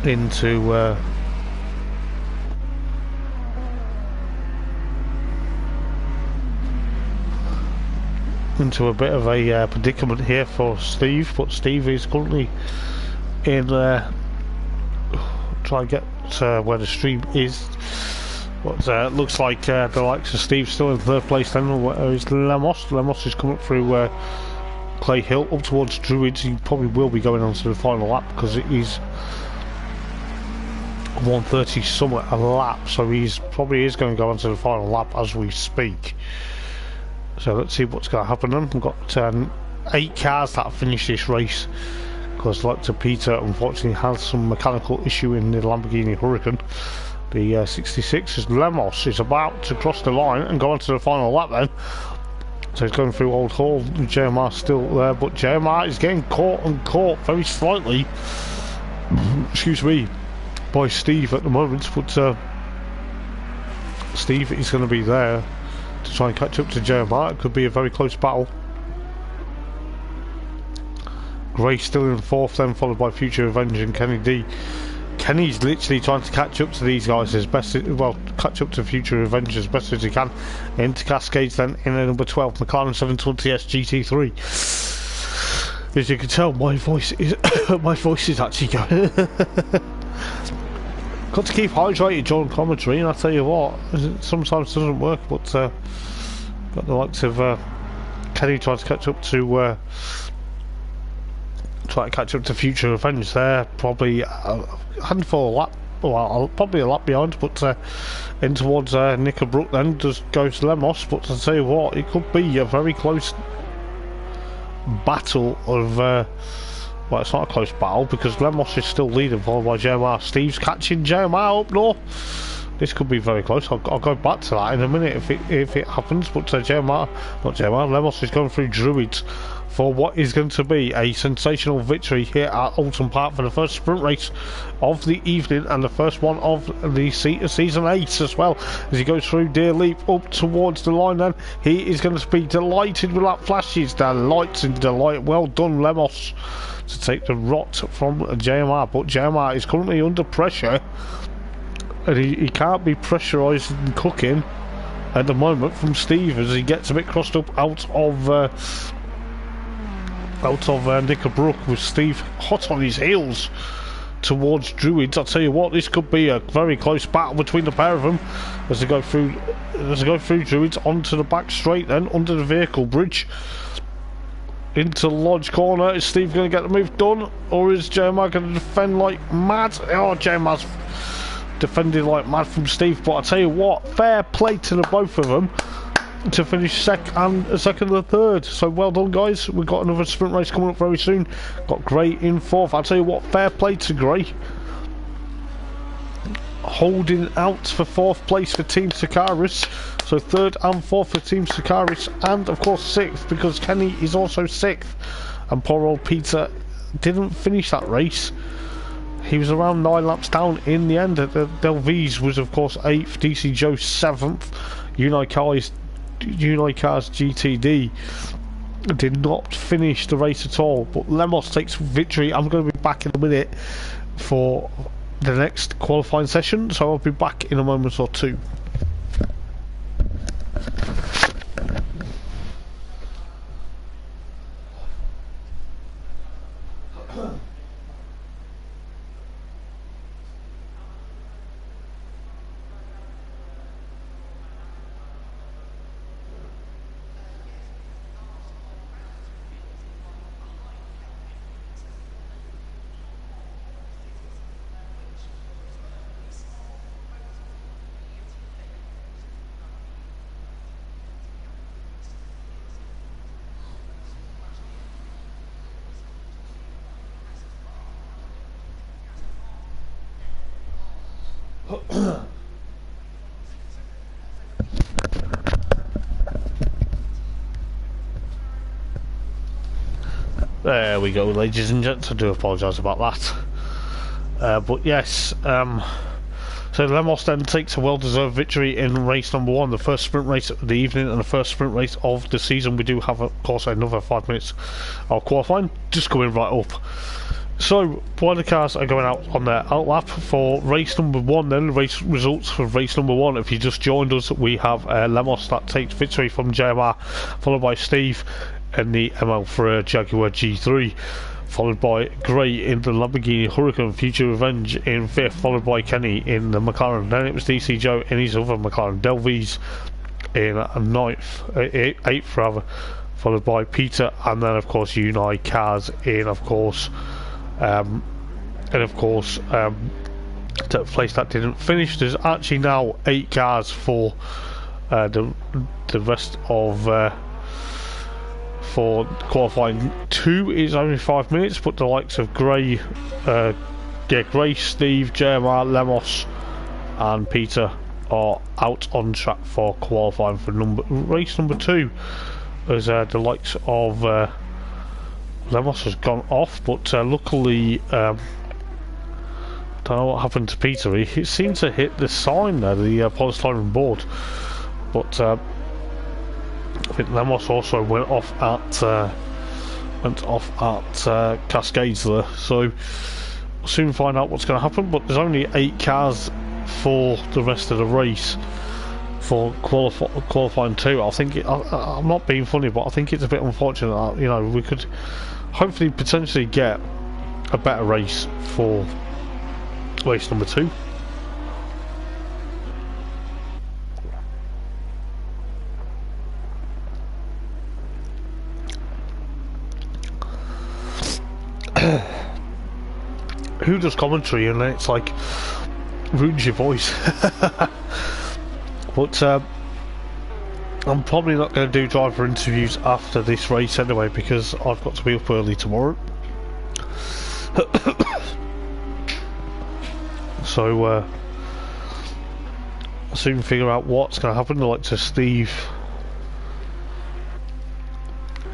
into a bit of a predicament here for Steve. But Steve is currently in try and get where the stream is. What looks like the likes of Steve still in 3rd place then. Where is Lemos? Lemos is coming through Clay Hill up towards Druids. He probably will be going on to the final lap because it is 1:30 somewhere a lap, so he's probably going to go on to the final lap as we speak. So let's see what's going to happen then. We've got 8 cars that have finished this race, because like to Peter unfortunately has some mechanical issue in the Lamborghini Huracan. The 66 is Lemos is about to cross the line and go on to the final lap then. So he's going through Old Hall. JMR still there, but JMR is getting caught very slightly excuse me, by Steve at the moment. But Steve is going to be there to try and catch up to JMR. It could be a very close battle. Gray still in 4th then, followed by Future Revenge and Kenny D. Kenny's literally trying to catch up to these guys as best well, catch up to Future Revenge as best as he can. Into Cascades then in the number 12 McLaren 720S GT3. As you can tell, my voice is my voice is actually going. Got to keep hydrated during commentary, and I tell you what, it sometimes doesn't work. But got the likes of Kenny trying to catch up to Future Revenge there. Probably a handful of lap, well, probably a lap behind, but in towards Knickerbrook then just goes Lemos. But I tell you what, it could be a very close battle of well, it's not a close battle because Lemos is still leading, followed by JMR. Steve's catching JMR up north. this could be very close. I'll go back to that in a minute if it happens. But Lemos is going through Druids for what is going to be a sensational victory here at Oulton Park for the first sprint race of the evening and the first one of the season 8 as well. As he goes through Deer Leap up towards the line, then he is going to be delighted with that flashes. Delights and delight. Well done, Lemos, to take the rot from JMR, but JMR is currently under pressure and he can't be pressurised and cooking at the moment from Steve as he gets a bit crossed up out of Knickerbrook, with Steve hot on his heels towards Druids. I'll tell you what, this could be a very close battle between the pair of them as they go through Druids onto the back straight, then under the vehicle bridge into Lodge Corner. Is Steve going to get the move done, or is JMR going to defend like mad? Oh, JMR's defended like mad from Steve, but I tell you what, fair play to the both of them to finish second and third. So well done, guys. We've got another sprint race coming up very soon. Got Gray in fourth. I'll tell you what, fair play to Gray, holding out for fourth place for Team Sakaris. So third and fourth for Team Sakaris, and of course sixth because Kenny is also sixth. And poor old Peter didn't finish that race. He was around 9 laps down in the end. Delvise was of course 8th, DC Joe 7th, Unicars GTD did not finish the race at all, but Lemos takes victory. I'm going to be back in a minute for the next qualifying session, so I'll be back in a moment or two. There we go, ladies and gents. I do apologise about that. But yes, so Lemos then takes a well-deserved victory in race number 1, the first sprint race of the evening and the first sprint race of the season. We do have, of course, another 5 minutes of qualifying just coming right up. So, while the cars are going out on their out lap for race number 1, then race results for race number 1. If you just joined us, we have Lemos that takes victory from JMR, followed by Steve in the ML3 Jaguar G3, followed by Gray in the Lamborghini Huracan Future Revenge in 5th, followed by Kenny in the McLaren. Then it was DC Joe in his other McLaren, Delvise in 8th rather, followed by Peter, and then of course Unicars in to place that didn't finish. There's actually now 8 cars for the rest of for qualifying 2 is only 5 minutes, but the likes of Gray, Gray, Steve, JMR, Lemos and Peter are out on track for qualifying for race number 2, as the likes of Lemos has gone off, but luckily don't know what happened to Peter. He seemed to hit the sign there, the polystyrene board, but I think Lemos also went off at Cascades there, so we'll soon find out what's going to happen. But there's only 8 cars for the rest of the race for qualifying 2. I think I'm not being funny, but I think it's a bit unfortunate that, you know, we could hopefully potentially get a better race for race number 2. Who does commentary and then it's like ruins your voice? But I'm probably not going to do driver interviews after this race anyway, because I've got to be up early tomorrow. So soon figure out what's going to happen. Like to Steve,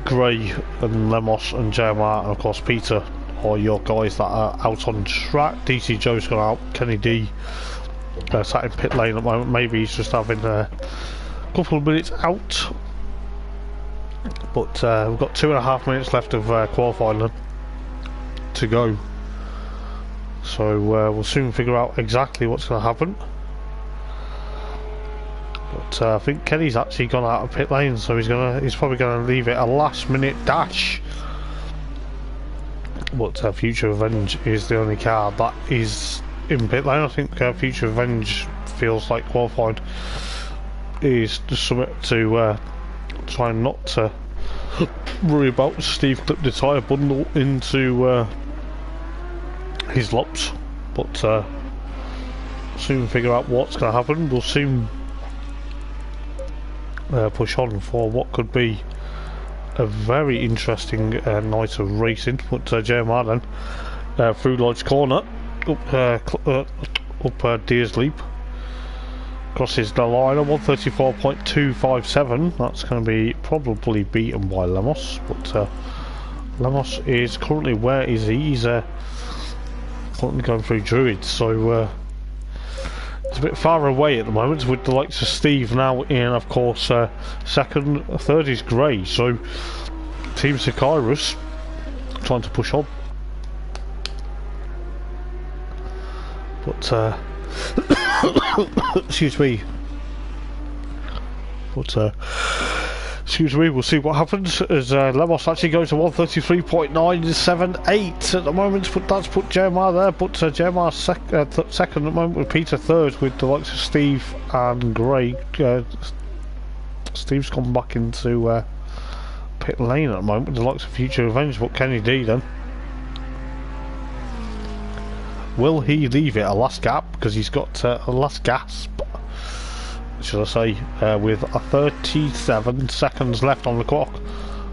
Gray and Lemos and JMR and of course Peter are your guys that are out on track. DC Joe's gone out, Kenny D sat in pit lane at the moment. Maybe he's just having a couple of minutes out, but we've got 2.5 minutes left of qualifying to go, so we'll soon figure out exactly what's going to happen. But I think Kenny's actually gone out of pit lane, so he's probably gonna leave it a last minute dash. But Future Revenge is the only car that is in pit lane. I think Future Revenge feels like qualified is just something to try not to worry about. Steve clipped the tyre bundle into his lops, but soon figure out what's going to happen. We'll soon push on for what could be a very interesting night of racing. But JMR then through Lodge Corner, up Deer's Leap, crosses the line at 134.257. That's going to be probably beaten by Lemos, but Lemos is currently, where is he? He's currently going through Druids, so it's a bit far away at the moment, with the likes of Steve now in, of course, second. Third is Gray, so Team Sicyrus trying to push on. But, excuse me. But, excuse me, we'll see what happens as Lemos actually goes to 133.978 at the moment, but that's put JMR there. But JMR second at the moment, with Peter third, with the likes of Steve and Gray. Steve's gone back into pit lane at the moment with the likes of Future Revenge, but Kenny D then. Will he leave it a last gap? Because he's got a last gasp, should I say, with 37 seconds left on the clock.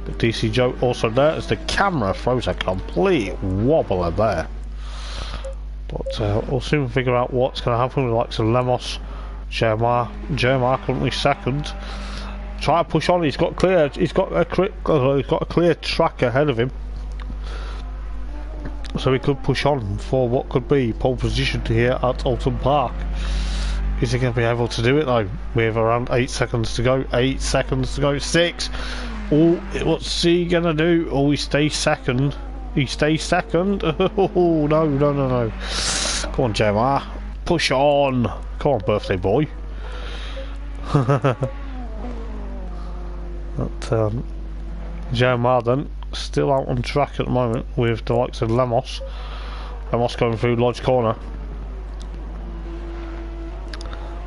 But DC Joe also there as the camera throws a complete wobbler there. But we'll soon figure out what's going to happen with the likes of Lemos, JMR currently second. Try to push on. He's got a clear track ahead of him, so he could push on for what could be pole position here at Oulton Park. Is he going to be able to do it though? We have around 8 seconds to go. 8 seconds to go. 6. Oh, what's he going to do? Oh, he stays second. He stays second. Oh, no. Come on, JMR. Push on. Come on, birthday boy. But, JMR then, still out on track at the moment with the likes of Lemos. Lemos going through Lodge Corner.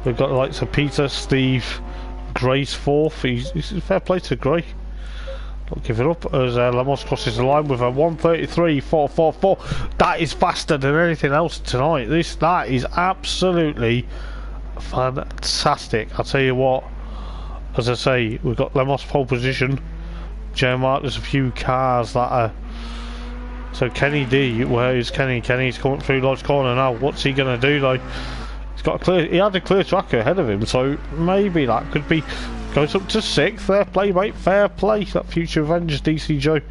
We've got the likes of Peter, Steve, Gray's fourth. He's fair play to Gray. Don't give it up as Lemos crosses the line with a 133.444. That is faster than anything else tonight. That is absolutely fantastic. I'll tell you what. As I say, we've got Lemos pole position. JMR, there's a few cars that are. So Kenny D, where is Kenny? Kenny's coming through Lodge Corner now. What's he gonna do though? He had a clear track ahead of him, so maybe that could be. Goes up to 6th. Fair play, mate. Fair play. That Future Revenge DC Joe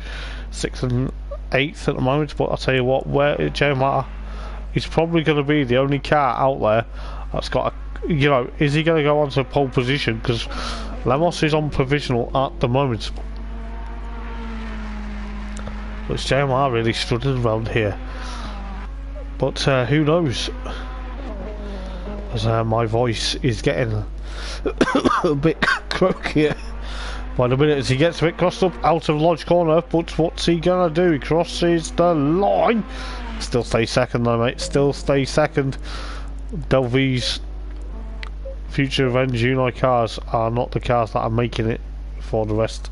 6th and 8th at the moment. But I'll tell you what, where JMR is probably going to be the only car out there that's got a. You know, is he going to go on to pole position? Because Lemos is on provisional at the moment. But JMR really struggling around here. But who knows? As my voice is getting a bit croaky by the minute as he gets a bit crossed up out of Lodge Corner. But what's he gonna do? He crosses the line. Still stay second though, mate. Still stay second. Delvey's Future Revenge Uni cars are not the cars that are making it for the rest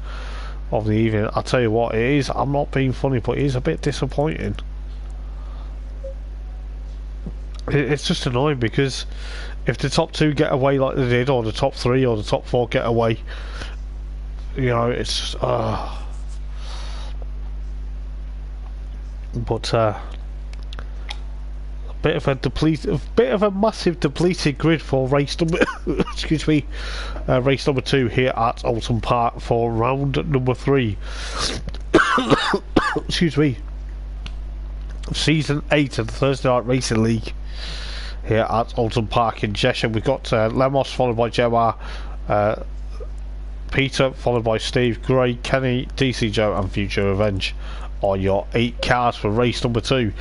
of the evening. I'll tell you what, it is. I'm not being funny, but it is a bit disappointing. It's just annoying because if the top 2 get away like they did, or the top 3 or the top 4 get away, you know, it's but bit of a massive depleted grid for race number, excuse me, race number 2 here at Oulton Park for round number 3. Excuse me. Season 8 of the Thursday Night Racing League here at Oulton Park in Cheshire. We've got Lemos followed by Gemma, Peter followed by Steve, Gray, Kenny, DC Joe and Future Revenge are your 8 cars for race number 2.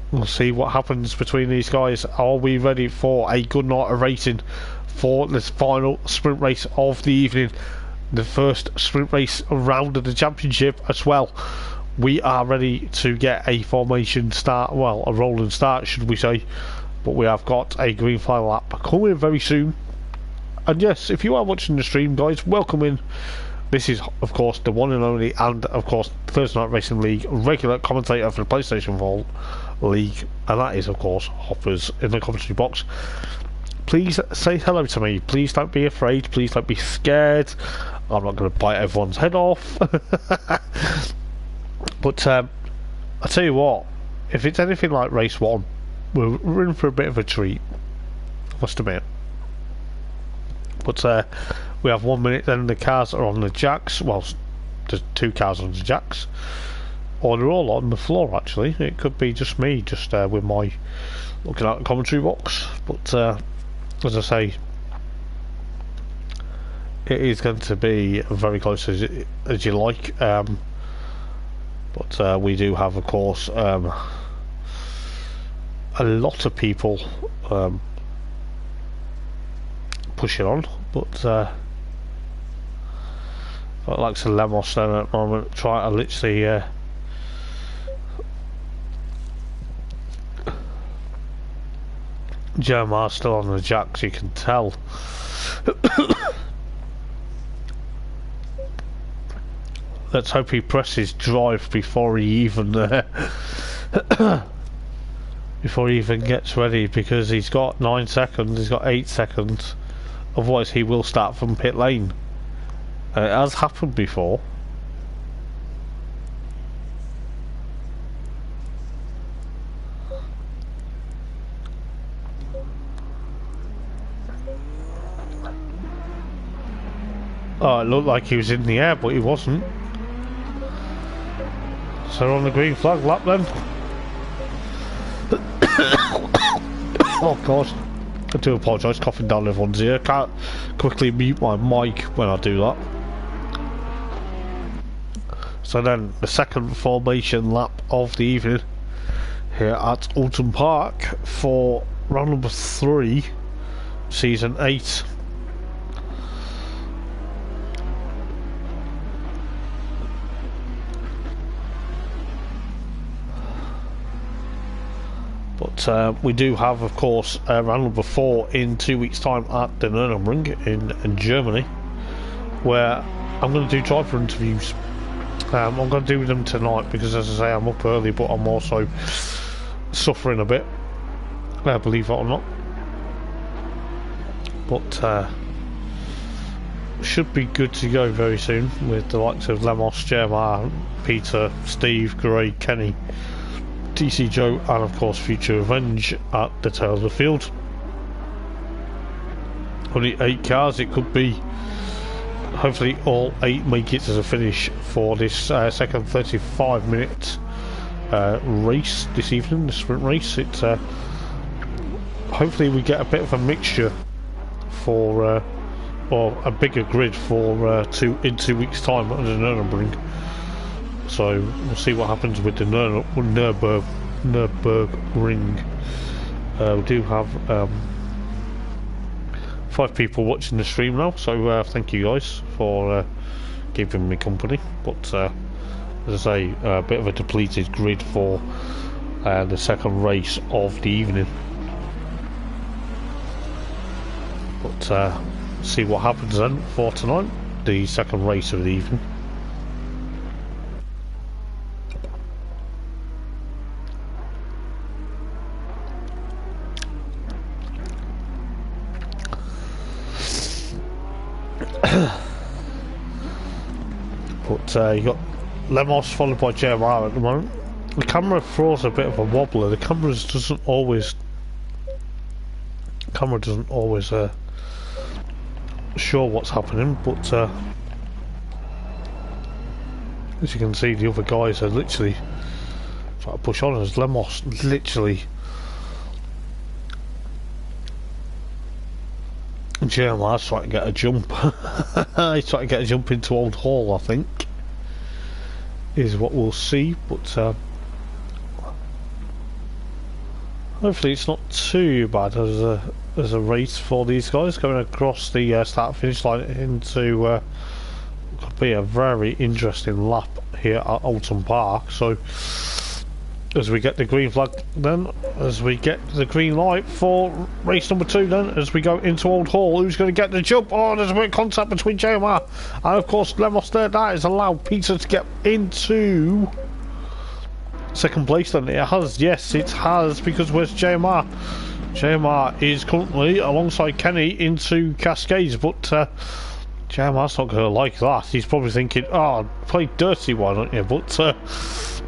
We'll see what happens between these guys. Are we ready for a good night of racing for this final sprint race of the evening? The first sprint race round of the championship as well. We are ready to get a formation start, well, a rolling start should we say, but we have got a green flag lap coming very soon. And yes, if you are watching the stream, guys, welcome in. This is of course the one and only, and of course Thursday Night Racing League regular commentator for the PlayStation 4 League, and that is of course Hoppers in the commentary box. Please say hello to me, please don't be afraid, please don't be scared. I'm not going to bite everyone's head off. But I tell you what, if it's anything like race 1, we're in for a bit of a treat, I must admit. But we have 1 minute, then the cars are on the jacks. Well, there's 2 cars on the jacks, or they're all on the floor actually. It could be just me, just with my looking at the commentary box. But as I say, it is going to be very close as you like. But we do have, of course, a lot of people pushing on, but like to Lemos then at the moment, trying to literally Jeremiah's still on the jacks, you can tell. Let's hope he presses drive before he even before he even gets ready, because he's got 9 seconds, he's got 8 seconds. Otherwise he will start from pit lane. It has happened before. Oh, it looked like he was in the air, but he wasn't. So on the green flag lap then. Oh god, I do apologise, coughing down everyone's ear. Can't quickly mute my mic when I do that. So then the second formation lap of the evening here at Oulton Park for round number 3, season 8. But we do have, of course, round number 4 in 2 weeks' time at the Nürburgring in Germany, where I'm going to do driver interviews. I'm going to do them tonight because, as I say, I'm up early, but I'm also suffering a bit, believe it or not. But should be good to go very soon with the likes of Lemos, Jeremiah, Peter, Steve, Gray, Kenny, DC Joe and of course Future Revenge at the tail of the field. Only 8 cars, it could be hopefully all 8 make it as a finish for this second 35-minute race this evening, the sprint race. It's hopefully we get a bit of a mixture for or a bigger grid for in 2 weeks' time at the Nürburgring. So we'll see what happens with the Nürburgring. We do have 5 people watching the stream now, so thank you guys for keeping me company. But as I say, a bit of a depleted grid for the second race of the evening. But see what happens then for tonight, the second race of the evening. But you got Lemos followed by Jeremiah at the moment, The camera throws a bit of a wobbler. The camera doesn't always show what's happening, but as you can see, the other guys are literally trying to push on as Lemos literally. Jeremiah's trying to get a jump. He's trying to get a jump into Old Hall, I think, is what we'll see, but hopefully it's not too bad as a race for these guys going across the start-finish line into could be a very interesting lap here at Oulton Park. So as we get the green flag then, as we get the green light for race number 2 then, as we go into Old Hall, who's going to get the jump? Oh, there's a bit of contact between Jeremiah and of course Lemos there. That has allowed Peter to get into second place then. It has, yes it has, because where's Jeremiah? Jeremiah is currently alongside Kenny into Cascades, but Jeremiah's not going to like that. He's probably thinking, oh, play dirty, why don't you? But as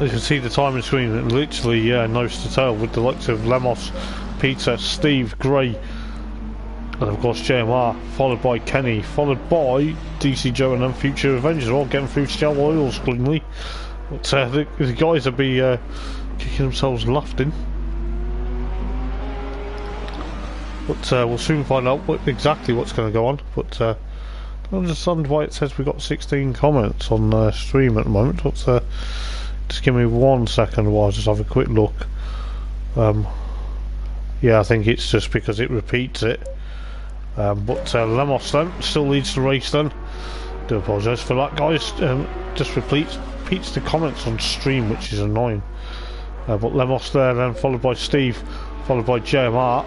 you can see, the timing screen literally nose to tail with the likes of Lemos, Peter, Steve, Gray, and of course Jeremiah, followed by Kenny, followed by DC Joe, and then Future Avengers, all getting through Shell Oils cleanly. But the guys will be kicking themselves laughing. But we'll soon find out exactly what's going to go on. But I don't understand why it says we've got 16 comments on stream at the moment. But just give me 1 second while I just have a quick look. Yeah, I think it's just because it repeats it. But Lemos then still leads the race then. Do apologise for that, guys. Just repeats the comments on stream, which is annoying. But Lemos there then, followed by Steve, followed by Jeremiah.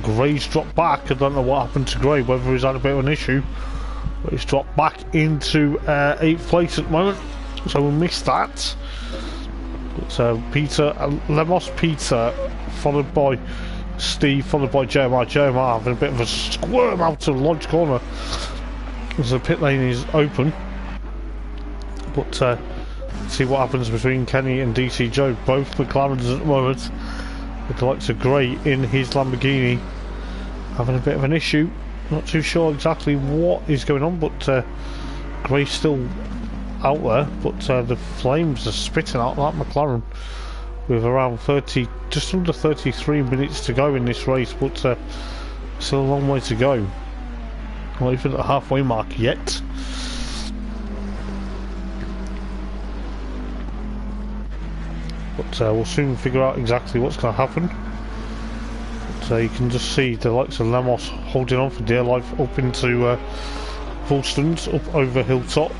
Gray's dropped back. I don't know what happened to Gray, whether he's had a bit of an issue, but he's dropped back into 8th place at the moment, so we'll miss that. But Peter, Lemos, Peter, followed by Steve, followed by Jeremiah. Jeremiah having a bit of a squirm out of the Lodge corner as the pit lane is open. But see what happens between Kenny and DC Joe, both McLarens at the moment, with the likes of Gray in his Lamborghini having a bit of an issue. Not too sure exactly what is going on, but Gray's still out there, but the flames are spitting out that McLaren with around 30, just under 33 minutes to go in this race, but still a long way to go. Not even at the halfway mark yet. But we'll soon figure out exactly what's going to happen. But you can just see the likes of Lemos holding on for dear life up into Fulston's, up over Hilltop.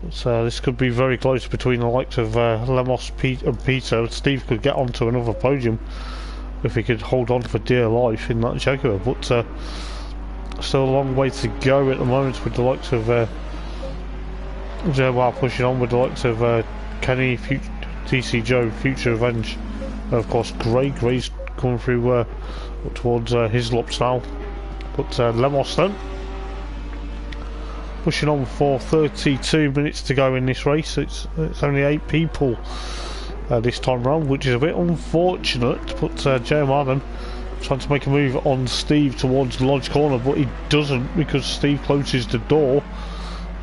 But this could be very close between the likes of Lemos and Peter. Steve could get onto another podium if he could hold on for dear life in that Jaguar. But still a long way to go at the moment with the likes of Jeremiah pushing on, with the likes of Kenny, DC Joe, Future Avenge, and of course Gray's coming through towards his lops now. But Lemos then pushing on for 32 minutes to go in this race. It's only 8 people this time round, which is a bit unfortunate. But Jeremiah then trying to make a move on Steve towards the Lodge corner, but he doesn't, because Steve closes the door.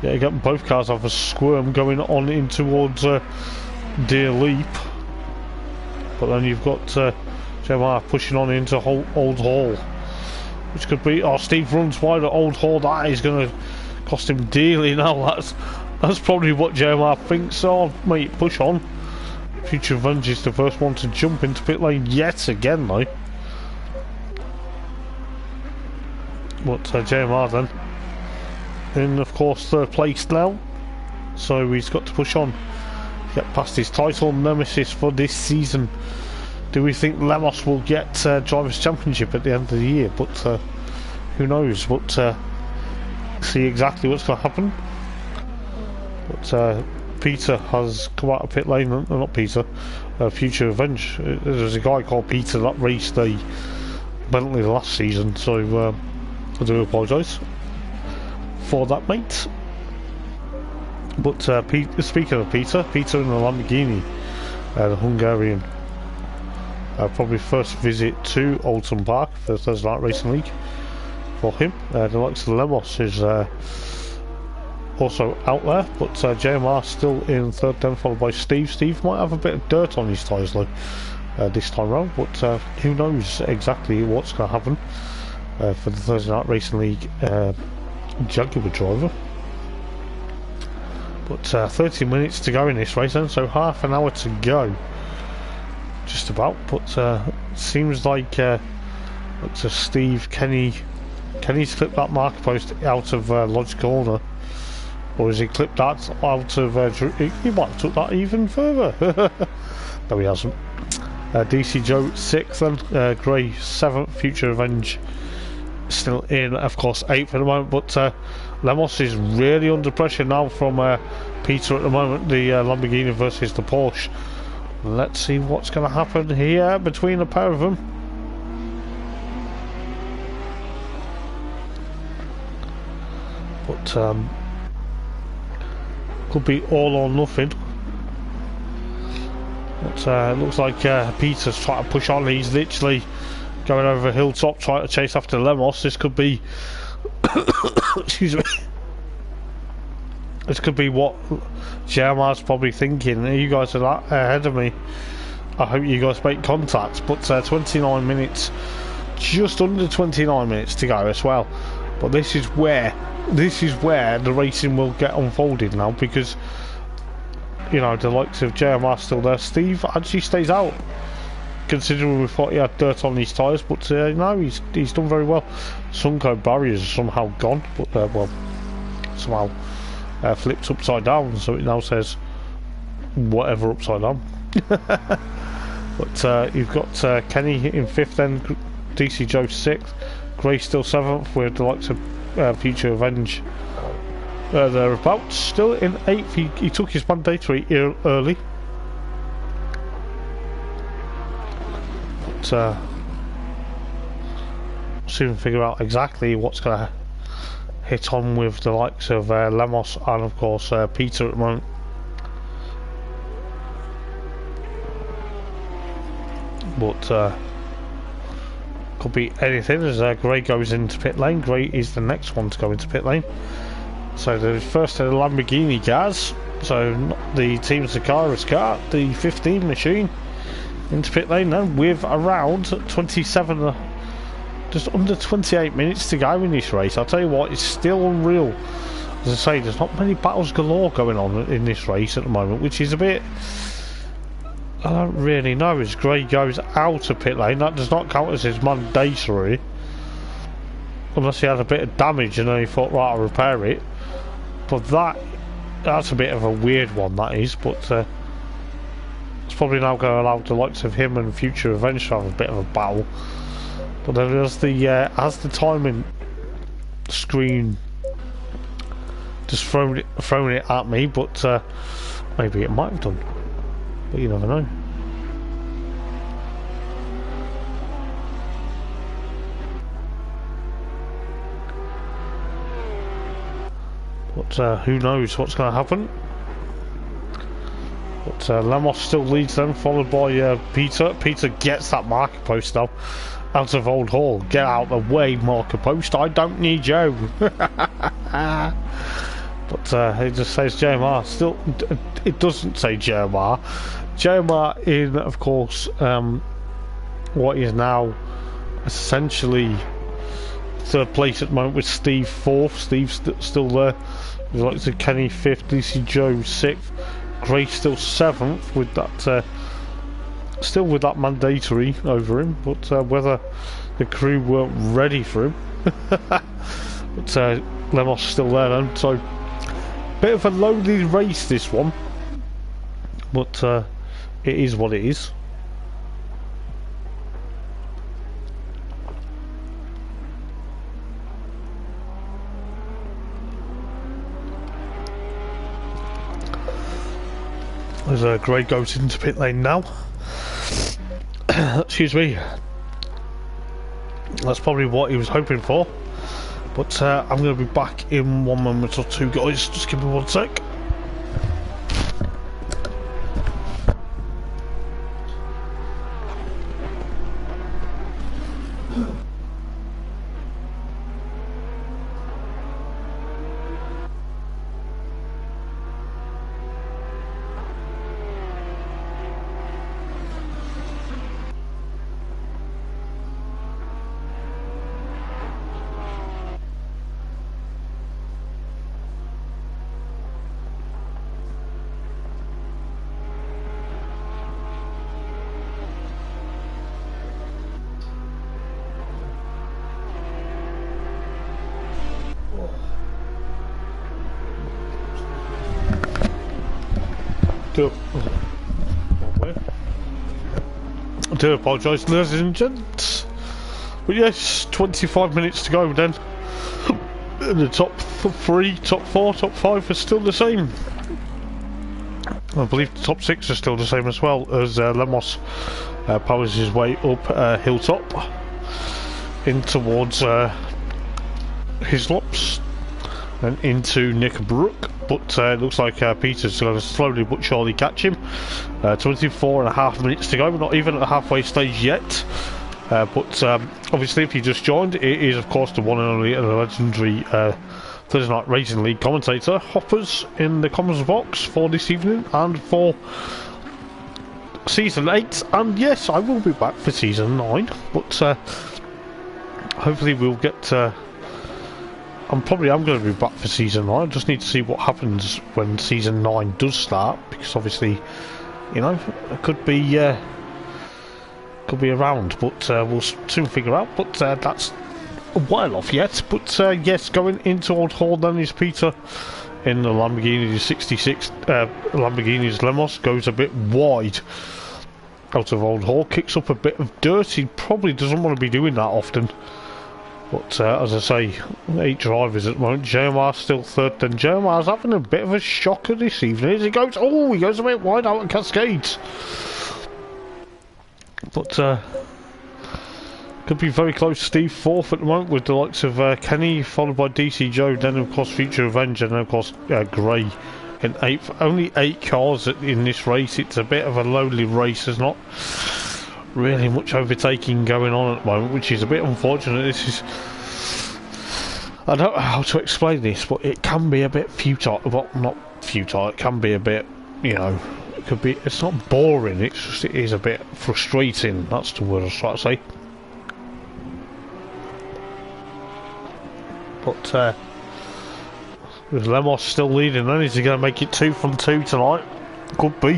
Yeah, you get both cars have a squirm going on in towards Deer Leap. But then you've got Jeremiah pushing on into Old Hall, which could be... Oh, Steve runs wide at Old Hall. That is going to cost him dearly now. That's probably what Jeremiah thinks. Oh, mate, push on. Future Avenge is the first one to jump into pit lane yet again, though. But Jeremiah then in, of course, 3rd place now, so he's got to push on, get past his title nemesis for this season. Do we think Lemos will get Drivers' Championship at the end of the year? But who knows? But see exactly what's going to happen. But Peter has come out of pit lane. Not Peter, Future Avenge. There's a guy called Peter that raced a Bentley last season, so I do apologise for that, mate. But speaking of Peter in the Lamborghini, the Hungarian, probably first visit to Oulton Park for the Thursday Night Racing League for him. The likes of Lemos is also out there, but JMR still in third, then followed by Steve. Steve might have a bit of dirt on his tyres though this time round, but who knows exactly what's going to happen for the Thursday Night Racing League Jaguar driver. But 30 minutes to go in this race then, so half an hour to go just about. But seems like looks as Steve Kenny's clipped that marker post out of Lodge Corner, or has he clipped that out of he might have took that even further. No, he hasn't. DC Joe 6th then, Gray 7th, Future Revenge still in, of course, 8th at the moment, but Lemos is really under pressure now from Peter at the moment, the Lamborghini versus the Porsche. Let's see what's going to happen here between the pair of them. But could be all or nothing. But it looks like Peter's trying to push on. He's literally going over a hilltop trying to chase after Lemos. This could be excuse me, this could be what JMR's probably thinking. You guys are that ahead of me, I hope you guys make contact. But 29 minutes, just under 29 minutes to go as well. But this is where the racing will get unfolded now, because you know the likes of JMR still there. Steve actually stays out, considering we thought he had dirt on his tyres, but no, he's done very well. Sunco barriers are somehow gone, but well, somehow flipped upside down, so it now says whatever upside down. But you've got Kenny in 5th, then DC Joe 6th, Gray still 7th with the likes of Future Revenge thereabouts. Still in 8th, he took his mandatory early. But soon figure out exactly what's going to hit on with the likes of Lemos and of course Peter at the moment. But could be anything as Gray goes into pit lane. Gray is the next one to go into pit lane. So the first of the Lamborghini cars, so not the Team Sakara's car, the 15 machine into pit lane now with around 27, just under 28 minutes to go in this race. I'll tell you what, it's still unreal. As I say, there's not many battles galore going on in this race at the moment, which is a bit, I don't really know. As Gray goes out of pit lane, that does not count as his mandatory, unless he had a bit of damage and then he thought, right, I'll repair it. But that's a bit of a weird one, that is. But it's probably now going to allow the likes of him and Future Revenge to have a bit of a battle. But then there's the timing screen just thrown it at me, but maybe it might have done, but you never know. But who knows what's going to happen. But Lemos still leads them, followed by Peter. Peter gets that marker post now out of Old Hall. Get out of the way, marker post, I don't need you. But it just says JMR. Still, it doesn't say JMR. JMR in, of course, what is now essentially third place at the moment, with Steve 4th. Steve's still there. We'd like to Kenny 5th, DC Joe 6th, Gray still 7th with that, still with that mandatory over him. But whether the crew were ready for him. But Lemos still there then. So bit of a lonely race this one, but it is what it is. As Gray goes into pit lane now. Excuse me. That's probably what he was hoping for. But I'm going to be back in 1 moment or two, guys. Just give me 1 sec. I do apologise, ladies and gents. But yes, 25 minutes to go then. And the top 3, top 4, top 5 are still the same. I believe the top 6 are still the same as well, as Lemos powers his way up Hilltop in towards Hislops and into Knickerbrook. But it looks like Peter's going to slowly but surely catch him. 24.5 minutes to go, we're not even at the halfway stage yet. But obviously, if you just joined, it is of course the one and only legendary Thursday Night Racing League commentator, Hoppers, in the comments box for this evening and for Season 8. And yes, I will be back for Season 9, but hopefully we'll get... I'm going to be back for Season 9. I just need to see what happens when Season 9 does start, because obviously, you know, it could be around, but we'll soon figure out. But that's a while off yet. But yes, going into Old Hall then is Peter in the Lamborghini 66. Lamborghini's Lemos goes a bit wide out of Old Hall, kicks up a bit of dirt. He probably doesn't want to be doing that often. But as I say, 8 drivers at the moment. JMR still third. Then JMR's having a bit of a shocker this evening as he goes. Oh, he goes a bit wide out of Cascades. But could be very close to Steve fourth at the moment, with the likes of Kenny, followed by DC Joe, then of course Future Avenger, and then of course Gray in 8th. Only 8 cars in this race. It's a bit of a lonely race. There's not really much overtaking going on at the moment, which is a bit unfortunate. This is... I don't know how to explain this, but it can be a bit futile. Well, not futile, it can be a bit, you know... Could be, it's not boring, it's just, it is a bit frustrating. That's the word I was trying to say. But with Lemos still leading, then is he going to make it 2 from 2 tonight? Could be,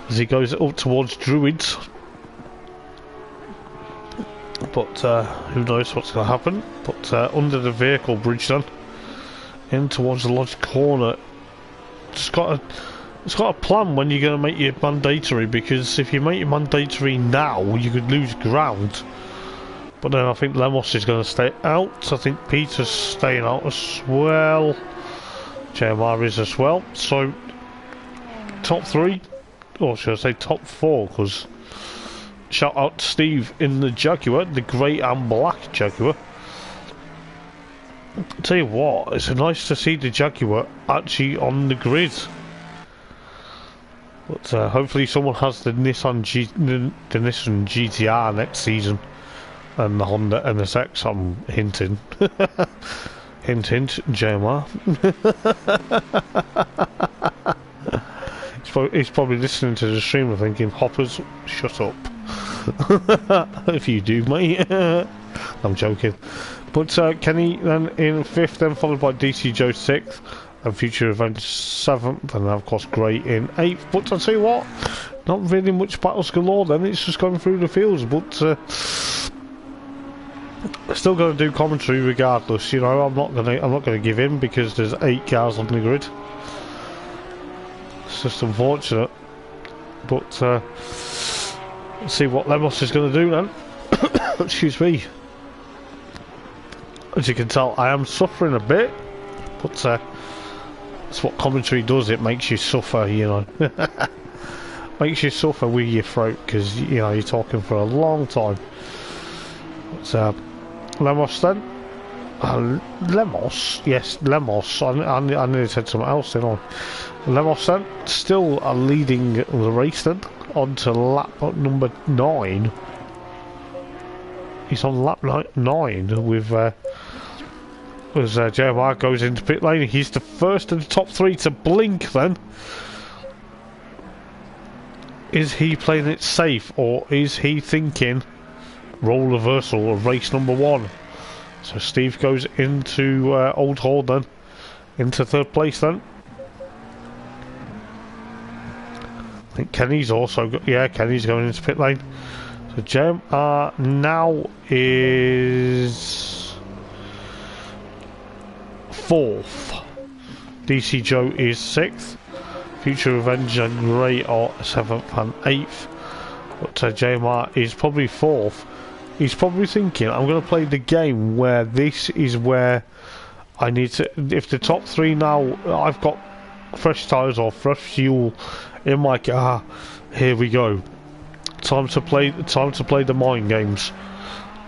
as he goes up towards Druids. But who knows what's going to happen. But under the vehicle bridge then, in towards the Lodge Corner. It's got a plan when you're going to make your mandatory, because if you make your mandatory now, you could lose ground. But then I think Lemos is going to stay out. I think Peter's staying out as well. JMR is as well. So, top 3, or should I say top 4, because shout out to Steve in the Jaguar, the grey and black Jaguar. I'll tell you what, it's nice to see the Jaguar actually on the grid. But hopefully someone has the Nissan GTR next season, and the Honda NSX. I'm hinting. Hint, hint, JMR. He's probably listening to the stream and thinking, Hoppers, shut up. If you do, mate. I'm joking. But Kenny then in 5th, then followed by DC Joe 6th. And Future Event 7th, and of course Gray in 8th. But I'll tell you what, not really much battles galore then, it's just going through the fields. But still going to do commentary regardless, you know. I'm not gonna give in, because there's 8 cars on the grid. It's just unfortunate. But let's see what Lemos is going to do then. Excuse me. As you can tell, I am suffering a bit, but that's what commentary does. It makes you suffer, you know. Makes you suffer with your throat, because you know you're talking for a long time. But Lemos then. Lemos, yes, Lemos. I nearly said something else, didn't I? Lemos then, still leading the race then, on to lap number 9. He's on lap 9 with as JMR goes into pit lane. He's the first of the top 3 to blink then. Is he playing it safe, or is he thinking role reversal of race number 1? So Steve goes into Old Hall then, into 3rd place then. I think Kenny's also got, yeah, Kenny's going into pit lane. So JMR now is 4th. DC Joe is 6th. Future Revenge and Grey are 7th and 8th. But JMR is probably 4th. He's probably thinking, I'm going to play the game where this is where I need to... If the top 3 now, I've got fresh tyres or fresh fuel in my car, here we go. Time to play the mind games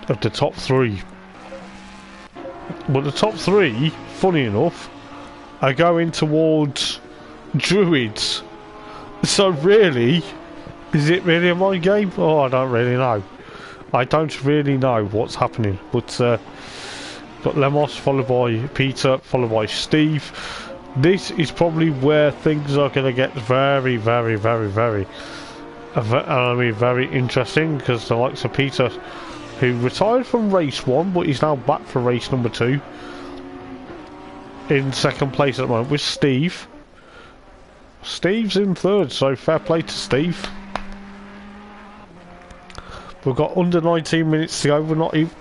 of the top 3. But the top 3, funny enough, are going towards Druids. So really, is it really a mind game? Oh, I don't really know. I don't really know what's happening. But got Lemos followed by Peter, followed by Steve. This is probably where things are going to get very, very, very, very, very interesting, because the likes of Peter, who retired from race 1, but he's now back for race number 2, in 2nd place at the moment with Steve. Steve's in 3rd, so fair play to Steve. We've got under 19 minutes to go. We're not even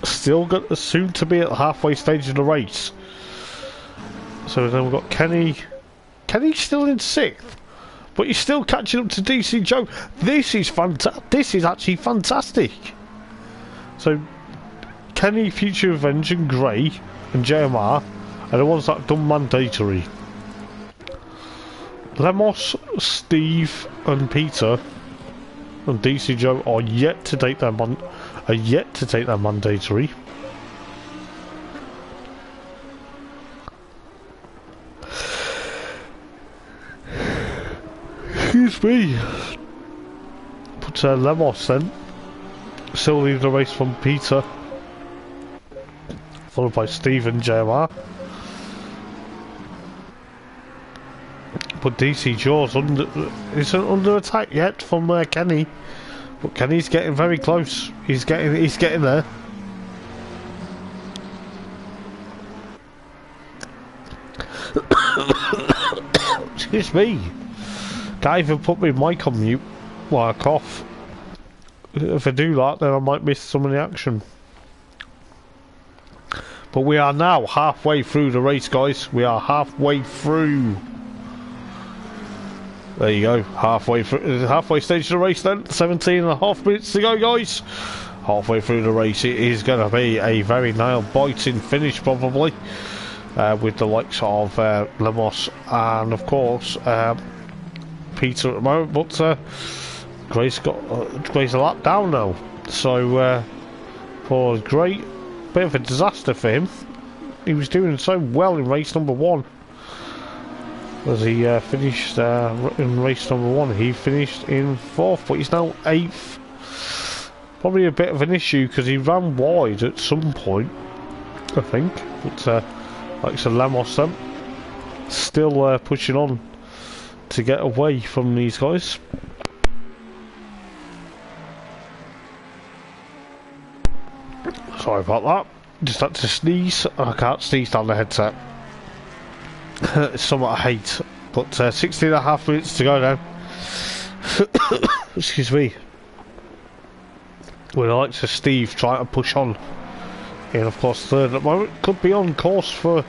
still got soon to be at the halfway stage of the race. So then we've got Kenny. Kenny's still in 6th, but he's still catching up to DC Joe. This is fantastic. This is actually fantastic. So Kenny, Future Revenge and Grey and JMR are the ones that have done mandatory. Lemos, Steve and Peter and DC Joe are yet to take their mandatory. Excuse me. But Lemos then still leaves the race from Peter, followed by Steve and JMR. But DC Joe's isn't under attack yet from Kenny, but Kenny's getting very close. He's getting there. Excuse me. Can't even put my mic on mute while I cough. If I do that, then I might miss some of the action. But we are now halfway through the race, guys. We are halfway through. There you go, halfway stage of the race then. 17.5 minutes to go, guys. Halfway through the race, it is going to be a very nail-biting finish, probably, with the likes of Lemos and, of course, Peter at the moment. But Gray's a lap down now, so for Gray, bit of a disaster for him. He was doing so well in race number 1. As he finished in race number 1, he finished in 4th, but he's now 8th. Probably a bit of an issue because he ran wide at some point, I think. But like I said, Lemos then still pushing on to get away from these guys. Sorry about that. Just had to sneeze. I can't sneeze down the headset. It's something I hate. But 16.5 minutes to go now. Excuse me. With the likes of Steve trying to push on. And of course 3rd at the moment. Could be on course for...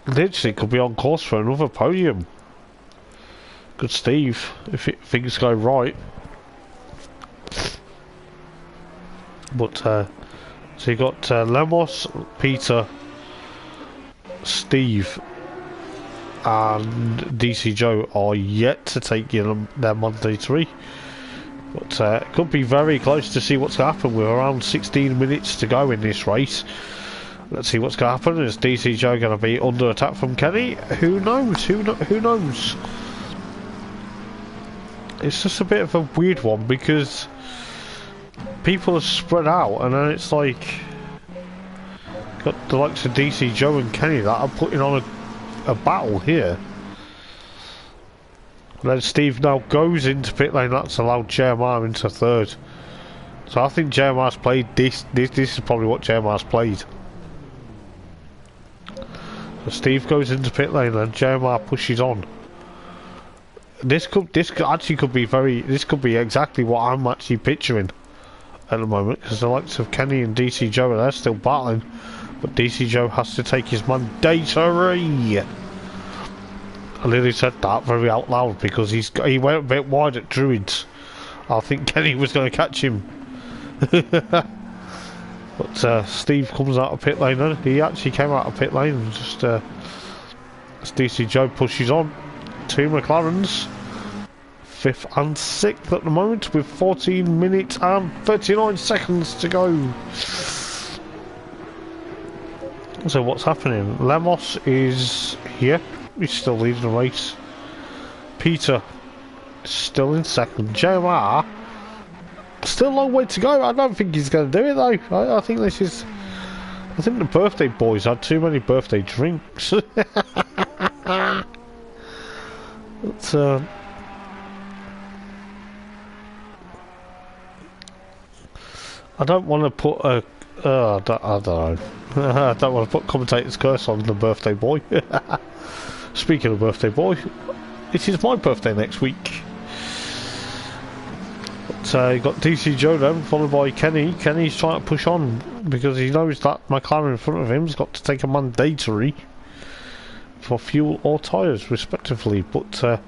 Literally could be on course for another podium. Good Steve, if things go right. But so you got Lemos, Peter, Steve and DC Joe are yet to take their Monday 3. But it could be very close to see what's going to happen. With around 16 minutes to go in this race. Let's see what's going to happen. Is DC Joe going to be under attack from Kenny? Who knows? Who knows? It's just a bit of a weird one because people are spread out, and then it's like got the likes of DC Joe and Kenny that are putting on a battle here. And then Steve now goes into pit lane. That's allowed JMR into 3rd. So I think JMR's played this. This is probably what JMR's played. So Steve goes into pit lane and JMR pushes on. This could be exactly what I'm actually picturing at the moment, because the likes of Kenny and DC Joe are there still battling, but DC Joe has to take his mandatory. I literally said that very out loud because he went a bit wide at Druids. I think Kenny was going to catch him. But Steve comes out of pit lane then. He actually came out of pit lane and just as DC Joe pushes on. Two McLarens. 5th and 6th at the moment with 14 minutes and 39 seconds to go. So what's happening? Lemos is here. He's still leading the race. Peter still in 2nd. JMR still a long way to go. I don't think he's going to do it though. I think this is... I think the birthday boys had too many birthday drinks. But, I don't want to put a... I don't know. I don't want to put commentator's curse on the birthday boy. Speaking of birthday boy, it is my birthday next week. But you got DC Joe then, followed by Kenny. Kenny's trying to push on because he knows that McLaren in front of him's got to take a mandatory for fuel or tyres respectively. But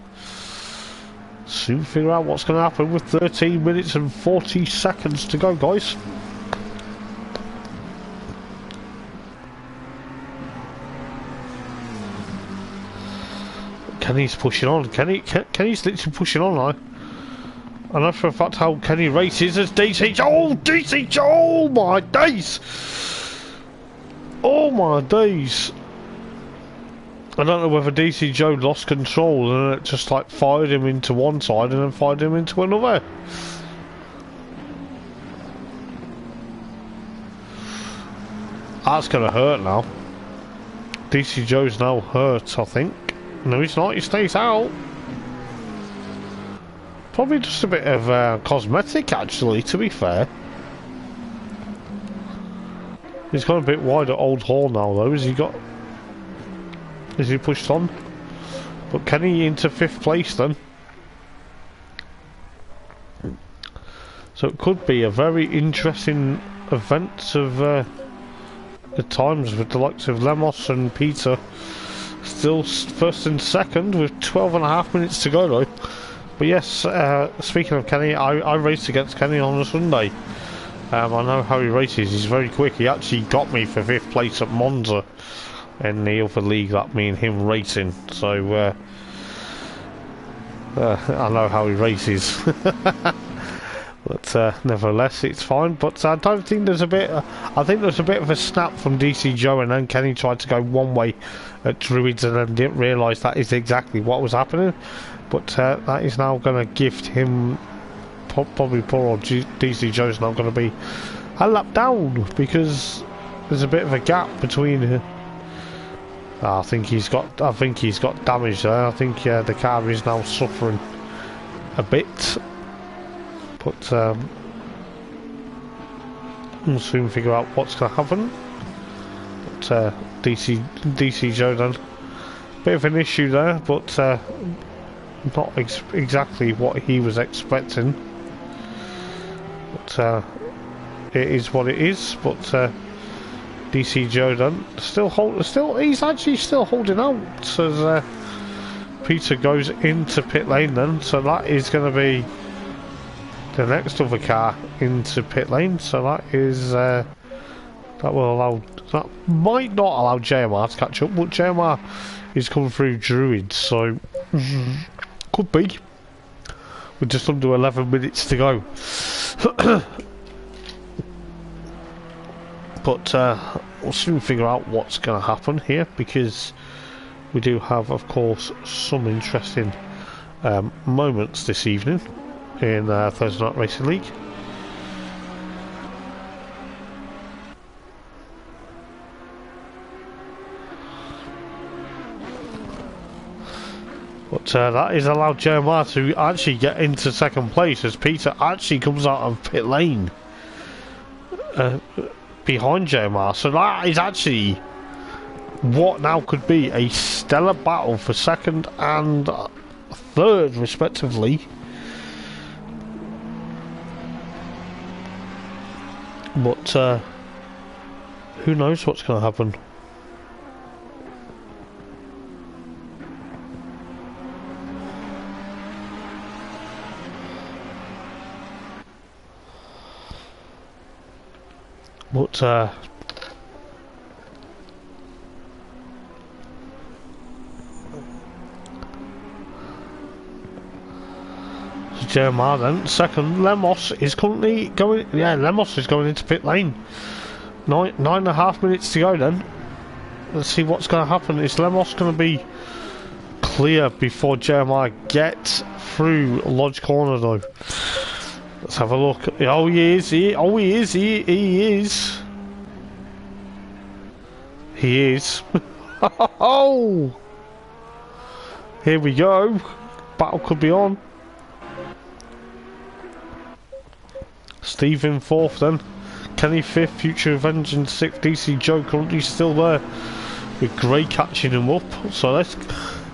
soon figure out what's going to happen with 13 minutes and 40 seconds to go, guys. Kenny's pushing on. Kenny's literally pushing on now. I know for a fact how Kenny races as DC Joe. Oh, DC Joe! Oh my days! Oh my days! I don't know whether DC Joe lost control and it just like fired him into one side and then fired him into another. That's gonna hurt now. DC Joe's now hurt, I think. No, he's not. He stays out. Probably just a bit of cosmetic, actually, to be fair. He's got a bit wide at Old Hall now, though. Is he pushed on? But Kenny into 5th place, then. So it could be a very interesting event of the times with the likes of Lemos and Peter. Still 1st and 2nd with 12.5 minutes to go though. But yes, speaking of Kenny, I raced against Kenny on a Sunday. I know how he races. He's very quick. He actually got me for 5th place at Monza in the other league that me and him racing. So I know how he races. But nevertheless, it's fine. But I don't think there's a bit. I think there's a bit of a snap from DC Joe, and then Kenny tried to go one way at Druids, and then didn't realise that is exactly what was happening. But that is now going to gift him. Probably poor old DC Joe's now going to be a lap down because there's a bit of a gap between. I think he's got damage there. I think the car is now suffering a bit. But we'll soon figure out what's going to happen. But DC Joe then, bit of an issue there, but not exactly what he was expecting. But it is what it is. But DC Joe then he's actually still holding out as Peter goes into pit lane then. So that is going to be the next other car into pit lane, so that is that might not allow JMR to catch up, but JMR is coming through Druids, so could be with just under 11 minutes to go. But we'll soon figure out what's going to happen here, because we do have, of course, some interesting moments this evening in Thursday Night Racing League. But that is allowed JMR to actually get into 2nd place as Peter actually comes out of pit lane behind JMR. So that is actually what now could be a stellar battle for 2nd and 3rd respectively. But who knows what's going to happen. But Jeremiah then, second. Lemos is currently going, yeah, Lemos is going into pit lane. 9.5 minutes to go then. Let's see what's going to happen. Is Lemos going to be clear before Jeremiah gets through Lodge Corner though? Let's have a look. Oh, he is. He is. He is. Oh! Here we go. Battle could be on. Steve in fourth then. Kenny fifth, Future Revenge in sixth. DC Joe currently still there, with Gray catching him up. So let's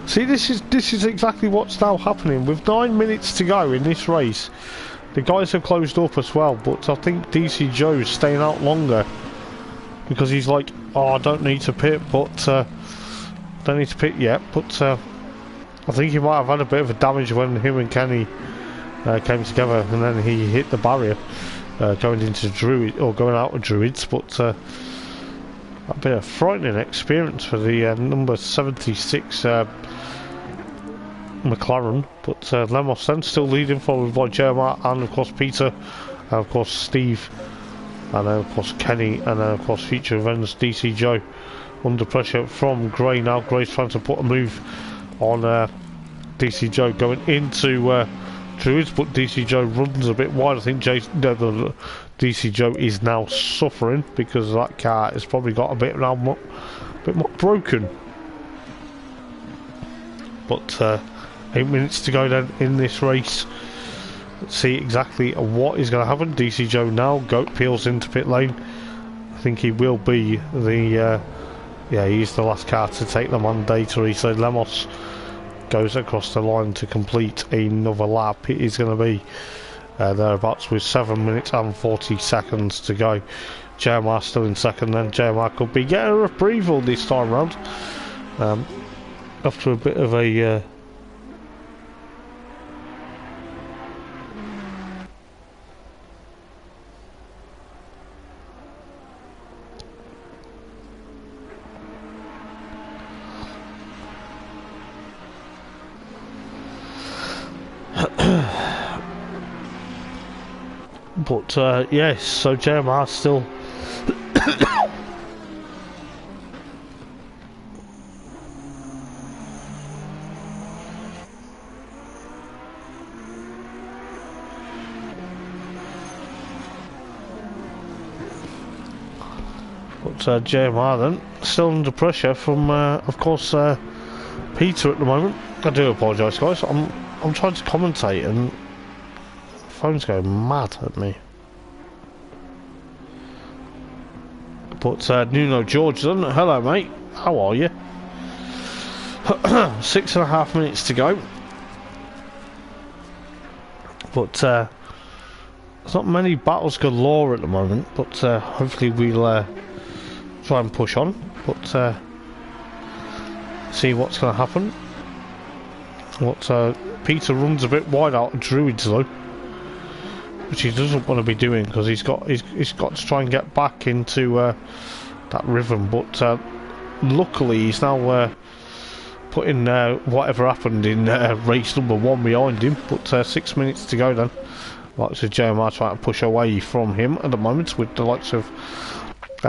see. This is exactly what's now happening. With 9 minutes to go in this race, the guys have closed up as well. But I think DC Joe is staying out longer because he's like, oh, I don't need to pit, but don't need to pit yet. But I think he might have had a bit of a damage when him and Kenny came together, and then he hit the barrier going into Druid or going out of Druids. But a bit of frightening experience for the number 76 McLaren. But Lemos then still leading, followed by Jeremiah and of course Peter, and of course Steve, and then of course Kenny, and then of course Future Events. DC Joe under pressure from Gray now. Gray's trying to put a move on DC Joe going into Druids, but DC Joe runs a bit wide. I think DC Joe is now suffering because that car has probably got a bit more broken. But 8 minutes to go then in this race. Let's see exactly what is going to happen. DC Joe now peels into pit lane. I think he will be the yeah, he's the last car to take the mandatory. So Lemos goes across the line to complete another lap. It is going to be thereabouts with 7 minutes and 40 seconds to go. Jeremiah still in second, then Jeremiah could be getting a reprieve this time round after a bit of a but yes, so Jeremiah still Jeremiah then still under pressure from of course Peter at the moment. I do apologise guys, I'm trying to commentate and the phone's going mad at me. But Nuno George then, hello mate, how are you? 6.5 minutes to go. But there's not many battles galore at the moment, but hopefully we'll try and push on. But see what's going to happen. Peter runs a bit wide out of Druids though, which he doesn't want to be doing because he's got to try and get back into that rhythm. But luckily he's now putting whatever happened in race number 1 behind him. But 6 minutes to go then. Likes of Jeremiah trying to push away from him at the moment, with the likes of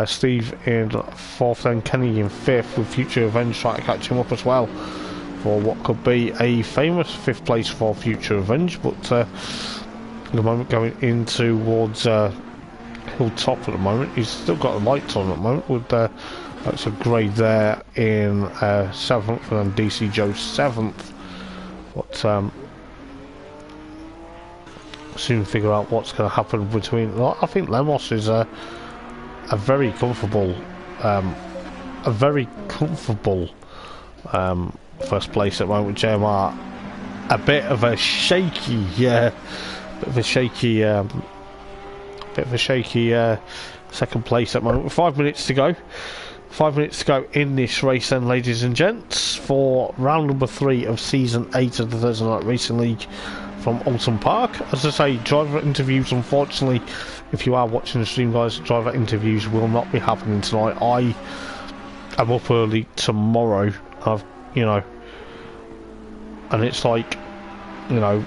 Steve in 4th, then Kenny in 5th, with Future Revenge trying to catch him up as well for what could be a famous 5th place for Future Revenge. But at the moment going in towards Hilltop at the moment, he's still got the lights on at the moment, with that's a Grey there in 7th, and then DC Joe 7th. But soon figure out what's going to happen between. I think Lemos is a very comfortable first place at the moment. Jeremiah a bit of a shaky second place at the moment. 5 minutes to go. 5 minutes to go in this race then, ladies and gents, for round number 3 of season 8 of the Thursday Night Racing League from Oulton Park. As I say, driver interviews unfortunately if you are watching the stream, guys, driver interviews will not be happening tonight. I am up early tomorrow. You know, and it's like, you know,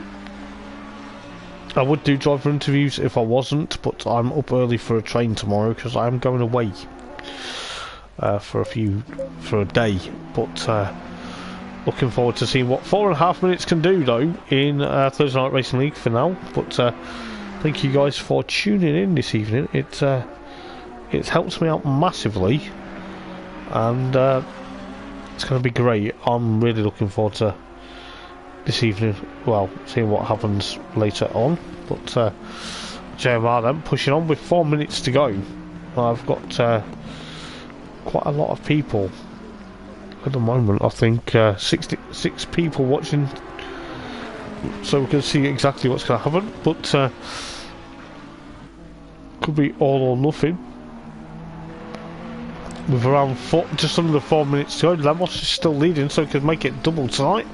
I would do driver interviews if I wasn't, but I'm up early for a train tomorrow because I'm going away for a day. But looking forward to seeing what 4.5 minutes can do though in Thursday Night Racing League for now. But thank you guys for tuning in this evening. It helps me out massively, and it's going to be great. I'm really looking forward to this evening, well, seeing what happens later on. But JMR then pushing on with 4 minutes to go. I've got quite a lot of people at the moment. I think 66 people watching, so we can see exactly what's going to happen. But could be all or nothing. With around just under 4 minutes to go, Lemos is still leading, so he could make it double tonight.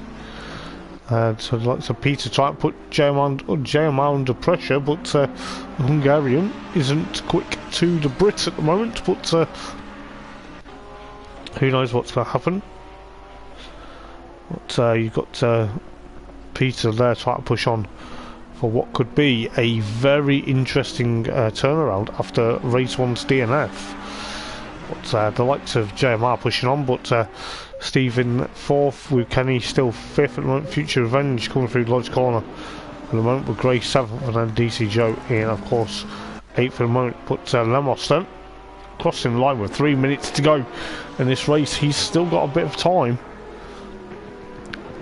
So like Peter trying to put JMR under pressure, but the Hungarian isn't quick to the Brit at the moment. But who knows what's going to happen. But you've got Peter there trying to push on for what could be a very interesting turnaround after race 1's DNF. But the likes of JMR pushing on, but Steve in 4th, with Kenny still 5th at the moment. Future Revenge coming through Lodge Corner at the moment, with Gray 7th, and then DC Joe in, of course, 8th at the moment. But Lemos then crossing the line with 3 minutes to go in this race. He's still got a bit of time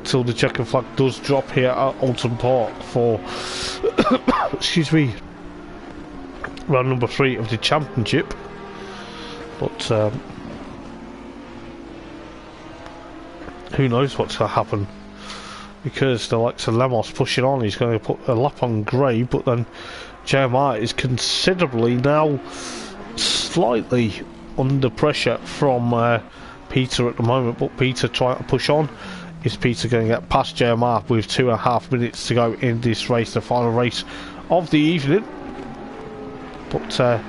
till the checkered flag does drop here at Oulton Park for excuse me, round number 3 of the championship. But who knows what's going to happen, because the likes of Lemos pushing on. He's going to put a lap on Gray, but then JMR is considerably now slightly under pressure from Peter at the moment. But Peter trying to push on. Is Peter going to get past JMR with 2.5 minutes to go in this race, the final race of the evening? But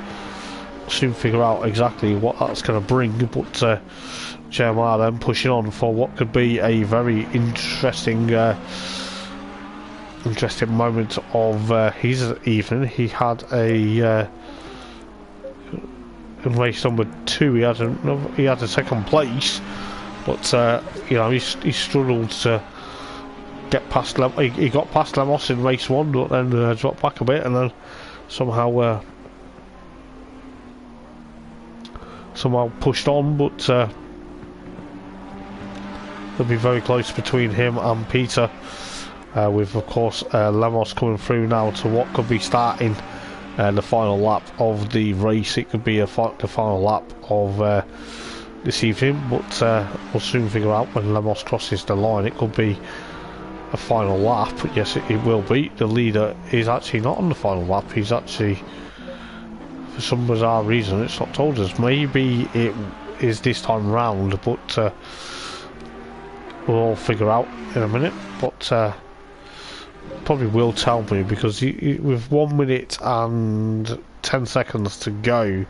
soon figure out exactly what that's going to bring. But JMR then pushing on for what could be a very interesting moment of his evening. He had a in race number 2 he had a second place, but you know, he struggled to get past he got past Lemos in race 1, but then dropped back a bit, and then somehow pushed on. But it'll be very close between him and Peter, with of course Lemos coming through now to what could be starting the final lap of the race. It could be the final lap of this evening, but we'll soon figure out when Lemos crosses the line. It could be a final lap. Yes, it will be. The leader is actually not on the final lap. He's actually, for some bizarre reason, it's not told us. Maybe it is this time round, but we'll all figure out in a minute. But probably will tell me, because with 1 minute and 10 seconds to go,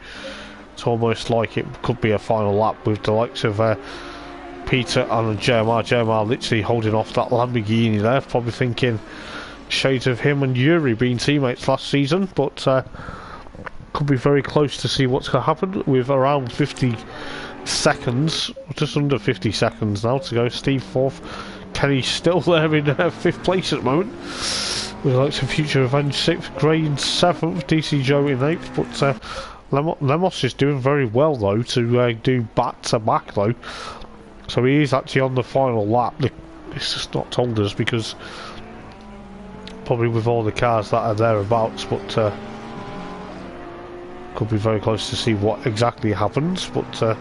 it's almost like it could be a final lap, with the likes of Peter and JMR literally holding off that Lamborghini there, probably thinking shades of him and Yuri being teammates last season. But could be very close to see what's going to happen, with around 50 seconds, just under 50 seconds now to go. Steve 4th, Kenny still there in 5th place at the moment, with the likes of Future Revenge 6th, Gray in 7th, DC Joe in 8th. But Lemos is doing very well though to do back to back though, so he is actually on the final lap. It's just not told us, because probably with all the cars that are thereabouts, but could be very close to see what exactly happens. But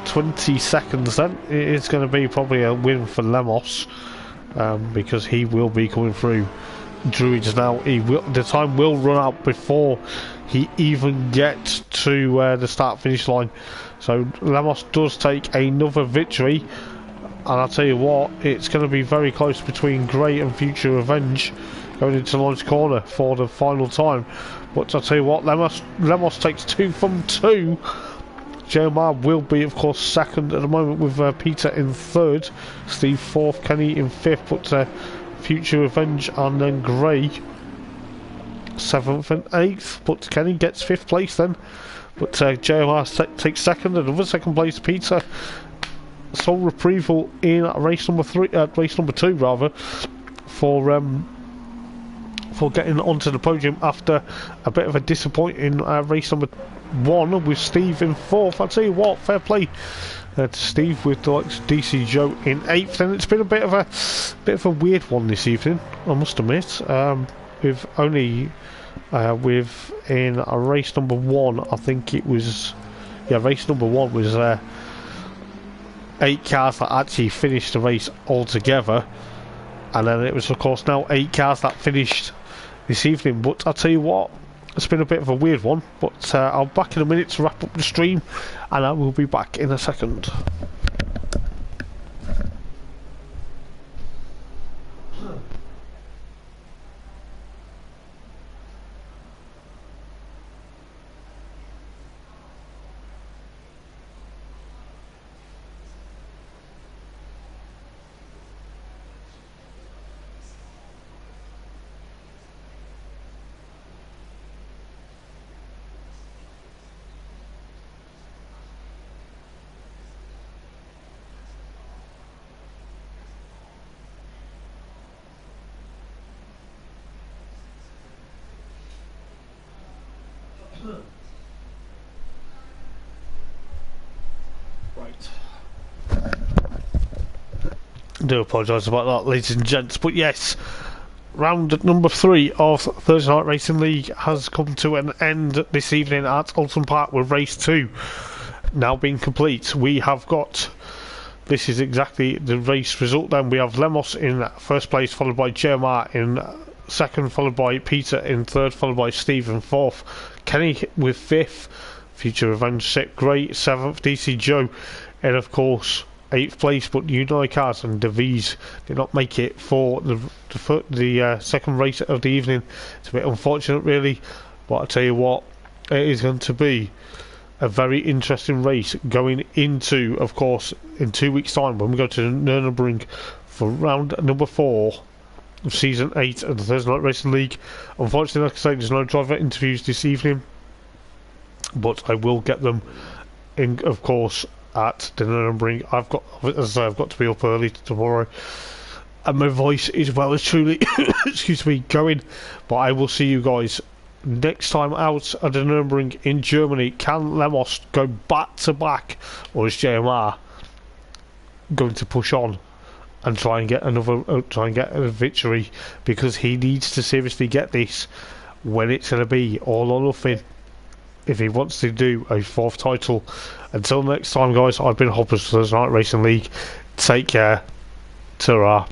20 seconds then, it is going to be probably a win for Lemos, because he will be coming through Druids now. The time will run out before he even gets to the start finish line. So Lemos does take another victory, and I'll tell you what, it's going to be very close between Gray and Future Revenge going into launch corner for the final time. But I'll tell you what, Lemos takes 2 from 2. Jeremiah will be, of course, second at the moment with Peter in third, Steve fourth, Kenny in fifth, but Future Revenge and then Gray 7th and 8th, but Kenny gets 5th place then. But Jeremiah takes second, another second place. Peter sole retrieval in race number 2 rather, for getting onto the podium after a bit of a disappointing race number 1 with Steve in 4th. I'll tell you what, fair play to Steve with the likes of DC Joe in 8th, and it's been a bit of a weird one this evening, I must admit. With only in a race number 1, I think it was, race number 1 was 8 cars that actually finished the race altogether, and then it was of course now 8 cars that finished this evening. But I'll tell you what, it's been a bit of a weird one, but I'll be back in a minute to wrap up the stream, and I will be back in a second. Right. I do apologise about that, ladies and gents, but yes, round number 3 of Thursday Night Racing League has come to an end this evening at Oulton Park, with race 2 now being complete. We have got, this is exactly the race result then. We have Lemos in first place, followed by Jeremiah in second, followed by Peter in third, followed by Steve in fourth, Kenny with fifth, Future Revenge 6th, Gray 7th, DC Joe in, of course, 8th place, but Unai Cars and DeVries did not make it for the second race of the evening. It's a bit unfortunate really, but I tell you what, it is going to be a very interesting race going into, of course, in 2 weeks time when we go to Nürburgring for round number 4 of season 8 of the Thursday Night Racing League. Unfortunately, like I say, there's no driver interviews this evening, but I will get them in, of course, at the Nürburgring. As I say, I've got to be up early tomorrow, and my voice is well as truly excuse me, going, but I will see you guys next time out at the Nürburgring in Germany. Can Lemos go back to back, or is JMR going to push on and try and get a victory, because he needs to seriously get this when it's going to be all or nothing if he wants to do a 4th title. Until next time, guys, I've been Hoppers for Thursday Night Racing League. Take care. Ta-ra.